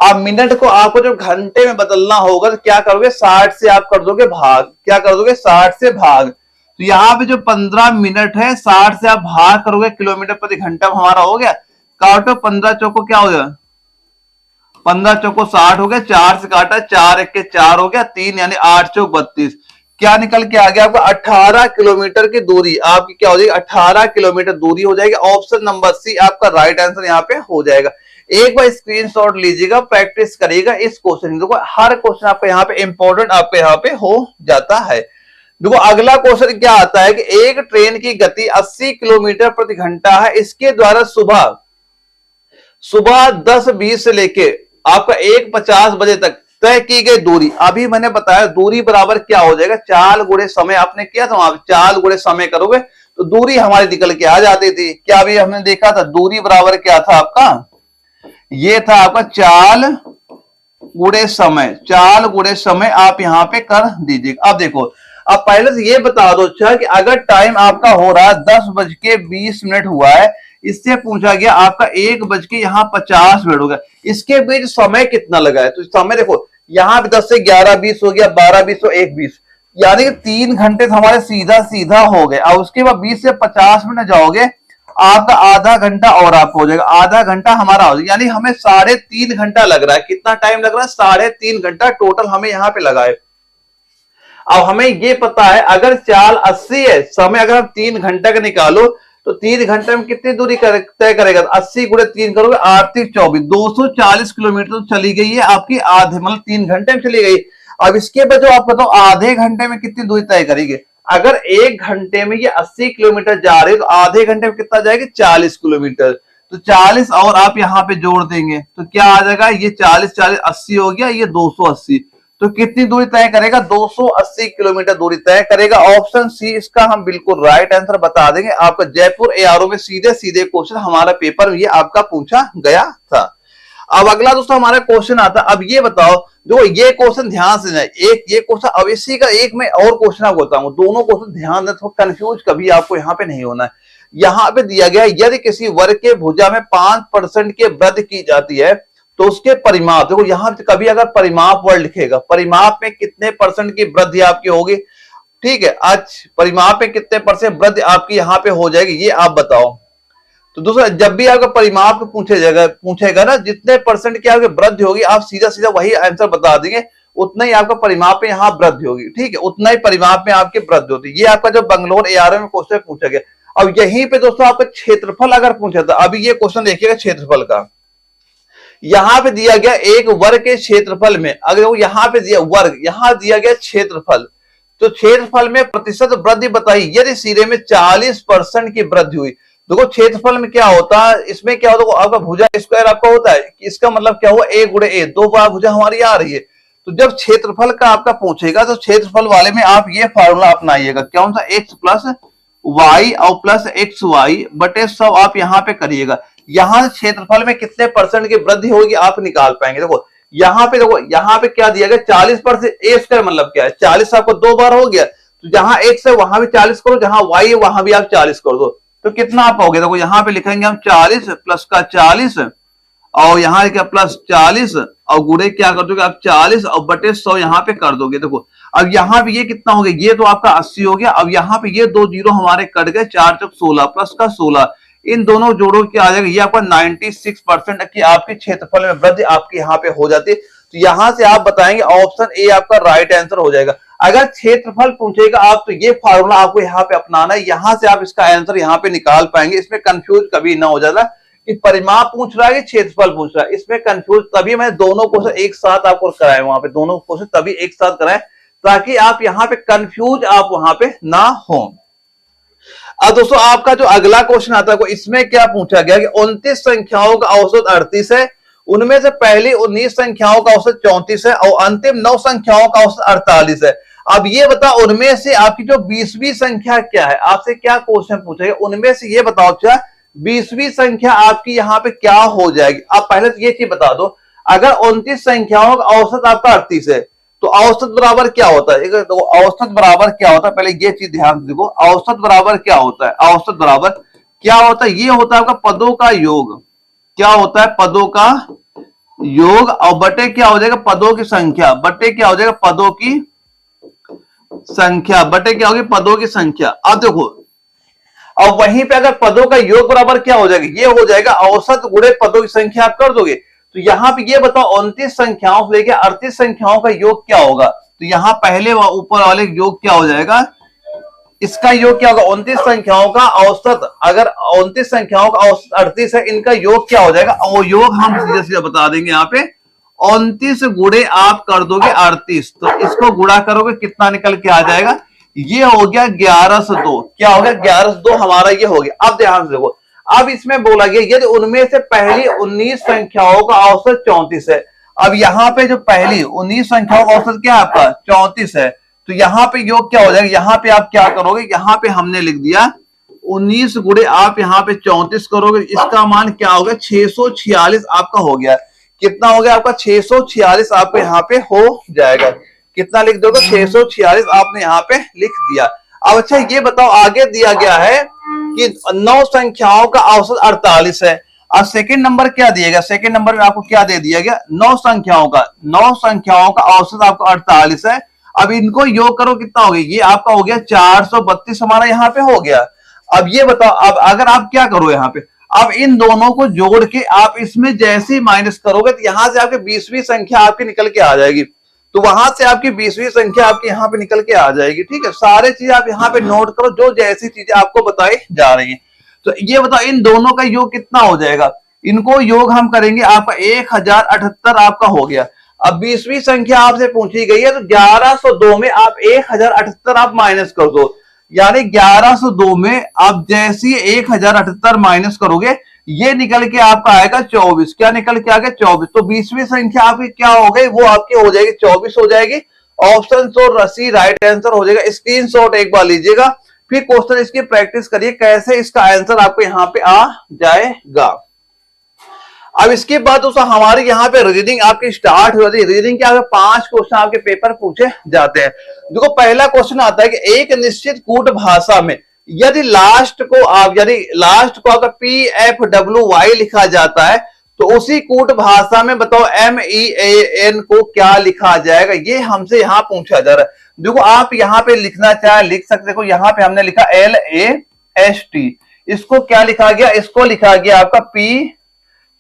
अब मिनट को आपको जब घंटे में बदलना होगा तो क्या करोगे? 60 से आप कर दोगे भाग। क्या कर दोगे? 60 से भाग। तो यहाँ पे जो 15 मिनट है, 60 से आप भाग करोगे किलोमीटर प्रति घंटा हमारा हो गया। काटो 15 चौको क्या हो गया? 15 चौको 60 हो गया, 4 से काटा 4 एक के 4 हो गया, 3 यानी 8 चौक 32। क्या निकल के आ गया आपका? 18 किलोमीटर की दूरी आपकी क्या हो जाएगी? 18 किलोमीटर दूरी हो जाएगी। ऑप्शन नंबर सी आपका राइट आंसर यहाँ पे हो जाएगा। एक बार स्क्रीनशॉट लीजिएगा, प्रैक्टिस करिएगा इस क्वेश्चन। देखो हर क्वेश्चन आपका यहाँ पे इंपॉर्टेंट आपके यहाँ पे हो जाता है। देखो अगला क्वेश्चन क्या आता है कि एक ट्रेन की गति 80 किलोमीटर प्रति घंटा है, इसके द्वारा सुबह 10:20 से लेके आपका 1:50 बजे तक तय की गई दूरी, अभी मैंने बताया दूरी बराबर क्या हो जाएगा, चाल गुणे समय आपने किया था, वहां चाल गुणे समय करोगे तो दूरी हमारी निकल के आ जाती थी। क्या अभी हमने देखा था दूरी बराबर क्या था आपका, ये था आपका चाल गुणे समय, चाल गुणे समय आप यहां पे कर दीजिए। अब देखो, अब पहले से ये बता दो अच्छा कि अगर टाइम आपका हो रहा है 10:20 हुआ है, इससे पूछा गया आपका 1:50 हो गया, इसके बीच समय कितना लगा है, तो समय देखो यहां पे 10 से 11:20 हो गया, 12:20 और 1:20, यानी कि 3 घंटे हमारे सीधा सीधा हो गए। अब उसके बाद 20 से 50 मिनट जाओगे, आपका आधा घंटा और आपको हो जाएगा, आधा घंटा हमारा हो जाएगा, यानी हमें 3.5 घंटा लग रहा है। कितना टाइम लग रहा है, 3.5 घंटा टोटल हमें यहाँ पे लगा है। अब हमें ये पता है अगर चाल 80 है, समय अगर हम 3 घंटे का निकालो तो 3 घंटे में कितनी दूरी तय करेगा, 80 गुणे 3 करोगे 8×3 = 24, 240 किलोमीटर तो चली गई है आपकी, आधे मतलब 3 घंटे में चली गई। अब इसके बाद जो आप बताओ आधे घंटे में कितनी दूरी तय करेगी, अगर 1 घंटे में ये 80 किलोमीटर जा रही है तो आधे घंटे में कितना जाएगी, 40 किलोमीटर। तो 40 और आप यहाँ पे जोड़ देंगे तो क्या आ जाएगा, ये 40 40 80 हो गया, ये 280, तो कितनी दूरी तय करेगा, 280 किलोमीटर दूरी तय करेगा। ऑप्शन सी इसका हम बिल्कुल राइट आंसर बता देंगे। आपका जयपुर एआरओ में सीधे सीधे क्वेश्चन हमारा पेपर में ये आपका पूछा गया था। अब अगला दोस्तों हमारा क्वेश्चन आता है, अब ये बताओ, जो ये क्वेश्चन ध्यान से जाए, एक ये क्वेश्चन, अब इसी का एक मैं और क्वेश्चन आपको बताऊंगा, दोनों क्वेश्चन ध्यान दें, थोड़ा कंफ्यूज कभी आपको यहाँ पे नहीं होना है। यहाँ पे दिया गया यदि किसी वर्ग के भुजा में 5% की वृद्धि की जाती है तो उसके परिमाप, देखो यहां कभी अगर परिमाप वर्ड लिखेगा, परिमाप में कितने परसेंट की वृद्धि आपकी होगी, ठीक है, आज परिमाप में कितने परसेंट वृद्धि आपकी यहाँ पे हो जाएगी, ये आप बताओ। तो दोस्तों जब भी आपका परिमाप पूछेगा ना, जितने परसेंट की आपकी वृद्धि होगी आप सीधा सीधा वही आंसर बता देंगे, उतना ही आपका परिमाप में यहाँ वृद्धि होगी, ठीक है, उतना ही परिमाप में आपकी वृद्धि होती है। ये आपका जो बंगलोर एआरओ में क्वेश्चन पूछा गया। अब यहीं पे दोस्तों आपका क्षेत्रफल अगर पूछा था, अभी ये क्वेश्चन देखिएगा क्षेत्रफल का, यहां पे दिया गया एक वर्ग के क्षेत्रफल में, अगर यहां पे दिया वर्ग, यहां दिया गया क्षेत्रफल, तो क्षेत्रफल में प्रतिशत वृद्धि बताइए। यदि सिरे में 40% की वृद्धि हुई, देखो क्षेत्रफल में क्या होता है, इसमें क्या होता है, आपका भुजा स्क्वायर आपका होता है, इसका मतलब क्या हुआ, a गुणे a, 2 बार भुजा हमारी आ रही है। तो जब क्षेत्रफल का आपका पूछेगा तो क्षेत्रफल वाले में आप ये फार्मूला अपनाइएगा, कौन सा, x + y और प्लस XY बटे 100 आप यहाँ पे करिएगा। यहां क्षेत्रफल में कितने परसेंट की वृद्धि होगी आप निकाल पाएंगे। देखो यहाँ पे, देखो यहाँ पे क्या दिया गया, 40%, a स्क्वायर मतलब क्या है, 40 आपको 2 बार हो गया, तो जहां x है वहां भी 40 करो, जहां y है वहां भी आप 40 कर दो, तो कितना आप पाओगे, देखो यहाँ पे लिखेंगे हम 40 प्लस का 40 और यहाँ क्या प्लस 40 और गुणे क्या कर दोगे आप 40 और बटे 100 यहाँ पे कर दोगे। देखो अब यहाँ पे ये कितना हो गया, ये तो आपका 80 हो गया। अब यहाँ पे ये 2 जीरो हमारे कट गए, 4 × 16 प्लस का 16, इन दोनों जोड़ों की आ जाएगा, ये आपका 96% की आपके क्षेत्रफल में वृद्धि आपके यहाँ पे हो जाती है। तो यहां से आप बताएंगे ऑप्शन ए आपका राइट आंसर हो जाएगा। अगर क्षेत्रफल पूछेगा आप तो ये फार्मूला आपको यहाँ पे अपनाना है, यहां से आप इसका आंसर यहाँ पे निकाल पाएंगे। इसमें कंफ्यूज कभी ना हो जाता कि परिमाप पूछ रहा है कि क्षेत्रफल पूछ रहा है, इसमें कंफ्यूज, तभी मैं दोनों क्वेश्चन एक साथ आपको कराए, वहां पे दोनों क्वेश्चन तभी एक साथ कराए ताकि आप यहाँ पे कंफ्यूज आप वहां पे ना हो। अब दोस्तों आपका जो अगला क्वेश्चन आता है, इसमें क्या पूछा गया कि 29 संख्याओं का औसत 38 है, उनमें से पहली 19 संख्याओं का औसत 34 है और अंतिम 9 संख्याओं का औसत 48 है। अब ये बताओ उनमें से आपकी जो 20वीं संख्या क्या है, आपसे क्या क्वेश्चन पूछेगा, उनमें से ये बताओ अच्छा 20वीं संख्या आपकी यहाँ पे क्या हो जाएगी। आप पहले तो ये चीज बता दो, अगर 29 संख्याओं का औसत आपका 38 है तो औसत बराबर क्या होता है, तो औसत बराबर क्या होता है, पहले ये चीज ध्यान से देखो, औसत बराबर क्या होता है, औसत बराबर क्या होता है, ये होता है आपका पदों का योग, क्या होता है, पदों का योग और बटे क्या हो जाएगा, पदों की संख्या, बटे क्या हो जाएगा, पदों की संख्या, बटे क्या होगी, पदों की संख्या। अब देखो और वहीं पे अगर पदों का योग बराबर क्या हो जाएगा, ये हो जाएगा औसत गुणे पदों की संख्या आप कर दोगे। तो यहां पे ये बताओ 29 संख्याओं से लेकर 38 संख्याओं का योग क्या होगा, तो यहां पहले ऊपर वाले योग क्या हो जाएगा, इसका योग क्या होगा, 29 संख्याओं का औसत, अगर 29 संख्याओं का औसत 38 है, इनका योग क्या हो जाएगा, वो योग हम सीधे सीधे बता देंगे। यहाँ पे 29 गुणे आप कर दोगे 38, तो इसको गुणा करोगे कितना निकल के आ जाएगा, ये हो गया 11 से 2, क्या हो गया 11 से 2 हमारा ये हो गया। अब ध्यान से देखो, अब इसमें बोला गया यदि उनमें से पहली 19 संख्याओं का औसत 34 है, अब यहाँ पे जो पहली 19 संख्याओं का औसत क्या है आपका 34 है, तो यहाँ पे योग क्या हो जाएगा, यहाँ पे आप क्या करोगे, यहाँ पे हमने लिख दिया 19 गुणे आप यहाँ पे 34 करोगे, इसका मान क्या होगा 646 आपका हो गया। कितना हो गया आपका 646 आपको यहाँ पे हो जाएगा। कितना लिख दोगे 646 आपने यहाँ पे लिख दिया। अब अच्छा ये बताओ आगे दिया गया है कि 9 संख्याओं का औसत 48 है। अब सेकंड नंबर क्या दिएगा, सेकंड नंबर में आपको क्या दे दिया गया 9 संख्याओं का औसत आपको 48 है। अब इनको योग करो कितना हो गया, ये आपका हो गया 432 हमारा यहाँ पे हो गया। अब ये बताओ, अब अगर आप क्या करो यहाँ पे, अब इन दोनों को जोड़ के आप इसमें जैसे ही माइनस करोगे तो यहां से आपकी 20वीं संख्या आपकी निकल के आ जाएगी, तो वहां से आपकी 20वीं संख्या आपकी यहाँ पे निकल के आ जाएगी। ठीक है, सारे चीज आप यहाँ पे नोट करो जो जैसी चीजें आपको बताई जा रही है। तो ये बताओ इन दोनों का योग कितना हो जाएगा, इनको योग हम करेंगे आपका 1078 आपका हो गया। अब 20वीं संख्या आपसे पूछी गई है तो 1102 में आप 1078 आप माइनस कर दो, यानी 1102 में आप जैसी 1078 माइनस करोगे ये निकल के आपका आएगा 24। क्या निकल के आ गया 24, तो 20वीं संख्या आपकी क्या हो गई, वो आपकी हो जाएगी 24 हो जाएगी। ऑप्शन और रसी राइट आंसर हो जाएगा। स्क्रीनशॉट एक बार लीजिएगा, फिर क्वेश्चन इसकी प्रैक्टिस करिए कैसे इसका आंसर आपको यहाँ पे आ जाएगा। अब इसके बाद दोस्तों हमारे यहाँ पे रीडिंग आपकी स्टार्ट हो जाती है। रीडिंग के आगे 5 क्वेश्चन आपके पेपर पूछे जाते हैं। देखो पहला क्वेश्चन आता है कि एक निश्चित कूट भाषा में यदि लास्ट को आपका PFWY लिखा जाता है तो उसी कूट भाषा में बताओ MEAN को क्या लिखा जाएगा, ये हमसे यहाँ पूछा जा रहा है। देखो आप यहाँ पे लिखना चाहे लिख सकते हो, यहाँ पे हमने लिखा LAST, इसको क्या लिखा गया, इसको लिखा गया आपका P,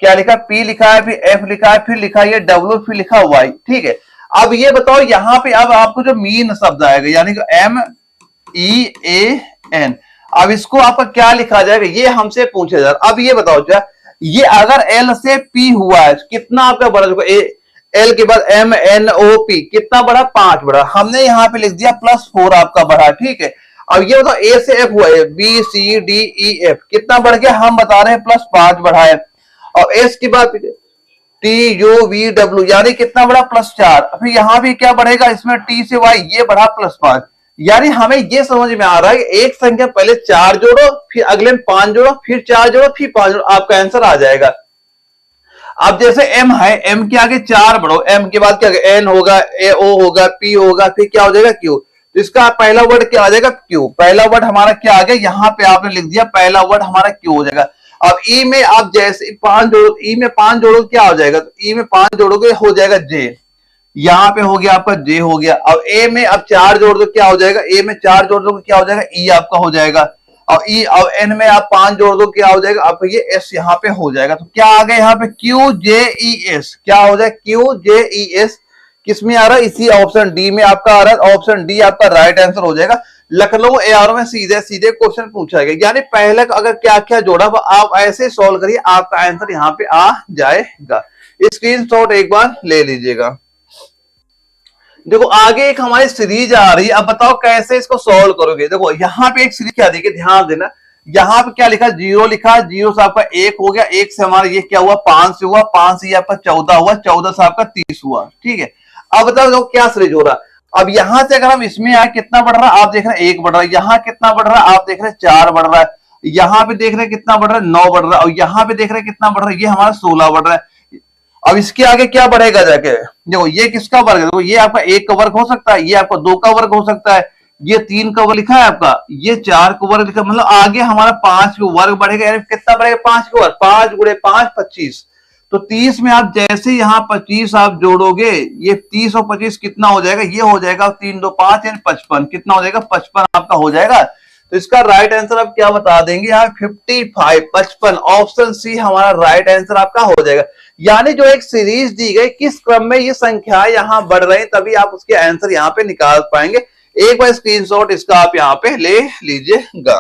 क्या लिखा P लिखा है, फिर F लिखा है, फिर लिखा है W, फिर लिखा Y। ठीक है, अब ये बताओ यहाँ पे अब आपको जो मीन शब्द आएगा यानी कि MEAN, अब इसको आपका क्या लिखा जाएगा ये हमसे पूछा जा रहा है। अब ये बताओ क्या, ये अगर L से P हुआ है कितना आपका बढ़ा, देखो L के बाद MNOP कितना बढ़ा 5 बढ़ा, हमने यहाँ पे लिख दिया +4 आपका बढ़ा। ठीक है, अब ये बताओ A से F हुआ है BCDEF कितना बढ़ गया, हम बता रहे हैं +5 बढ़ा है। और S के बाद TUVW यानी कितना बढ़ा +4, फिर यहाँ भी क्या बढ़ेगा इसमें T से Y ये बढ़ा +5, यानी हमें ये समझ में आ रहा है कि एक संख्या पहले 4 जोड़ो, फिर अगले में 5 जोड़ो, फिर 4 जोड़ो, फिर 5 जोड़ो, आपका आंसर आ जाएगा। अब जैसे M है, M के आगे 4 बढ़ो, M के बाद क्या N होगा, O होगा, P होगा, फिर क्या हो जाएगा Q, तो इसका पहला वर्ड क्या आ जाएगा Q। पहला वर्ड हमारा क्या आ गया, यहाँ पे आपने लिख दिया पहला वर्ड हमारा Q हो जाएगा। अब E में आप जैसे 5 जोड़ो, E में 5 जोड़ो क्या हो जाएगा, तो E में 5 जोड़ोगे हो जाएगा J, यहाँ पे हो गया आपका J हो गया। अब A में अब 4 जोड़ दो क्या हो जाएगा, A में 4 जोड़ दो क्या हो जाएगा E आपका हो जाएगा। और E अब N में आप 5 जोड़ दो क्या हो जाएगा आपका ये S यहाँ पे हो जाएगा। तो क्या आ गया यहाँ पे QJES, क्या हो जाएगा QJES, किसमें आ रहा है इसी ऑप्शन डी में आपका आ रहा है, ऑप्शन डी आपका राइट आंसर हो जाएगा। लखनऊ AR में सीधे सीधे क्वेश्चन पूछा गया, यानी पहले अगर क्या क्या जोड़ा आप ऐसे सॉल्व करिए आपका आंसर यहाँ पे आ जाएगा। स्क्रीनशॉट एक बार ले लीजिएगा। देखो आगे एक हमारी सीरीज आ रही है, अब बताओ कैसे इसको सॉल्व करोगे। देखो यहाँ पे एक सीरीज क्या देखिए ध्यान देना, यहाँ पे क्या लिखा 0 लिखा, 0 से आपका 1 हो गया, 1 से हमारा ये क्या हुआ 5 से हुआ, 5 से ये आपका 14 हुआ, 14 से आपका 30 हुआ। ठीक है, अब बताओ देखो क्या सीरीज हो रहा है। अब यहां से अगर हम इसमें आए कितना बढ़ रहा है आप देख रहे हैं 1 बढ़ रहा है, यहाँ कितना बढ़ रहा है आप देख रहे हैं 4 बढ़ रहा है, यहाँ पे देख रहे हैं कितना बढ़ रहा है 9 बढ़ रहा है, और यहाँ पे देख रहे हैं कितना बढ़ रहा है ये हमारा 16 बढ़ रहा है। अब इसके आगे क्या बढ़ेगा जाके, देखो ये किसका वर्ग है, देखो ये आपका 1 का वर्ग हो सकता है, ये आपका 2 का वर्ग हो सकता है, ये 3 का वर्ग लिखा है आपका, ये 4 का वर्ग लिखा है, मतलब आगे हमारा 5 का वर्ग बढ़ेगा, यानी कितना बढ़ेगा 5 का वर्ग, 5 गुणे 5 25। तो 30 में आप जैसे यहाँ 25 आप जोड़ोगे, ये 30 और 25 कितना हो जाएगा, ये हो जाएगा 3 2 5 यानी 55, कितना हो जाएगा 55 आपका हो जाएगा। तो इसका राइट आंसर आप क्या बता देंगे यहाँ 55, 55 ऑप्शन सी हमारा राइट आंसर आपका हो जाएगा। यानी जो एक सीरीज दी गई किस क्रम में ये संख्या यहाँ बढ़ रही है तभी आप उसके आंसर यहाँ पे निकाल पाएंगे। एक बार स्क्रीनशॉट इसका आप यहाँ पे ले लीजिएगा।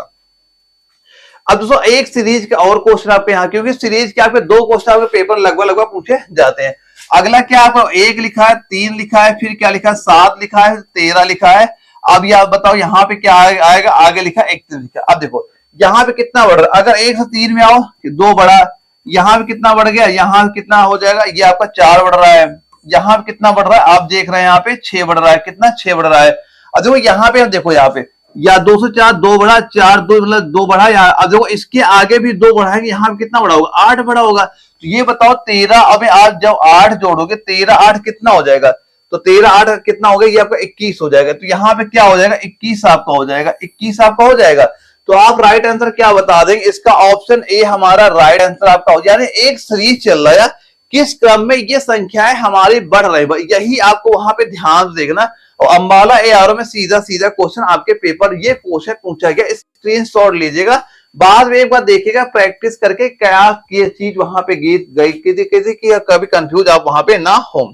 अब दोस्तों एक सीरीज का और क्वेश्चन आपके यहाँ, क्योंकि सीरीज के आपके 2 क्वेश्चन आपके पेपर लगभग पूछे जाते हैं। अगला क्या आपको 1 लिखा है, 3 लिखा है, फिर क्या लिखा है 7 लिखा है, 13 लिखा है। अब ये आप बताओ यहाँ पे क्या आएगा, आगे लिखा 31 लिखा। अब देखो यहाँ पे कितना बढ़ रहा है, अगर 1 से 3 में आओ 2 बढ़ा, यहाँ पे कितना बढ़ गया, यहाँ कितना हो जाएगा, ये आपका 4 बढ़ रहा है, यहाँ पे कितना बढ़ रहा है, आप देख रहे हैं यहाँ पे 6 बढ़ रहा है, कितना 6 बढ़ रहा है। अब देखो यहाँ पे, देखो यहाँ पे या 2 से 4 2 बढ़ा, 4 2 मतलब 2 बढ़ा, या अब देखो इसके आगे भी 2 बढ़ाएंगे, यहाँ पे कितना बढ़ा होगा, 8 बढ़ा होगा। तो ये बताओ 13, अब आज जब 8 जोड़ोगे 13 8 कितना हो जाएगा, तो 13 8 कितना हो गया, ये आपका 21 हो जाएगा। तो यहाँ पे क्या हो जाएगा, 21 आपका हो जाएगा, 21 आपका हो जाएगा। तो आप राइट आंसर क्या बता देंगे, इसका ऑप्शन ए हमारा राइट आंसर आपका हो, यानी एक सीरीज चल रहा है, किस क्रम में ये संख्याएं हमारी बढ़ रही है, यही आपको वहां पे ध्यान देखना। और अंबाला एआरओ में सीधा सीधा क्वेश्चन आपके पेपर ये क्वेश्चन पूछा गया, स्क्रीनशॉट लीजिएगा, बाद में एक बार देखिएगा प्रैक्टिस करके क्या ये चीज वहां पे गीत गई किसी कभी कंफ्यूज आप वहां पे ना हो।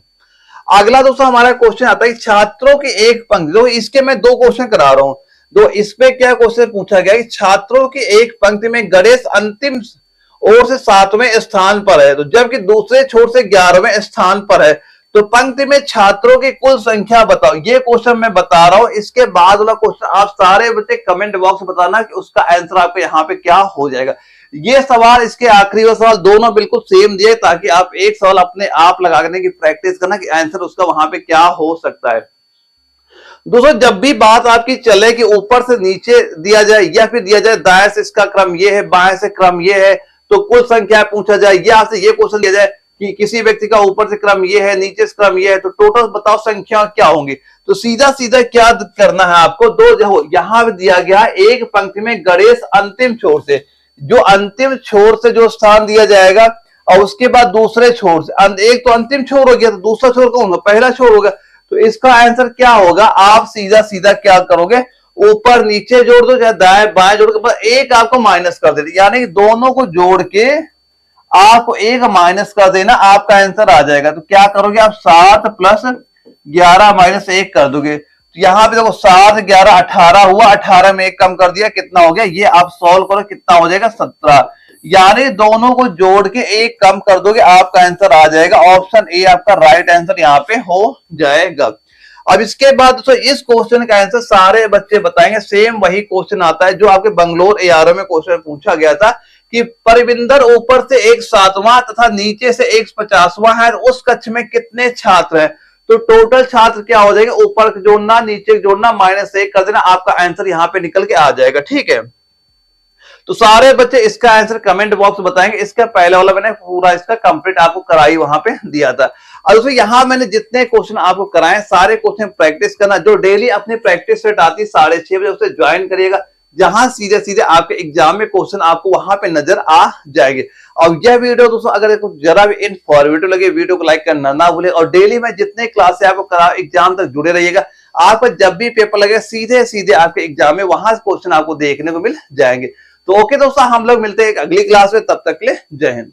अगला दोस्तों हमारा क्वेश्चन आता है छात्रों की एक पंक्ति, तो इसके मैं 2 क्वेश्चन करा रहा हूं। तो इसमें क्या क्वेश्चन पूछा गया कि छात्रों की एक पंक्ति में गणेश अंतिम ओर से 7वें स्थान पर है, तो जबकि दूसरे छोर से 11वें स्थान पर है, तो पंक्ति में छात्रों की कुल संख्या बताओ। ये क्वेश्चन मैं बता रहा हूं, इसके बाद वाला क्वेश्चन आप सारे बच्चे कमेंट बॉक्स में बताना कि उसका आंसर आपको यहाँ पे क्या हो जाएगा। ये सवाल, इसके आखिरी वाला सवाल दोनों बिल्कुल सेम दिए, ताकि आप एक सवाल अपने आप लगाने की प्रैक्टिस करना कि आंसर उसका वहां पे क्या हो सकता है। दोस्तों जब भी बात आपकी चले कि ऊपर से नीचे दिया जाए या फिर दिया जाए दाएं से इसका क्रम ये है, बाएं से क्रम ये है, तो कुल संख्या पूछा जाए, या आपसे ये क्वेश्चन दिया जाए कि किसी व्यक्ति का ऊपर से क्रम ये है, नीचे से क्रम ये है, तो टोटल बताओ संख्या क्या होंगी। तो सीधा सीधा क्या करना है आपको, दो यहां पे दिया गया एक पंक्ति में गणेश अंतिम छोर से, जो अंतिम छोर से जो स्थान दिया जाएगा, और उसके बाद दूसरे छोर से, एक तो अंतिम छोर हो गया, तो दूसरा छोर कौन होगा, पहला छोर होगा। तो इसका आंसर क्या होगा, आप सीधा सीधा क्या करोगे, ऊपर नीचे जोड़ दो, चाहे दाएं बाएं जोड़ के, एक आपको माइनस कर देते, यानी दोनों को जोड़ के आपको एक माइनस कर देना, आपका आंसर आ जाएगा। तो क्या करोगे आप, 7 प्लस 11 माइनस 1 कर दोगे। तो यहां पे देखो 7 11 18 हुआ, 18 में 1 कम कर दिया, कितना हो गया, ये आप सॉल्व करो, कितना हो जाएगा 17, यानी दोनों को जोड़ के 1 कम कर दोगे, आपका आंसर आ जाएगा। ऑप्शन ए आपका राइट आंसर यहाँ पे हो जाएगा। अब इसके बाद दोस्तों इस क्वेश्चन का आंसर सारे बच्चे बताएंगे, सेम वही क्वेश्चन आता है जो आपके बंगलोर एआरओ में क्वेश्चन पूछा गया था कि परिविंदर ऊपर से एक 7वां तथा नीचे से एक 50वां है, उस कक्ष में कितने छात्र हैं। तो टोटल छात्र क्या हो जाएगा, ऊपर जोड़ना नीचे जोड़ना -1 कर देना, आपका आंसर यहाँ पे निकल के आ जाएगा। ठीक है, तो सारे बच्चे इसका आंसर कमेंट बॉक्स बताएंगे। इसका पहले वाला मैंने पूरा इसका कंप्लीट आपको कराई वहां पे दिया था। और दोस्तों यहाँ मैंने जितने क्वेश्चन आपको कराए सारे क्वेश्चन प्रैक्टिस करना, जो डेली अपनी प्रैक्टिस सेट आती है 6:30 बजे, उसे ज्वाइन करिएगा, जहां सीधे सीधे आपके एग्जाम में क्वेश्चन आपको वहां पे नजर आ जाएंगे। और यह वीडियो दोस्तों अगर जरा भी इनफॉर्मेटिव लगे, वीडियो को लाइक करना ना भूले, और डेली में जितने क्लास से आपको करा एग्जाम तक जुड़े रहिएगा। आपको जब भी पेपर लगे सीधे सीधे आपके एग्जाम में वहां क्वेश्चन आपको देखने को मिल जाएंगे। तो ओके दोस्तों, हम लोग मिलते हैं एक अगली क्लास में, तब तक के लिए जय हिंद।